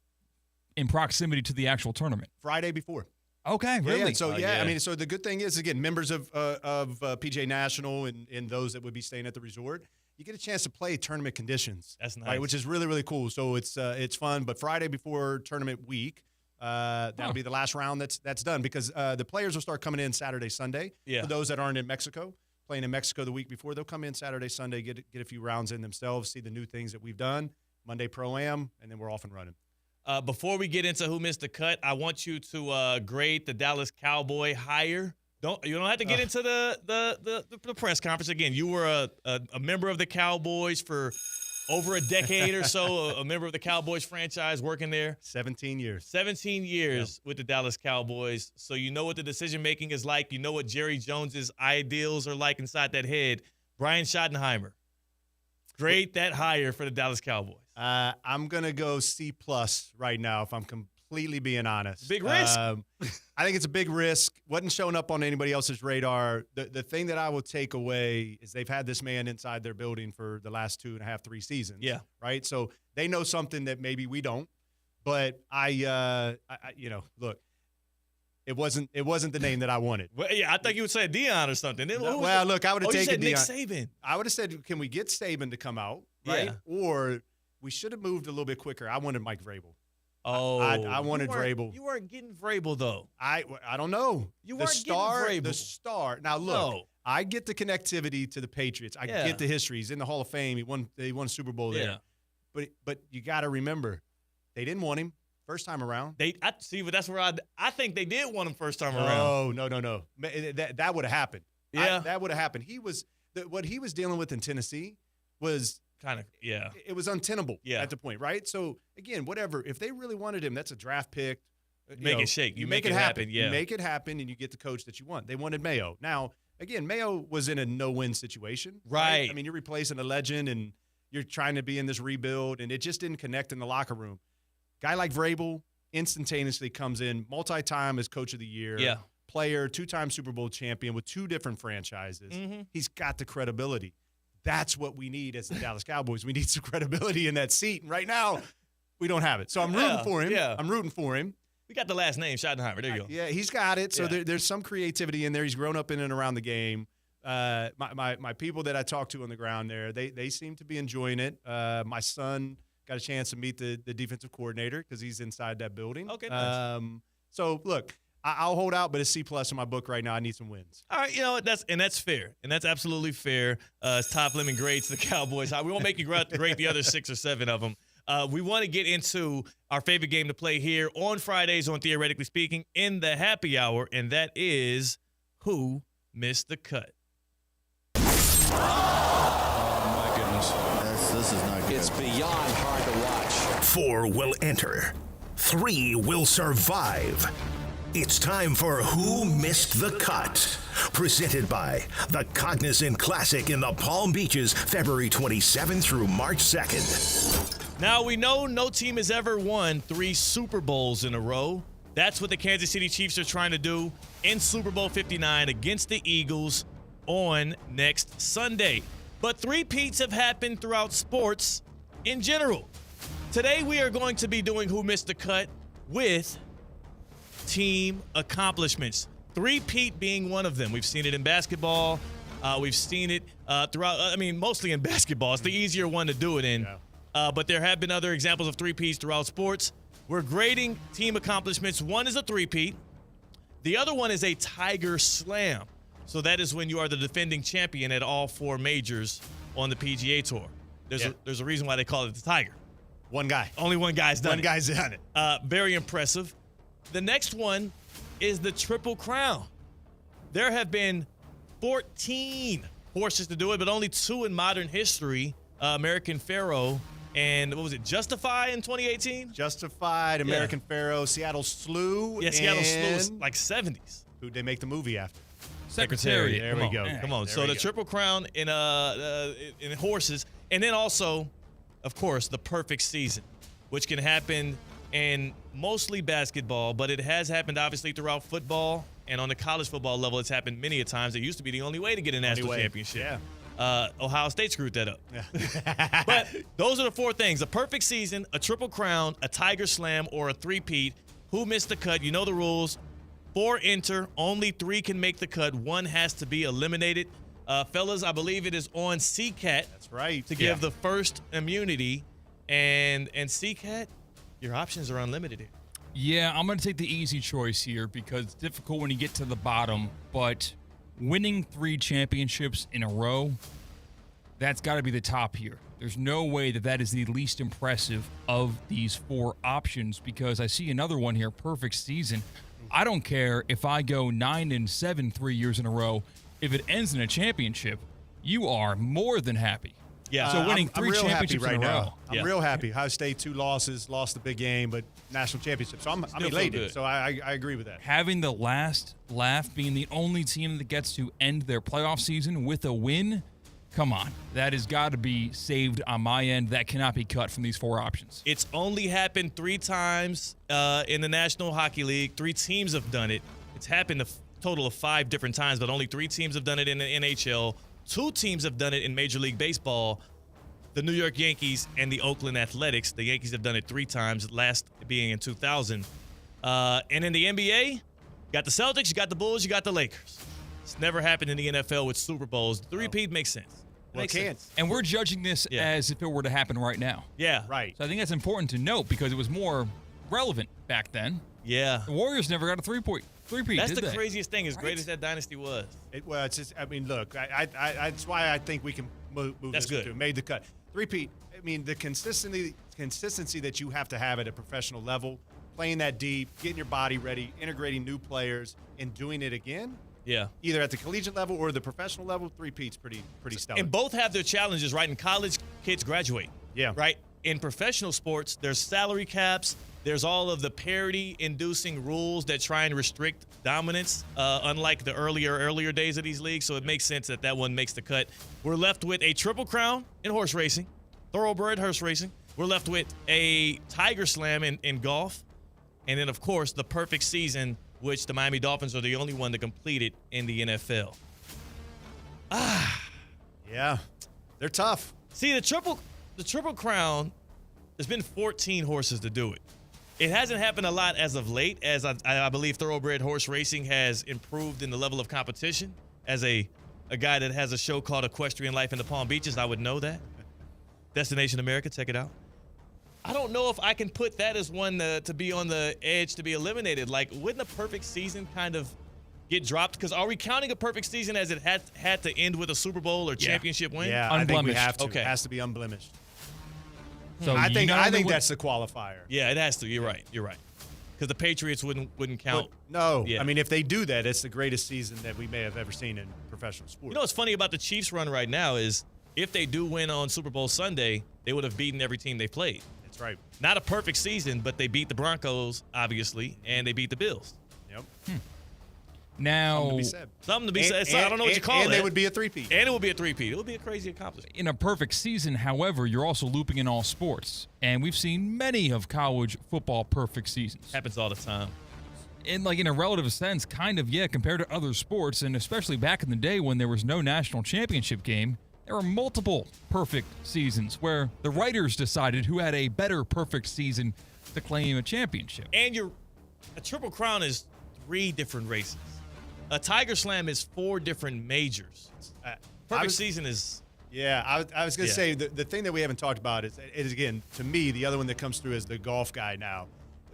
in proximity to the actual tournament? Friday before. Okay, really? Yeah, so, I mean, so the good thing is, again, members of PGA National and those that would be staying at the resort, you get a chance to play tournament conditions. That's nice. Right, which is really, really cool. So it's fun. But Friday before tournament week, that'll be the last round that's done because the players will start coming in Saturday, Sunday. Yeah. For those that aren't in Mexico, playing in Mexico the week before, they'll come in Saturday, Sunday, get a few rounds in themselves, see the new things that we've done. Monday Pro-Am, and then we're off and running. Before we get into who missed the cut, I want you to grade the Dallas Cowboy hire. You don't have to get into the press conference again. You were a member of the Cowboys for over a decade or so, a member of the Cowboys franchise working there. 17 years. 17 years with the Dallas Cowboys. So you know what the decision-making is like. You know what Jerry Jones's ideals are like inside that head. Brian Schottenheimer, grade that hire for the Dallas Cowboys. I'm going to go C+ right now if I'm completely being honest. Big risk. I think it's a big risk. Wasn't showing up on anybody else's radar. The thing that I will take away is they've had this man inside their building for the last 2.5, 3 seasons. Yeah. Right? So they know something that maybe we don't. But I look, it wasn't the name that I wanted. Well, yeah, I thought you would say Deion or something. Then, look, I would have taken Nick Deion. Saban. I would have said, can we get Saban to come out? Right? Yeah. Or we should have moved a little bit quicker. I wanted Mike Vrabel. Oh, I wanted Vrabel. You weren't getting Vrabel, though. I don't know. You weren't getting Vrabel. The star. Now, look, I get the connectivity to the Patriots. I get the history. He's in the Hall of Fame. He won a Super Bowl there. But you got to remember, they didn't want him first time around. But that's where I think they did want him first time around. No. That would have happened. Yeah. That would have happened. What he was dealing with in Tennessee was kind of, yeah. It was untenable at the point, right? So, again, whatever. If they really wanted him, that's a draft pick. Make it shake. You make it happen. Yeah. You make it happen, and you get the coach that you want. They wanted Mayo. Now, again, Mayo was in a no-win situation. Right. I mean, you're replacing a legend, and you're trying to be in this rebuild, and it just didn't connect in the locker room. Guy like Vrabel instantaneously comes in, multi-time as coach of the year. Yeah. Player, 2-time Super Bowl champion with 2 different franchises. Mm-hmm. He's got the credibility. That's what we need as the Dallas Cowboys. We need some credibility in that seat. And right now, we don't have it. So I'm rooting for him. Yeah. I'm rooting for him. We got the last name, Schottenheimer. There you go. Yeah, he's got it. So there's some creativity in there. He's grown up in and around the game. My people that I talked to on the ground there, they seem to be enjoying it. My son got a chance to meet the defensive coordinator because he's inside that building. Okay, nice. So, look, I'll hold out, but it's C+ in my book right now. I need some wins. All right, that's fair, and that's absolutely fair. It's top limit grades to the Cowboys. We won't make you grade the other 6 or 7 of them. We want to get into our favorite game to play here on Fridays on Theoretically Speaking in the happy hour, and that is Who Missed the Cut. Oh, my goodness. This is not good. It's beyond hard to watch. 4 will enter. 3 will survive. It's time for Who Missed the Cut? Presented by the Cognizant Classic in the Palm Beaches, February 27th through March 2nd. Now, we know no team has ever won 3 Super Bowls in a row. That's what the Kansas City Chiefs are trying to do in Super Bowl 59 against the Eagles on next Sunday. But 3-peats have happened throughout sports in general. Today, we are going to be doing Who Missed the Cut with team accomplishments. 3-peat being one of them. We've seen it in basketball. We've seen it throughout, mostly in basketball. It's the easier one to do it in. Yeah. But there have been other examples of 3-peats throughout sports. We're grading team accomplishments. One is a 3-peat. The other one is a Tiger Slam. So that is when you are the defending champion at all 4 majors on the PGA Tour. There's a reason why they call it the Tiger. One guy. Only one guy's done it. One guy's done it. Very impressive. The next one is the Triple Crown. There have been 14 horses to do it, but only 2 in modern history. American Pharoah and, what was it, Justify in 2018? Justified, American Pharoah, Seattle Slew. Yeah, Seattle Slew was like 70s. Who'd they make the movie after? Secretariat. There we go. Come on. So the Triple Crown in horses. And then also, of course, the perfect season, which can happen in mostly basketball, but it has happened obviously throughout football, and on the college football level, it's happened many a times. It used to be the only way to get a national championship. Yeah. Ohio State screwed that up. Yeah. But those are the 4 things: a perfect season, a Triple Crown, a Tiger Slam, or a 3-peat. Who missed the cut? You know the rules. 4 enter. Only 3 can make the cut. 1 has to be eliminated. Fellas, I believe it is on CCAT. That's right. To give the first immunity. And CCAT, your options are unlimited here. Yeah, I'm going to take the easy choice here because it's difficult when you get to the bottom. But winning 3 championships in a row, that's got to be the top here. There's no way that is the least impressive of these 4 options because I see another one here, perfect season. I don't care if I go 9-7 3 years in a row. If it ends in a championship, you are more than happy. Yeah. So winning I'm 3 real championships happy right in a row. now. I'm real happy. Ohio State 2 losses, lost the big game, but national championship. So I'm elated. So I agree with that. Having the last laugh, being the only team that gets to end their playoff season with a win, come on. That has got to be saved on my end. That cannot be cut from these 4 options. It's only happened 3 times in the National Hockey League. 3 teams have done it. It's happened a total of 5 different times, but only 3 teams have done it in the NHL. 2 teams have done it in Major League Baseball, the New York Yankees and the Oakland Athletics. The Yankees have done it 3 times, last being in 2000. And in the NBA, you got the Celtics, you got the Bulls, you got the Lakers. It's never happened in the NFL with Super Bowls. The repeat makes sense. Makes sense. And we're judging this as if it were to happen right now. Yeah. Right. So I think that's important to note because it was more relevant back then. Yeah. The Warriors never got a three-peat. That's the craziest thing, as great as that dynasty was. Well, it's just, I mean, look, that's why I think we can move That's this good. to made the cut. Three-peat, I mean, the consistency that you have to have at a professional level, playing that deep, getting your body ready, integrating new players, and doing it again. Yeah. Either at the collegiate level or the professional level, three-peat's pretty stellar. And both have their challenges, right? In college, kids graduate. Yeah. Right? In professional sports, there's salary caps. There's all of the parity-inducing rules that try and restrict dominance, unlike the earlier days of these leagues. So it makes sense that one makes the cut. We're left with a triple crown in horse racing, thoroughbred horse racing. We're left with a Tiger Slam in golf. And then, of course, the perfect season, which the Miami Dolphins are the only one to complete it in the NFL. Yeah, they're tough. See, the triple crown, there's been 14 horses to do it. It hasn't happened a lot as of late, as I believe thoroughbred horse racing has improved in the level of competition. As a guy that has a show called Equestrian Life in the Palm Beaches, I would know that. Destination America, check it out. I don't know if I can put that as one to be on the edge to be eliminated. Like, wouldn't a perfect season kind of get dropped? Because are we counting a perfect season as it had to end with a Super Bowl or championship win? Yeah, I think we have to. Okay. It has to be unblemished. So I think that's the qualifier. Yeah, it has to. You're right. Because the Patriots wouldn't count. But no. Yeah. I mean, if they do that, it's the greatest season that we may have ever seen in professional sports. You know what's funny about the Chiefs' run right now is if they do win on Super Bowl Sunday, they would have beaten every team they played. That's right. Not a perfect season, but they beat the Broncos, obviously, and they beat the Bills. Yep. Now, something to be said. So I don't know what you call it. And they would be a three-peat. And it would be a three-peat. It would be a crazy accomplishment. In a perfect season, however, you're also looping in all sports. And we've seen many of college football perfect seasons. Happens all the time. And in a relative sense, kind of, compared to other sports, and especially back in the day when there was no national championship game, there were multiple perfect seasons where the writers decided who had a better perfect season to claim a championship. And a Triple Crown is 3 different races. A Tiger Slam is 4 different majors. Perfect season is... Yeah, I was going to say, the thing that we haven't talked about is, again, to me, the other one that comes through as the golf guy now.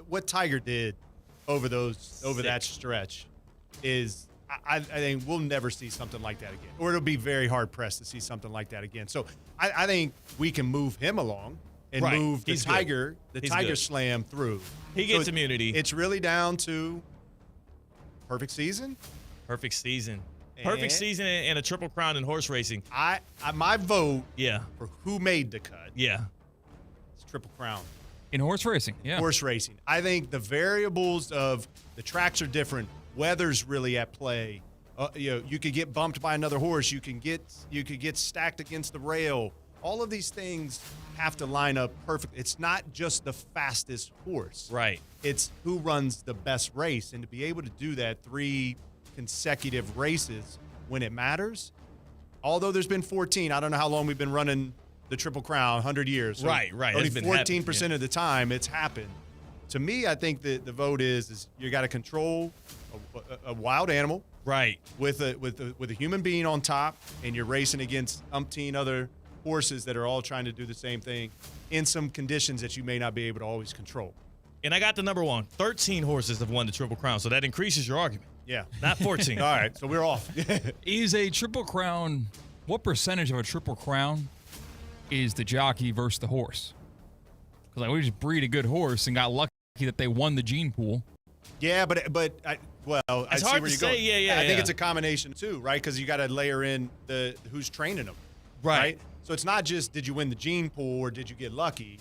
What Tiger did over that stretch is, I think we'll never see something like that again. Or it'll be very hard-pressed to see something like that again. So I think we can move him along and move the Tiger Slam through. He gets immunity. It's really down to perfect season. Perfect season. Perfect season and a Triple Crown in horse racing. My vote for who made the cut. Yeah. It's Triple Crown. In horse racing, Horse racing. I think the variables of the tracks are different. Weather's really at play. You could get bumped by another horse. You could get stacked against the rail. All of these things have to line up perfect. It's not just the fastest horse. Right. It's who runs the best race. And to be able to do that 3 consecutive races when it matters, although there's been 14, I don't know how long we've been running the Triple Crown, 100 years. So right. Only 14% of the time it's happened. To me, I think the vote is you got to control a wild animal, Right. With a human being on top, and you're racing against umpteen other horses that are all trying to do the same thing in some conditions that you may not be able to always control. And I got the number one. 13 horses have won the Triple Crown, so that increases your argument. Yeah. Not 14. All right, so we're off. Is a Triple Crown, what percentage of a Triple Crown is the jockey versus the horse? Because we just breed a good horse and got lucky that they won the gene pool. Yeah, but I It's see hard where to you're say. going. Yeah. I think it's a combination too, right? Because you got to layer in the who's training them, Right. So it's not just did you win the gene pool or did you get lucky.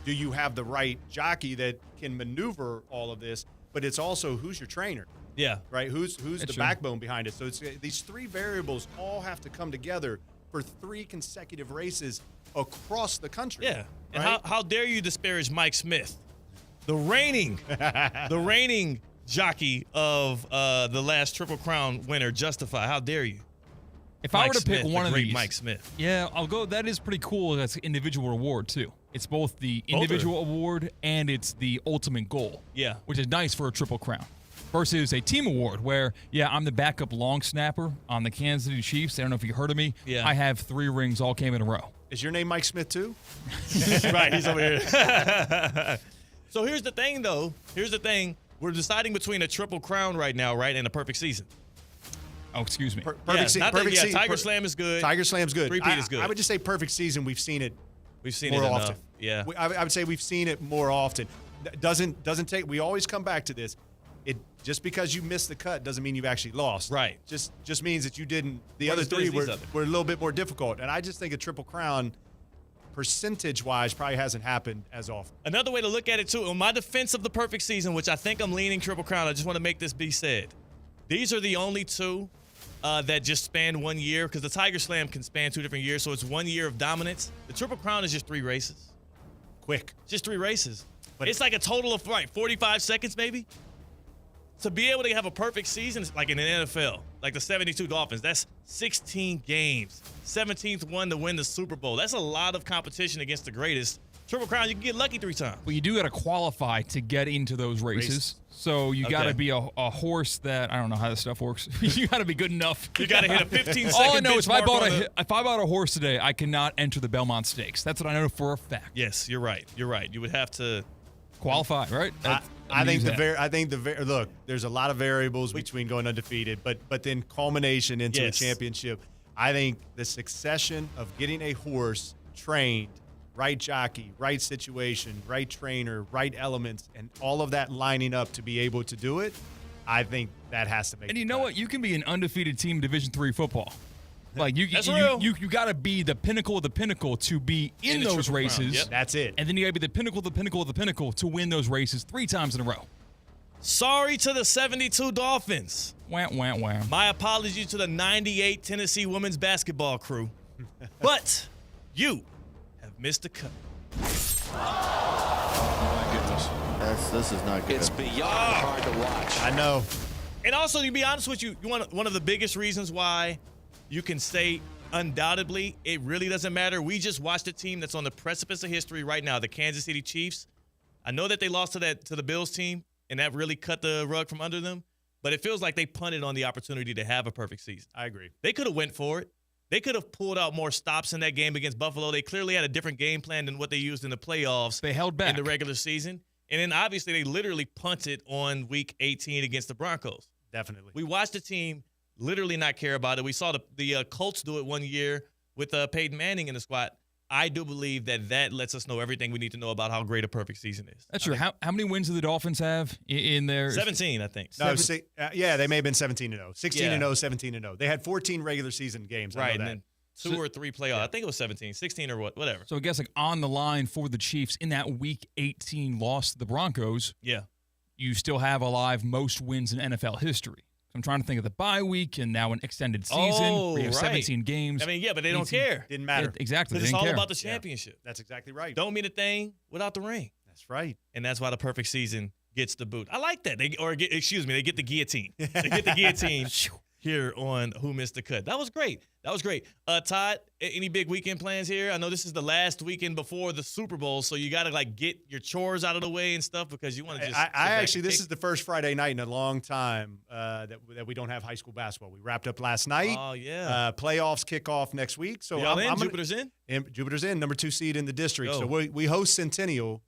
Do you have the right jockey that can maneuver all of this? But it's also who's your trainer. Yeah. Right. Who's the true. backbone behind it? So it's these three variables all have to come together for 3 consecutive races across the country. Yeah. And Right? how dare you disparage Mike Smith, the reigning jockey of the last Triple Crown winner, Justify. How dare you? If I were to Smith, pick one the of great these, Mike Smith. Yeah, I'll go. That is pretty cool. That's an individual award too. It's both the individual award and it's the ultimate goal. Yeah. Which is nice for a Triple Crown. Versus a team award where, I'm the backup long snapper on the Kansas City Chiefs. I don't know if you heard of me. Yeah. I have 3 rings, all came in a row. Is your name Mike Smith too? Right, he's over here. So here's the thing, though. Here's the thing. We're deciding between a Triple Crown right now, right, and a perfect season. Oh, excuse me. Perfect season. Tiger Slam is good. Tiger Slam's good. Three-peat is good. I would just say perfect season. We've seen it. We've seen more it often. enough. Yeah. I would say we've seen it more often. Doesn't take. We always come back to this. It just because you missed the cut doesn't mean you've actually lost. Right. Just means that you didn't. The We're other as good 3 as these were a little bit more difficult. And I just think a Triple Crown, percentage-wise, probably hasn't happened as often. Another way to look at it, too, in my defense of the perfect season, which I think I'm leaning Triple Crown, I just want to make this be said. These are the only 2 that just span 1 year, because the Tiger Slam can span 2 different years, so it's 1 year of dominance. The Triple Crown is just 3 races. Quick. Just 3 races. But it's like a total of, 45 seconds maybe? To be able to have a perfect season, like in the NFL, like the 72 Dolphins, that's 16 games. 17th one to win the Super Bowl. That's a lot of competition against the greatest. Triple Crown, you can get lucky 3 times. Well, you do got to qualify to get into those races. So you got to be a horse that, I don't know how this stuff works. You got to be good enough. You got to hit a 15-second All I know is if I benchmark bought a horse today, I cannot enter the Belmont Stakes. That's what I know for a fact. Yes, you're right. You're right. You would have to qualify, right? I think look, there's a lot of variables between going undefeated, but then culmination into a championship. I think the succession of getting a horse trained, right jockey, right situation, right trainer, right elements, and all of that lining up to be able to do it, I think that has to make. And you know what? You can be an undefeated team in Division III football. Like you got to be the pinnacle of the pinnacle to be in those races. Yep. That's it. And then you got to be the pinnacle of the pinnacle of the pinnacle to win those races 3 times in a row. Sorry to the 72 Dolphins. Wah, wah, wah. My apologies to the 98 Tennessee women's basketball crew. But you have missed a cut. Oh, my goodness. This is not good. It's beyond hard to watch. I know. And also, to be honest with you, one of the biggest reasons why you can say undoubtedly it really doesn't matter. We just watched a team that's on the precipice of history right now, the Kansas City Chiefs. I know that they lost to the Bills team, and that really cut the rug from under them. But it feels like they punted on the opportunity to have a perfect season. I agree. They could have went for it. They could have pulled out more stops in that game against Buffalo. They clearly had a different game plan than what they used in the playoffs. They held back in the regular season. And then obviously they literally punted on week 18 against the Broncos. Definitely. We watched the team literally not care about it. We saw the Colts do it 1 year with Peyton Manning in the squad. I do believe that lets us know everything we need to know about how great a perfect season is. That's true. How many wins do the Dolphins have in their 17, I think. No, they may have been 17-0. 16-0, 17-0. They had 14 regular season games. Right, I know and then 2 or 3 playoffs. I think it was 17, 16 or whatever. So I guess like on the line for the Chiefs in that Week 18 loss to the Broncos. Yeah. You still have alive most wins in NFL history. I'm trying to think of the bye week and now an extended season where you have 17 games. I mean, yeah, but they don't care. Didn't matter. Exactly. Because it's all about the championship. That's exactly right. Don't mean a thing without the ring. That's right. And that's why the perfect season gets the boot. I like that. They get the guillotine. They get the guillotine. here on Who Missed the Cut. That was great. Todd, any big weekend plans here? I know this is the last weekend before the Super Bowl, so you got to like get your chores out of the way and stuff because you want to just. This is the first Friday night in a long time that we don't have high school basketball. We wrapped up last night. Oh yeah. Playoffs kick off next week. So Jupiter's in. Jupiter's in, number 2 seed in the district. Yo. So we host Centennial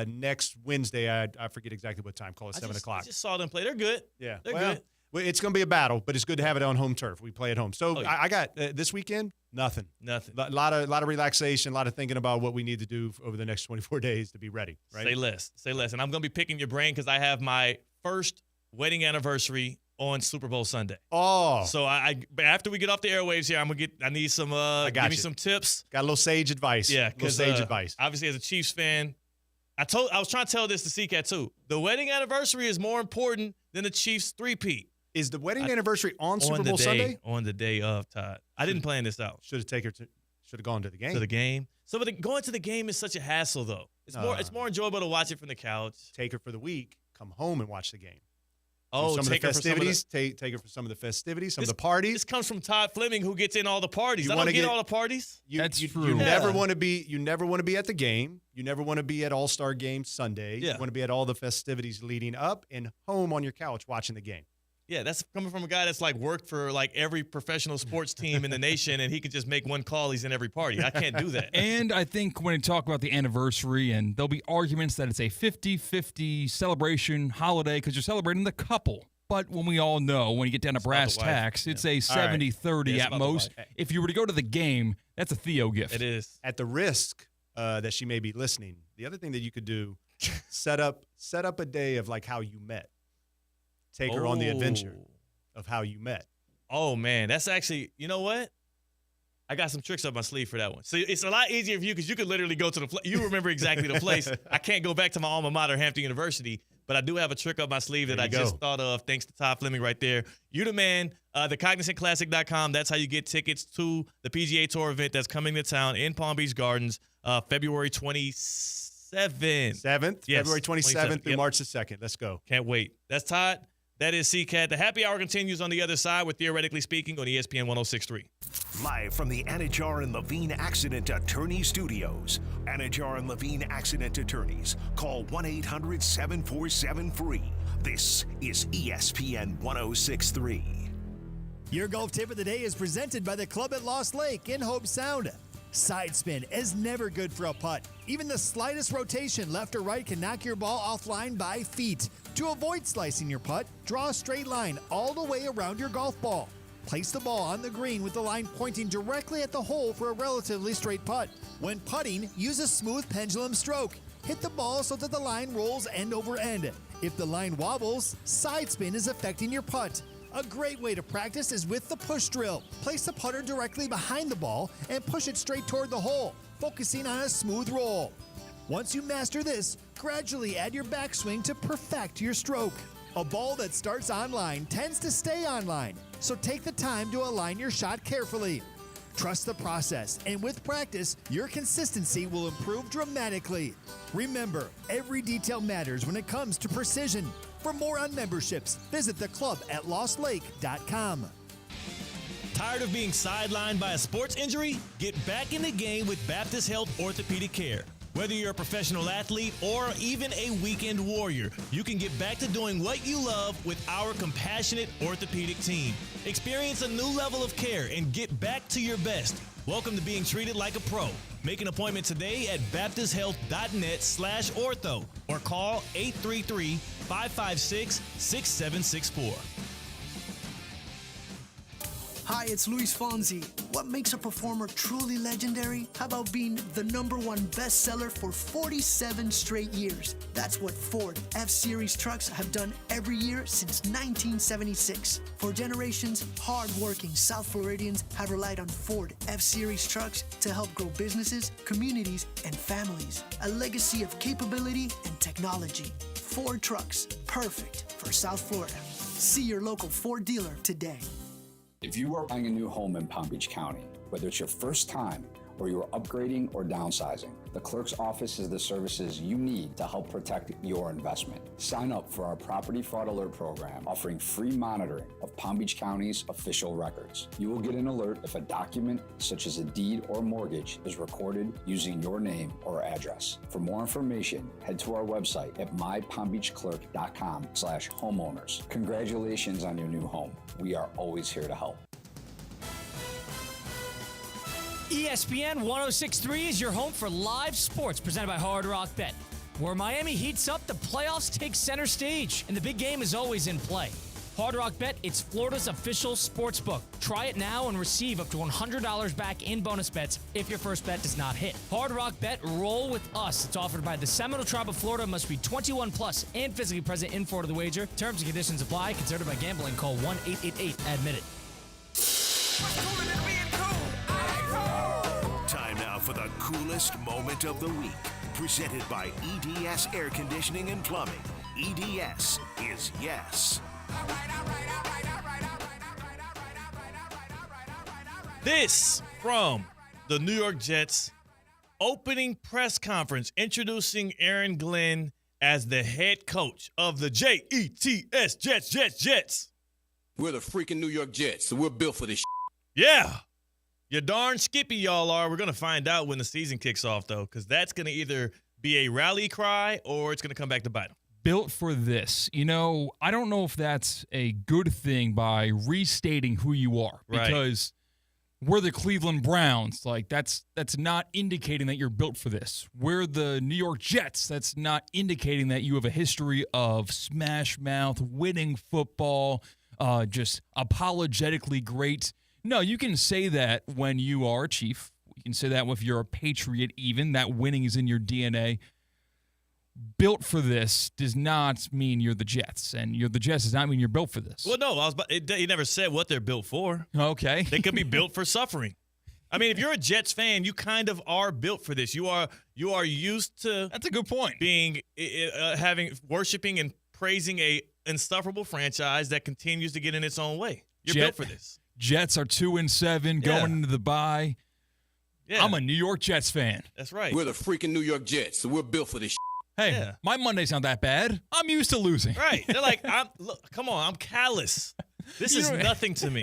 next Wednesday. I forget exactly what time. Call it 7 o'clock. I just saw them play. They're good. Yeah, they're good. Well, it's going to be a battle, but it's good to have it on home turf. We play at home. So I got this weekend, nothing. A lot of relaxation, a lot of thinking about what we need to do over the next 24 days to be ready. Right? Say less. And I'm going to be picking your brain because I have my first wedding anniversary on Super Bowl Sunday. Oh. So after we get off the airwaves here, I need some give me some tips. Got a little sage advice. Yeah, because sage advice. Obviously, as a Chiefs fan, I was trying to tell this to CCAT too. The wedding anniversary is more important than the Chiefs three-peat. Is the wedding anniversary on Super Bowl Sunday? On the day of, Todd. I didn't plan this out. Should have gone to the game. To the game. So going to the game is such a hassle, though. It's more enjoyable to watch it from the couch. Take her for the week. Come home and watch the game. Oh, some of the festivities. Take her for some of the festivities, some of the parties. This comes from Todd Fleming, who gets in all the parties. I don't get all the parties. That's true. You never want to be. You never want to be at the game. You never want to be at All-Star Game Sunday. Yeah. You want to be at all the festivities leading up and home on your couch watching the game. Yeah, that's coming from a guy that's like worked for like every professional sports team in the nation, and he could just make one call. He's in every party. I can't do that. And I think when you talk about the anniversary, and there'll be arguments that it's a 50-50 celebration holiday because you're celebrating the couple. But when we all know, when you get down to brass tacks, it's a 70-30 at most. If you were to go to the game, that's a Theo gift. It is. At the risk that she may be listening, the other thing that you could do, set up a day of like how you met. Take her on the adventure of how you met. Oh, man. That's actually, you know what? I got some tricks up my sleeve for that one. So it's a lot easier for you because you could literally go to the place. You remember exactly the place. I can't go back to my alma mater, Hampton University, but I do have a trick up my sleeve that I just thought of thanks to Todd Fleming right there. You the man. TheCognizantClassic.com. That's how you get tickets to the PGA Tour event that's coming to town in Palm Beach Gardens February 27th. February 27th through March the 2nd. Let's go. Can't wait. That's Todd. That is CCAT. The happy hour continues on the other side with Theoretically Speaking on ESPN 106.3. Live from the Anajar and Levine Accident Attorney Studios. Anajar and Levine Accident Attorneys. Call 1-800-747-FREE. This is ESPN 106.3. Your golf tip of the day is presented by the Club at Lost Lake in Hope Sound. Side spin is never good for a putt. Even the slightest rotation left or right can knock your ball offline by feet. To avoid slicing your putt, draw a straight line all the way around your golf ball. Place the ball on the green with the line pointing directly at the hole for a relatively straight putt. When putting, use a smooth pendulum stroke. Hit the ball so that the line rolls end over end. If the line wobbles, side spin is affecting your putt. A great way to practice is with the push drill. Place the putter directly behind the ball and push it straight toward the hole, focusing on a smooth roll. Once you master this, gradually add your backswing to perfect your stroke. A ball that starts online tends to stay online, so take the time to align your shot carefully. Trust the process, and with practice, your consistency will improve dramatically. Remember, every detail matters when it comes to precision. For more on memberships, visit theclubatlostlake.com. Tired of being sidelined by a sports injury? Get back in the game with Baptist Health Orthopedic Care. Whether you're a professional athlete or even a weekend warrior, you can get back to doing what you love with our compassionate orthopedic team. Experience a new level of care and get back to your best. Welcome to being treated like a pro. Make an appointment today at baptisthealth.net/ortho or call 833-556-6764. Hi, it's Luis Fonsi. What makes a performer truly legendary? How about being the #1 bestseller for 47 straight years? That's what Ford F-Series trucks have done every year since 1976. For generations, hard-working South Floridians have relied on Ford F-Series trucks to help grow businesses, communities, and families. A legacy of capability and technology. Ford trucks, perfect for South Florida. See your local Ford dealer today. If you are buying a new home in Palm Beach County, whether it's your first time or you're upgrading or downsizing, the clerk's office is the services you need to help protect your investment. Sign up for our Property Fraud Alert program, offering free monitoring of Palm Beach County's official records. You will get an alert if a document, such as a deed or mortgage, is recorded using your name or address. For more information, head to our website at mypalmbeachclerk.com/homeowners. Congratulations on your new home. We are always here to help. ESPN 106.3 is your home for live sports presented by Hard Rock Bet. Where Miami heats up, the playoffs take center stage, and the big game is always in play. Hard Rock Bet, it's Florida's official sports book. Try it now and receive up to $100 back in bonus bets if your first bet does not hit. Hard Rock Bet, roll with us. It's offered by the Seminole Tribe of Florida, must be 21 plus and physically present in Florida to wager. Terms and conditions apply. Considered by gambling. Call 1-888-ADMIT-IT. Time now for the coolest moment of the week. Presented by EDS Air Conditioning and Plumbing. EDS is yes. This from the New York Jets opening press conference introducing Aaron Glenn as the head coach of the Jets, Jets. We're the freaking New York Jets, so we're built for this shit. Yeah. You're darn skippy y'all are. We're going to find out when the season kicks off, though, because that's going to either be a rally cry or it's going to come back to bite them. Built for this. You know, I don't know if that's a good thing by restating who you are. Right. Because we're the Cleveland Browns. Like, that's not indicating that you're built for this. We're the New York Jets. That's not indicating that you have a history of smash mouth, winning football, just apologetically great. No, you can say that when you are a Chief. You can say that if you're a Patriot even. That winning is in your DNA. Built for this does not mean you're the Jets. And you're the Jets does not mean you're built for this. Well, no, he never said what they're built for. Okay. They could be built for suffering. I mean, if you're a Jets fan, you kind of are built for this. You are used to. That's a good point. Being worshiping and praising a insufferable franchise that continues to get in its own way. You're built for this. Jets are 2-7 going into the bye. Yeah. I'm a New York Jets fan. That's right. We're the freaking New York Jets, so we're built for this shit. Hey, my Monday's not that bad. I'm used to losing. Right. They're like, come on, I'm callous. This is nothing to me.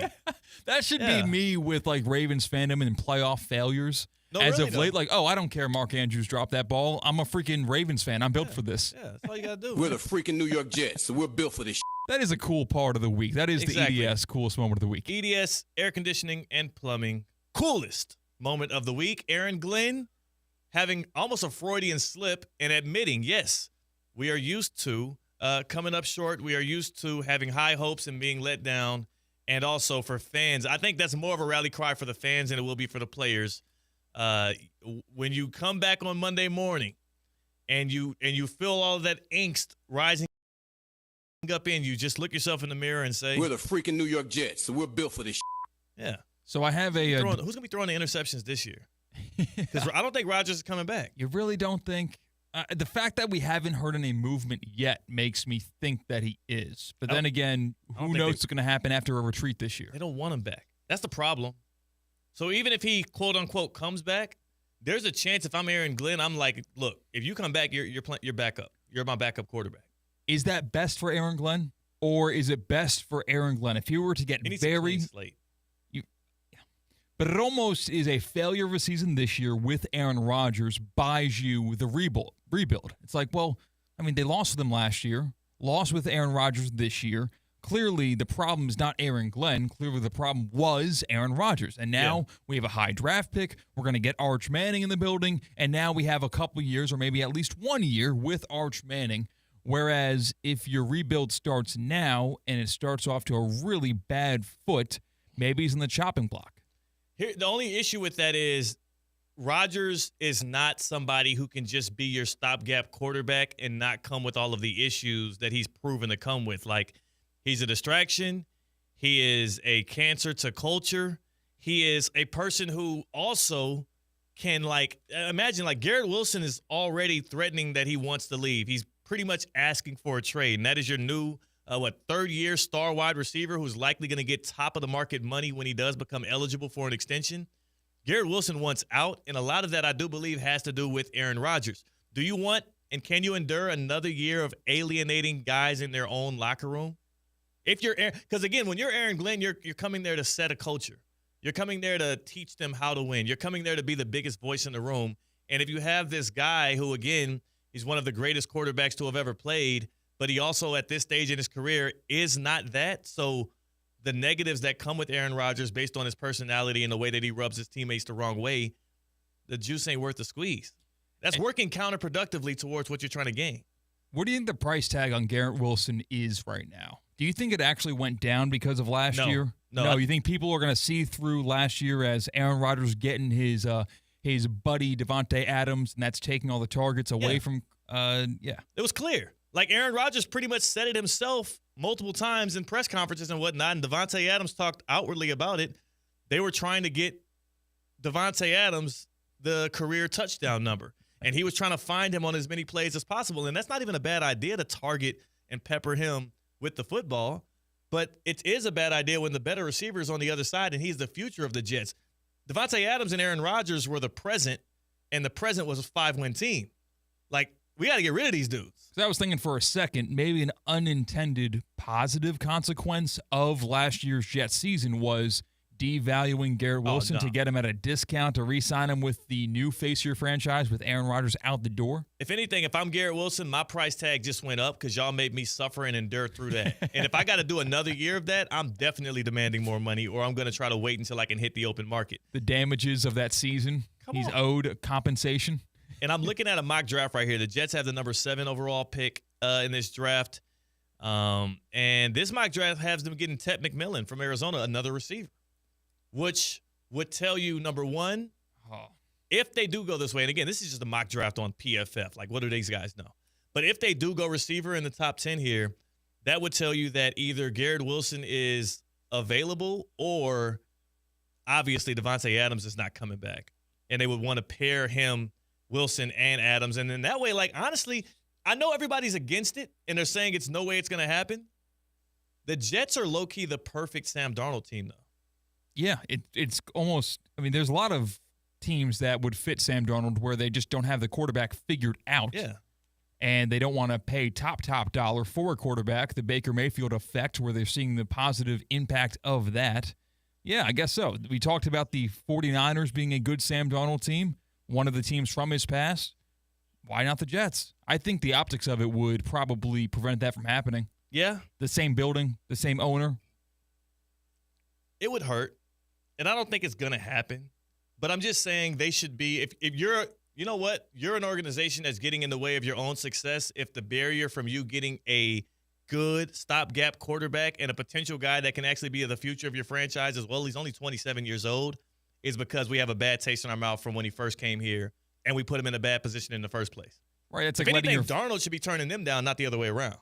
That should be me with like Ravens fandom and playoff failures. As of late, like, I don't care Mark Andrews dropped that ball. I'm a freaking Ravens fan. I'm built for this. Yeah, that's all you got to do. We're the freaking New York Jets, so we're built for this shit. That is a cool part of the week. That is the EDS coolest moment of the week. EDS, air conditioning and plumbing, coolest moment of the week. Aaron Glenn having almost a Freudian slip and admitting, yes, we are used to coming up short. We are used to having high hopes and being let down. And also for fans, I think that's more of a rally cry for the fans than it will be for the players. When you come back on Monday morning and you feel all of that angst rising up in you, just look yourself in the mirror and say, we're the freaking New York Jets, so we're built for this shit. Yeah. So I have who's going to be throwing the interceptions this year? Because I don't think Rodgers is coming back. You really don't think? The fact that we haven't heard any movement yet makes me think that he is. But then again, who knows what's going to happen after a retreat this year? They don't want him back. That's the problem. So even if he, quote unquote, comes back, there's a chance if I'm Aaron Glenn, I'm like, look, if you come back, you're backup. You're my backup quarterback. Is that best for Aaron Glenn, or is it best for Aaron Glenn if he were to get very slate? But it almost is a failure of a season this year with Aaron Rodgers buys you the rebuild. It's like, well, I mean, they lost with him last year, lost with Aaron Rodgers this year. Clearly, the problem is not Aaron Glenn. Clearly, the problem was Aaron Rodgers. And now we have a high draft pick. We're going to get Arch Manning in the building. And now we have a couple years or maybe at least 1 year with Arch Manning. Whereas if your rebuild starts now and it starts off to a really bad foot, maybe he's in the chopping block. Here, the only issue with that is Rodgers is not somebody who can just be your stopgap quarterback and not come with all of the issues that he's proven to come with. Like, he's a distraction. He is a cancer to culture. He is a person who also can, like, imagine, like, Garrett Wilson is already threatening that he wants to leave. He's pretty much asking for a trade, and that is your new third-year star wide receiver who's likely going to get top-of-the-market money when he does become eligible for an extension. Garrett Wilson wants out, and a lot of that I do believe has to do with Aaron Rodgers. Do you want and can you endure another year of alienating guys in their own locker room? If you're because again, when you're Aaron Glenn, you're coming there to set a culture. You're coming there to teach them how to win. You're coming there to be the biggest voice in the room. And if you have this guy who, again, he's one of the greatest quarterbacks to have ever played, but he also at this stage in his career is not that. So the negatives that come with Aaron Rodgers based on his personality and the way that he rubs his teammates the wrong way, the juice ain't worth the squeeze. That's working counterproductively towards what you're trying to gain. What do you think the price tag on Garrett Wilson is right now? Do you think it actually went down because of last year? No. You think people are going to see through last year as Aaron Rodgers getting his buddy Devontae Adams, and that's taking all the targets away from It was clear. Like Aaron Rodgers pretty much said it himself multiple times in press conferences and whatnot, and Devontae Adams talked outwardly about it. They were trying to get Devontae Adams the career touchdown number, and he was trying to find him on as many plays as possible, and that's not even a bad idea to target and pepper him with the football, but it is a bad idea when the better receiver is on the other side, and he's the future of the Jets. Devontae Adams and Aaron Rodgers were the present, and the present was a 5-win team. Like, we got to get rid of these dudes. So I was thinking for a second, maybe an unintended positive consequence of last year's Jets season was devaluing Garrett Wilson to get him at a discount to re-sign him with the new face of your franchise with Aaron Rodgers out the door. If anything, if I'm Garrett Wilson, my price tag just went up because y'all made me suffer and endure through that. And if I got to do another year of that, I'm definitely demanding more money, or I'm going to try to wait until I can hit the open market. The damages of that season, he's owed compensation. And I'm looking at a mock draft right here. The Jets have the number 7 overall pick in this draft. And this mock draft has them getting Ted McMillan from Arizona, another receiver, which would tell you, number one, if they do go this way, and again, this is just a mock draft on PFF. Like, what do these guys know? But if they do go receiver in the top 10 here, that would tell you that either Garrett Wilson is available or obviously Devontae Adams is not coming back. And they would want to pair him, Wilson and Adams. And then that way, like, honestly, I know everybody's against it, and they're saying it's no way it's going to happen. The Jets are low-key the perfect Sam Darnold team, though. Yeah, it's almost – I mean, there's a lot of teams that would fit Sam Darnold where they just don't have the quarterback figured out. Yeah. And they don't want to pay top dollar for a quarterback, the Baker Mayfield effect, where they're seeing the positive impact of that. Yeah, I guess so. We talked about the 49ers being a good Sam Darnold team, one of the teams from his past. Why not the Jets? I think the optics of it would probably prevent that from happening. Yeah. The same building, the same owner. It would hurt. And I don't think it's going to happen. But I'm just saying they should be, if you're, you know what, you're an organization that's getting in the way of your own success. If the barrier from you getting a good stopgap quarterback and a potential guy that can actually be the future of your franchise as well, he's only 27 years old, is because we have a bad taste in our mouth from when he first came here and we put him in a bad position in the first place. Right. It's if like anything, Darnold should be turning them down, not the other way around.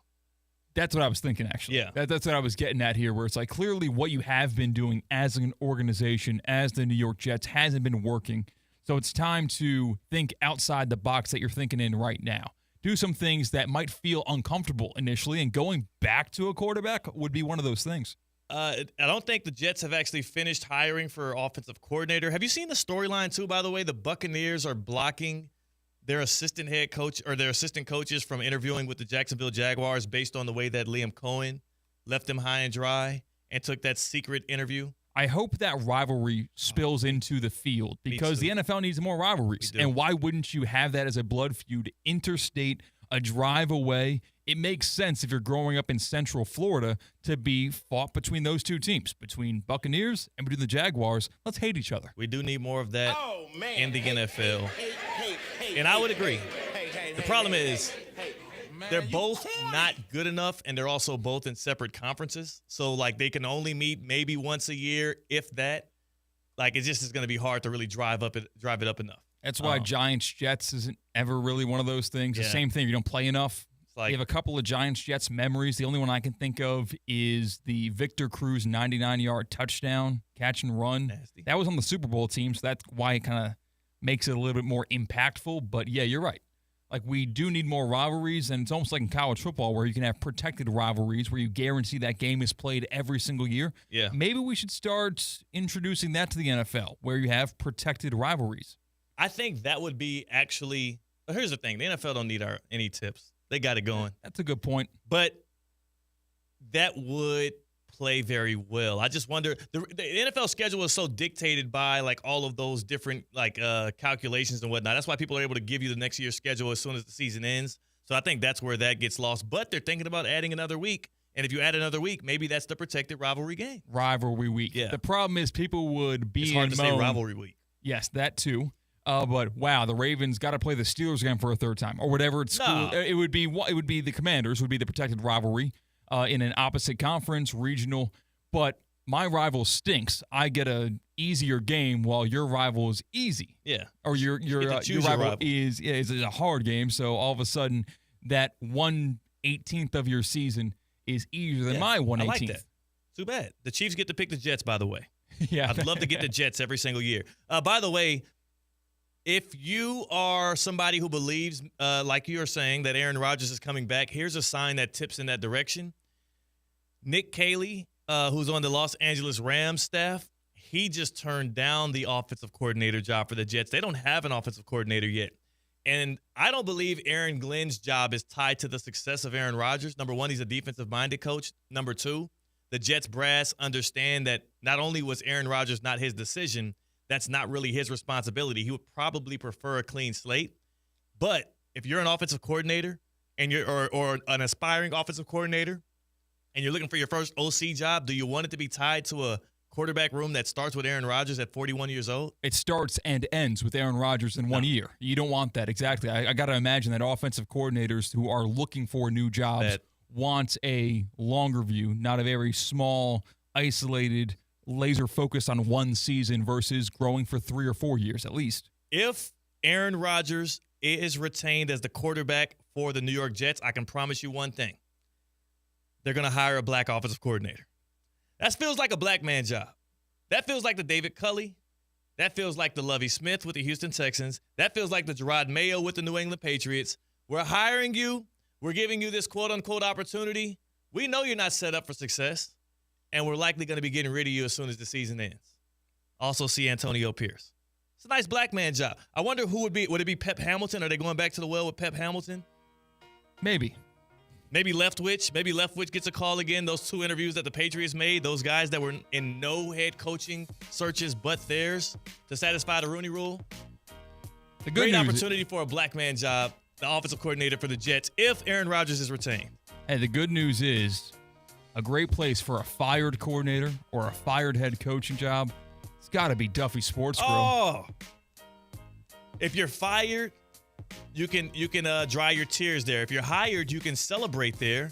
That's what I was thinking, actually. Yeah. That's what I was getting at here, where it's like clearly what you have been doing as an organization, as the New York Jets, hasn't been working. So it's time to think outside the box that you're thinking in right now. Do some things that might feel uncomfortable initially, and going back to a quarterback would be one of those things. I don't think the Jets have actually finished hiring for offensive coordinator. Have you seen the storyline, too, by the way? The Buccaneers are blocking their assistant head coach or their assistant coaches from interviewing with the Jacksonville Jaguars based on the way that Liam Cohen left them high and dry and took that secret interview. I hope that rivalry spills into the field because the NFL needs more rivalries. And why wouldn't you have that as a blood feud, interstate, a drive away? It makes sense if you're growing up in Central Florida to be fought between those two teams, between Buccaneers and between the Jaguars. Let's hate each other. We do need more of that in the NFL. And I would agree. The problem is they're both not good enough, and they're also both in separate conferences. So, like, they can only meet maybe once a year, if that. Like, it just is going to be hard to really drive it up enough. That's why Giants-Jets isn't ever really one of those things. The same thing. You don't play enough. You have a couple of Giants-Jets memories. The only one I can think of is the Victor Cruz 99-yard touchdown, catch and run. Nasty. That was on the Super Bowl team, so that's why it kind of makes it a little bit more impactful. But, yeah, you're right. Like, we do need more rivalries, and it's almost like in college football where you can have protected rivalries where you guarantee that game is played every single year. Yeah. Maybe we should start introducing that to the NFL where you have protected rivalries. I think that would be actually – here's the thing. The NFL don't need any tips. They got it going. That's a good point. But that would play very well. I just wonder the NFL schedule is so dictated by like all of those different like calculations and whatnot. That's why people are able to give you the next year's schedule as soon as the season ends. So I think that's where that gets lost. But they're thinking about adding another week. And if you add another week, maybe that's the protected rivalry game. Rivalry week. Yeah. The problem is people would be It's hard to say rivalry week. Yes, that too. But wow, the Ravens got to play the Steelers again for a third time, or whatever it's. No. It would be the Commanders would be the protected rivalry in an opposite conference, regional. But my rival stinks. I get a easier game while your rival is easy. Yeah. Or your rival is a hard game. So all of a sudden, that 1/18th of your season is easier than my 1/18th. I like that. Too bad. The Chiefs get to pick the Jets, by the way. Yeah. I'd love to get the Jets every single year. By the way, if you are somebody who believes, like you are saying, that Aaron Rodgers is coming back, here's a sign that tips in that direction. Nick Caley, who's on the Los Angeles Rams staff, he just turned down the offensive coordinator job for the Jets. They don't have an offensive coordinator yet. And I don't believe Aaron Glenn's job is tied to the success of Aaron Rodgers. Number one, he's a defensive-minded coach. Number two, the Jets brass understand that not only was Aaron Rodgers not his decision, that's not really his responsibility. He would probably prefer a clean slate. But if you're an offensive coordinator and you're or an aspiring offensive coordinator and you're looking for your first OC job, do you want it to be tied to a quarterback room that starts with Aaron Rodgers at 41 years old? It starts and ends with Aaron Rodgers in 1 year. You don't want that. Exactly. I got to imagine that offensive coordinators who are looking for new jobs want a longer view, not a very small, isolated, laser focus on one season versus growing for 3 or 4 years at least. If Aaron Rodgers is retained as the quarterback for the New York Jets, I can promise you one thing. They're going to hire a black offensive coordinator. That feels like a black man job. That feels like the David Culley. That feels like the Lovie Smith with the Houston Texans. That feels like the Gerard Mayo with the New England Patriots. We're hiring you. We're giving you this quote-unquote opportunity. We know you're not set up for success, and we're likely going to be getting rid of you as soon as the season ends. Also see Antonio Pierce. It's a nice black man job. I wonder who would be. Would it be Pep Hamilton? Are they going back to the well with Pep Hamilton? Maybe. Maybe Leftwich. Maybe Leftwich gets a call again. Those 2 interviews that the Patriots made, those guys that were in no head coaching searches but theirs to satisfy the Rooney Rule. The Great opportunity for a black man job, the offensive coordinator for the Jets, if Aaron Rodgers is retained. Hey, the good news is a great place for a fired coordinator or a fired head coaching job. It's got to be Duffy Sports Grill. Oh, if you're fired, you can dry your tears there. If you're hired, you can celebrate there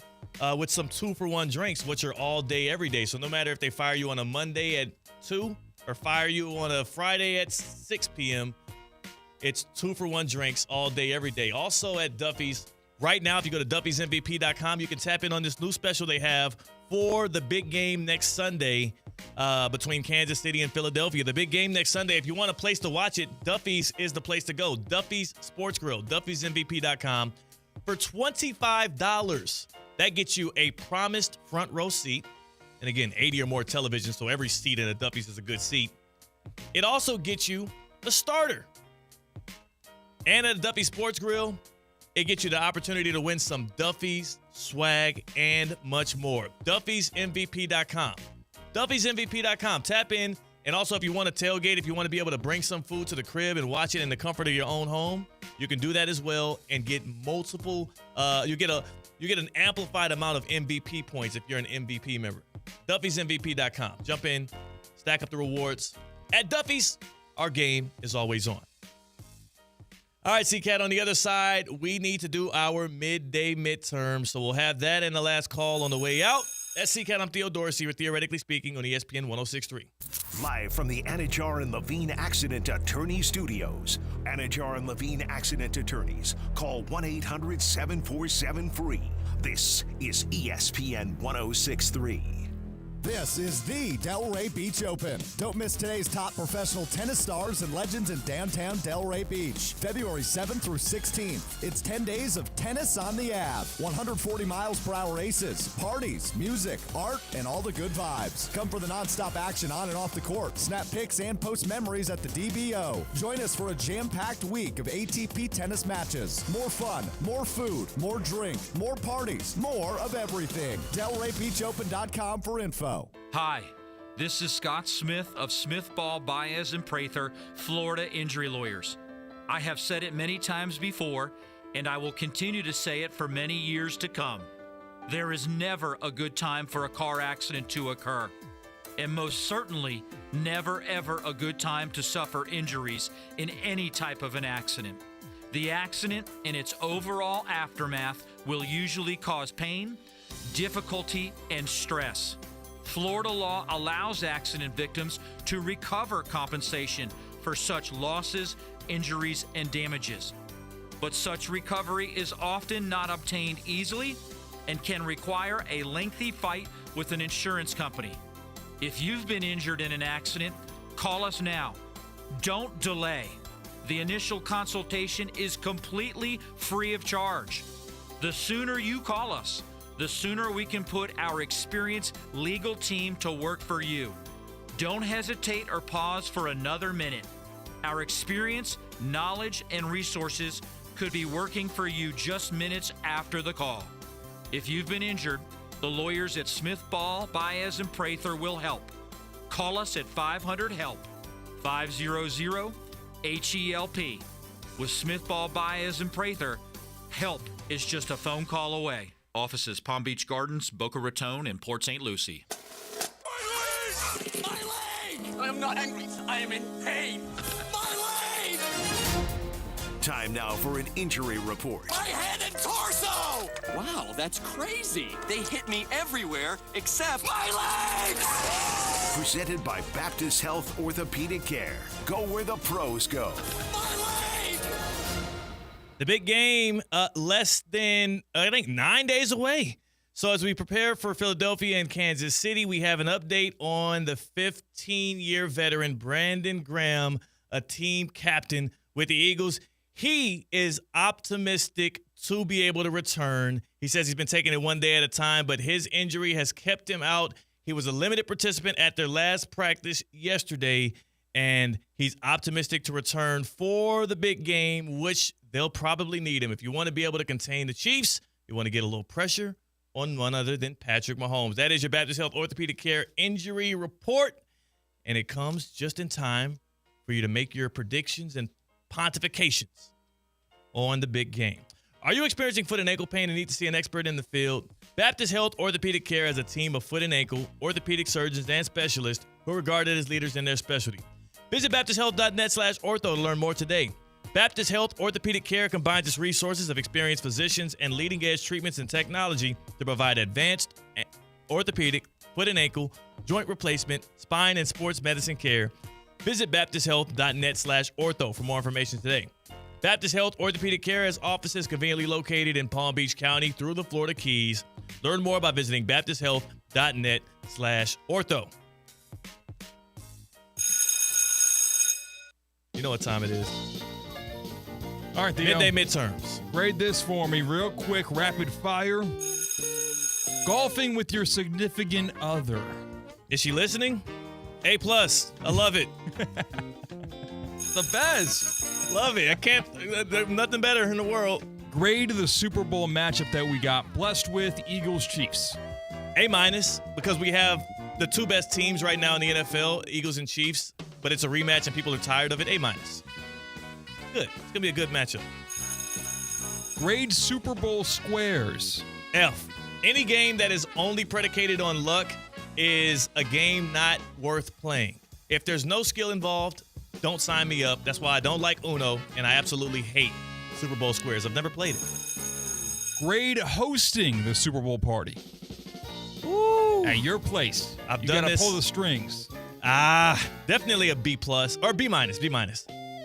with some 2-for-1 drinks, which are all day, every day. So no matter if they fire you on a Monday at 2 or fire you on a Friday at 6 p.m., it's 2-for-1 drinks all day, every day. Also at Duffy's, right now, if you go to Duffy'sMVP.com, you can tap in on this new special they have for the big game next Sunday between Kansas City and Philadelphia. The big game next Sunday, if you want a place to watch it, Duffy's is the place to go. Duffy's Sports Grill, Duffy'sMVP.com. For $25, that gets you a promised front row seat. And again, 80 or more televisions, so every seat in a Duffy's is a good seat. It also gets you a starter. And at the Duffy Sports Grill, it gets you the opportunity to win some Duffy's, swag, and much more. Duffy'sMVP.com. Duffy'sMVP.com. Tap in. And also, if you want to tailgate, if you want to be able to bring some food to the crib and watch it in the comfort of your own home, you can do that as well and get multiple. You get an amplified amount of MVP points if you're an MVP member. Duffy'sMVP.com. Jump in, stack up the rewards. At Duffy's, our game is always on. All right, C-Cat, on the other side, we need to do our midday midterm, so we'll have that in the last call on the way out. That's C-Cat. I'm Theo Dorsey. We're Theoretically Speaking on ESPN 106.3. Live from the Anajar and Levine Accident Attorney Studios. Anajar and Levine Accident Attorneys. Call 1-800-747-FREE. This is ESPN 106.3. This is the Delray Beach Open. Don't miss today's top professional tennis stars and legends in downtown Delray Beach. February 7th through 16th. It's 10 days of tennis on the Ave. 140 miles per hour aces, parties, music, art, and all the good vibes. Come for the nonstop action on and off the court. Snap pics and post memories at the DBO. Join us for a jam-packed week of ATP tennis matches. More fun, more food, more drink, more parties, more of everything. DelrayBeachOpen.com for info. Hi, this is Scott Smith of Smith Ball, Baez, and Prather, Florida Injury Lawyers. I have said it many times before, and I will continue to say it for many years to come. There is never a good time for a car accident to occur, and most certainly never ever a good time to suffer injuries in any type of an accident. The accident and its overall aftermath will usually cause pain, difficulty, and stress. Florida law allows accident victims to recover compensation for such losses, injuries, and damages. But such recovery is often not obtained easily and can require a lengthy fight with an insurance company. If you've been injured in an accident, call us now. Don't delay. The initial consultation is completely free of charge. The sooner you call us, the sooner we can put our experienced legal team to work for you. Don't hesitate or pause for another minute. Our experience, knowledge, and resources could be working for you just minutes after the call. If you've been injured, the lawyers at Smith Ball, Baez, and Prather will help. Call us at 500-HELP, 500-HELP. With Smith Ball, Baez, and Prather, help is just a phone call away. Offices Palm Beach Gardens, Boca Raton, and Port St. Lucie. My leg! I am not angry. I am in pain. My leg! Time now for an injury report. My head and torso! Wow, that's crazy. They hit me everywhere except my legs! Presented by Baptist Health Orthopedic Care. Go where the pros go. My leg! The big game, less than, 9 days away. So as we prepare for Philadelphia and Kansas City, we have an update on the 15-year veteran Brandon Graham, a team captain with the Eagles. He is optimistic to be able to return. He says he's been taking it one day at a time, but his injury has kept him out. He was a limited participant at their last practice yesterday, and he's optimistic to return for the big game, which they'll probably need him. If you want to be able to contain the Chiefs, you want to get a little pressure on none other than Patrick Mahomes. That is your Baptist Health Orthopedic Care injury report, and it comes just in time for you to make your predictions and pontifications on the big game. Are you experiencing foot and ankle pain and need to see an expert in the field? Baptist Health Orthopedic Care has a team of foot and ankle orthopedic surgeons and specialists who are regarded as leaders in their specialty. Visit baptisthealth.net/ortho to learn more today. Baptist Health Orthopedic Care combines its resources of experienced physicians and leading-edge treatments and technology to provide advanced orthopedic, foot and ankle, joint replacement, spine, and sports medicine care. Visit baptisthealth.net/ortho for more information today. Baptist Health Orthopedic Care has offices conveniently located in Palm Beach County through the Florida Keys. Learn more by visiting baptisthealth.net/ortho. You know what time it is. All right, Theo. Midday midterms. Grade this for me real quick, rapid fire. Golfing with your significant other. Is she listening? A+. I love it. The best. Love it. I can't. There's nothing better in the world. Grade the Super Bowl matchup that we got blessed with, Eagles-Chiefs. A- because we have the two best teams right now in the NFL, Eagles and Chiefs, but it's a rematch and people are tired of it. A-. Good. It's going to be a good matchup. Grade Super Bowl squares. F. Any game that is only predicated on luck is a game not worth playing. If there's no skill involved, don't sign me up. That's why I don't like Uno, and I absolutely hate Super Bowl squares. I've never played it. Grade hosting the Super Bowl party. Woo. At your place. I've you done gotta this. Pull the strings. Definitely a B+ or B-. B-.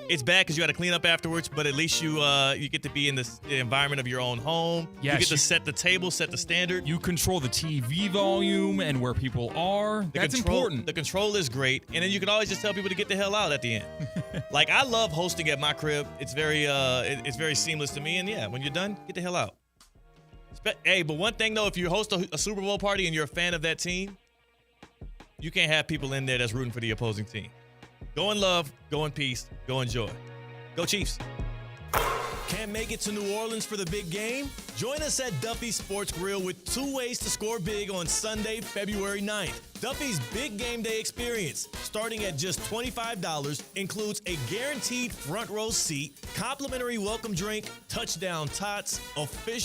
It's bad because you got to clean up afterwards, but at least you get to be in the environment of your own home. Yes, you get to set the table, set the standard. You control the TV volume and where people are. That's important. The control is great, and then you can always just tell people to get the hell out at the end. Like, I love hosting at my crib. It's very seamless to me, and yeah, when you're done, get the hell out. Hey, but one thing though, if you host a Super Bowl party and you're a fan of that team, you can't have people in there that's rooting for the opposing team. Go in love, go in peace, go in joy. Go Chiefs. Can't make it to New Orleans for the big game? Join us at Duffy's Sports Grill with 2 ways to score big on Sunday, February 9th. Duffy's Big Game Day experience, starting at just $25, includes a guaranteed front row seat, complimentary welcome drink, touchdown tots, official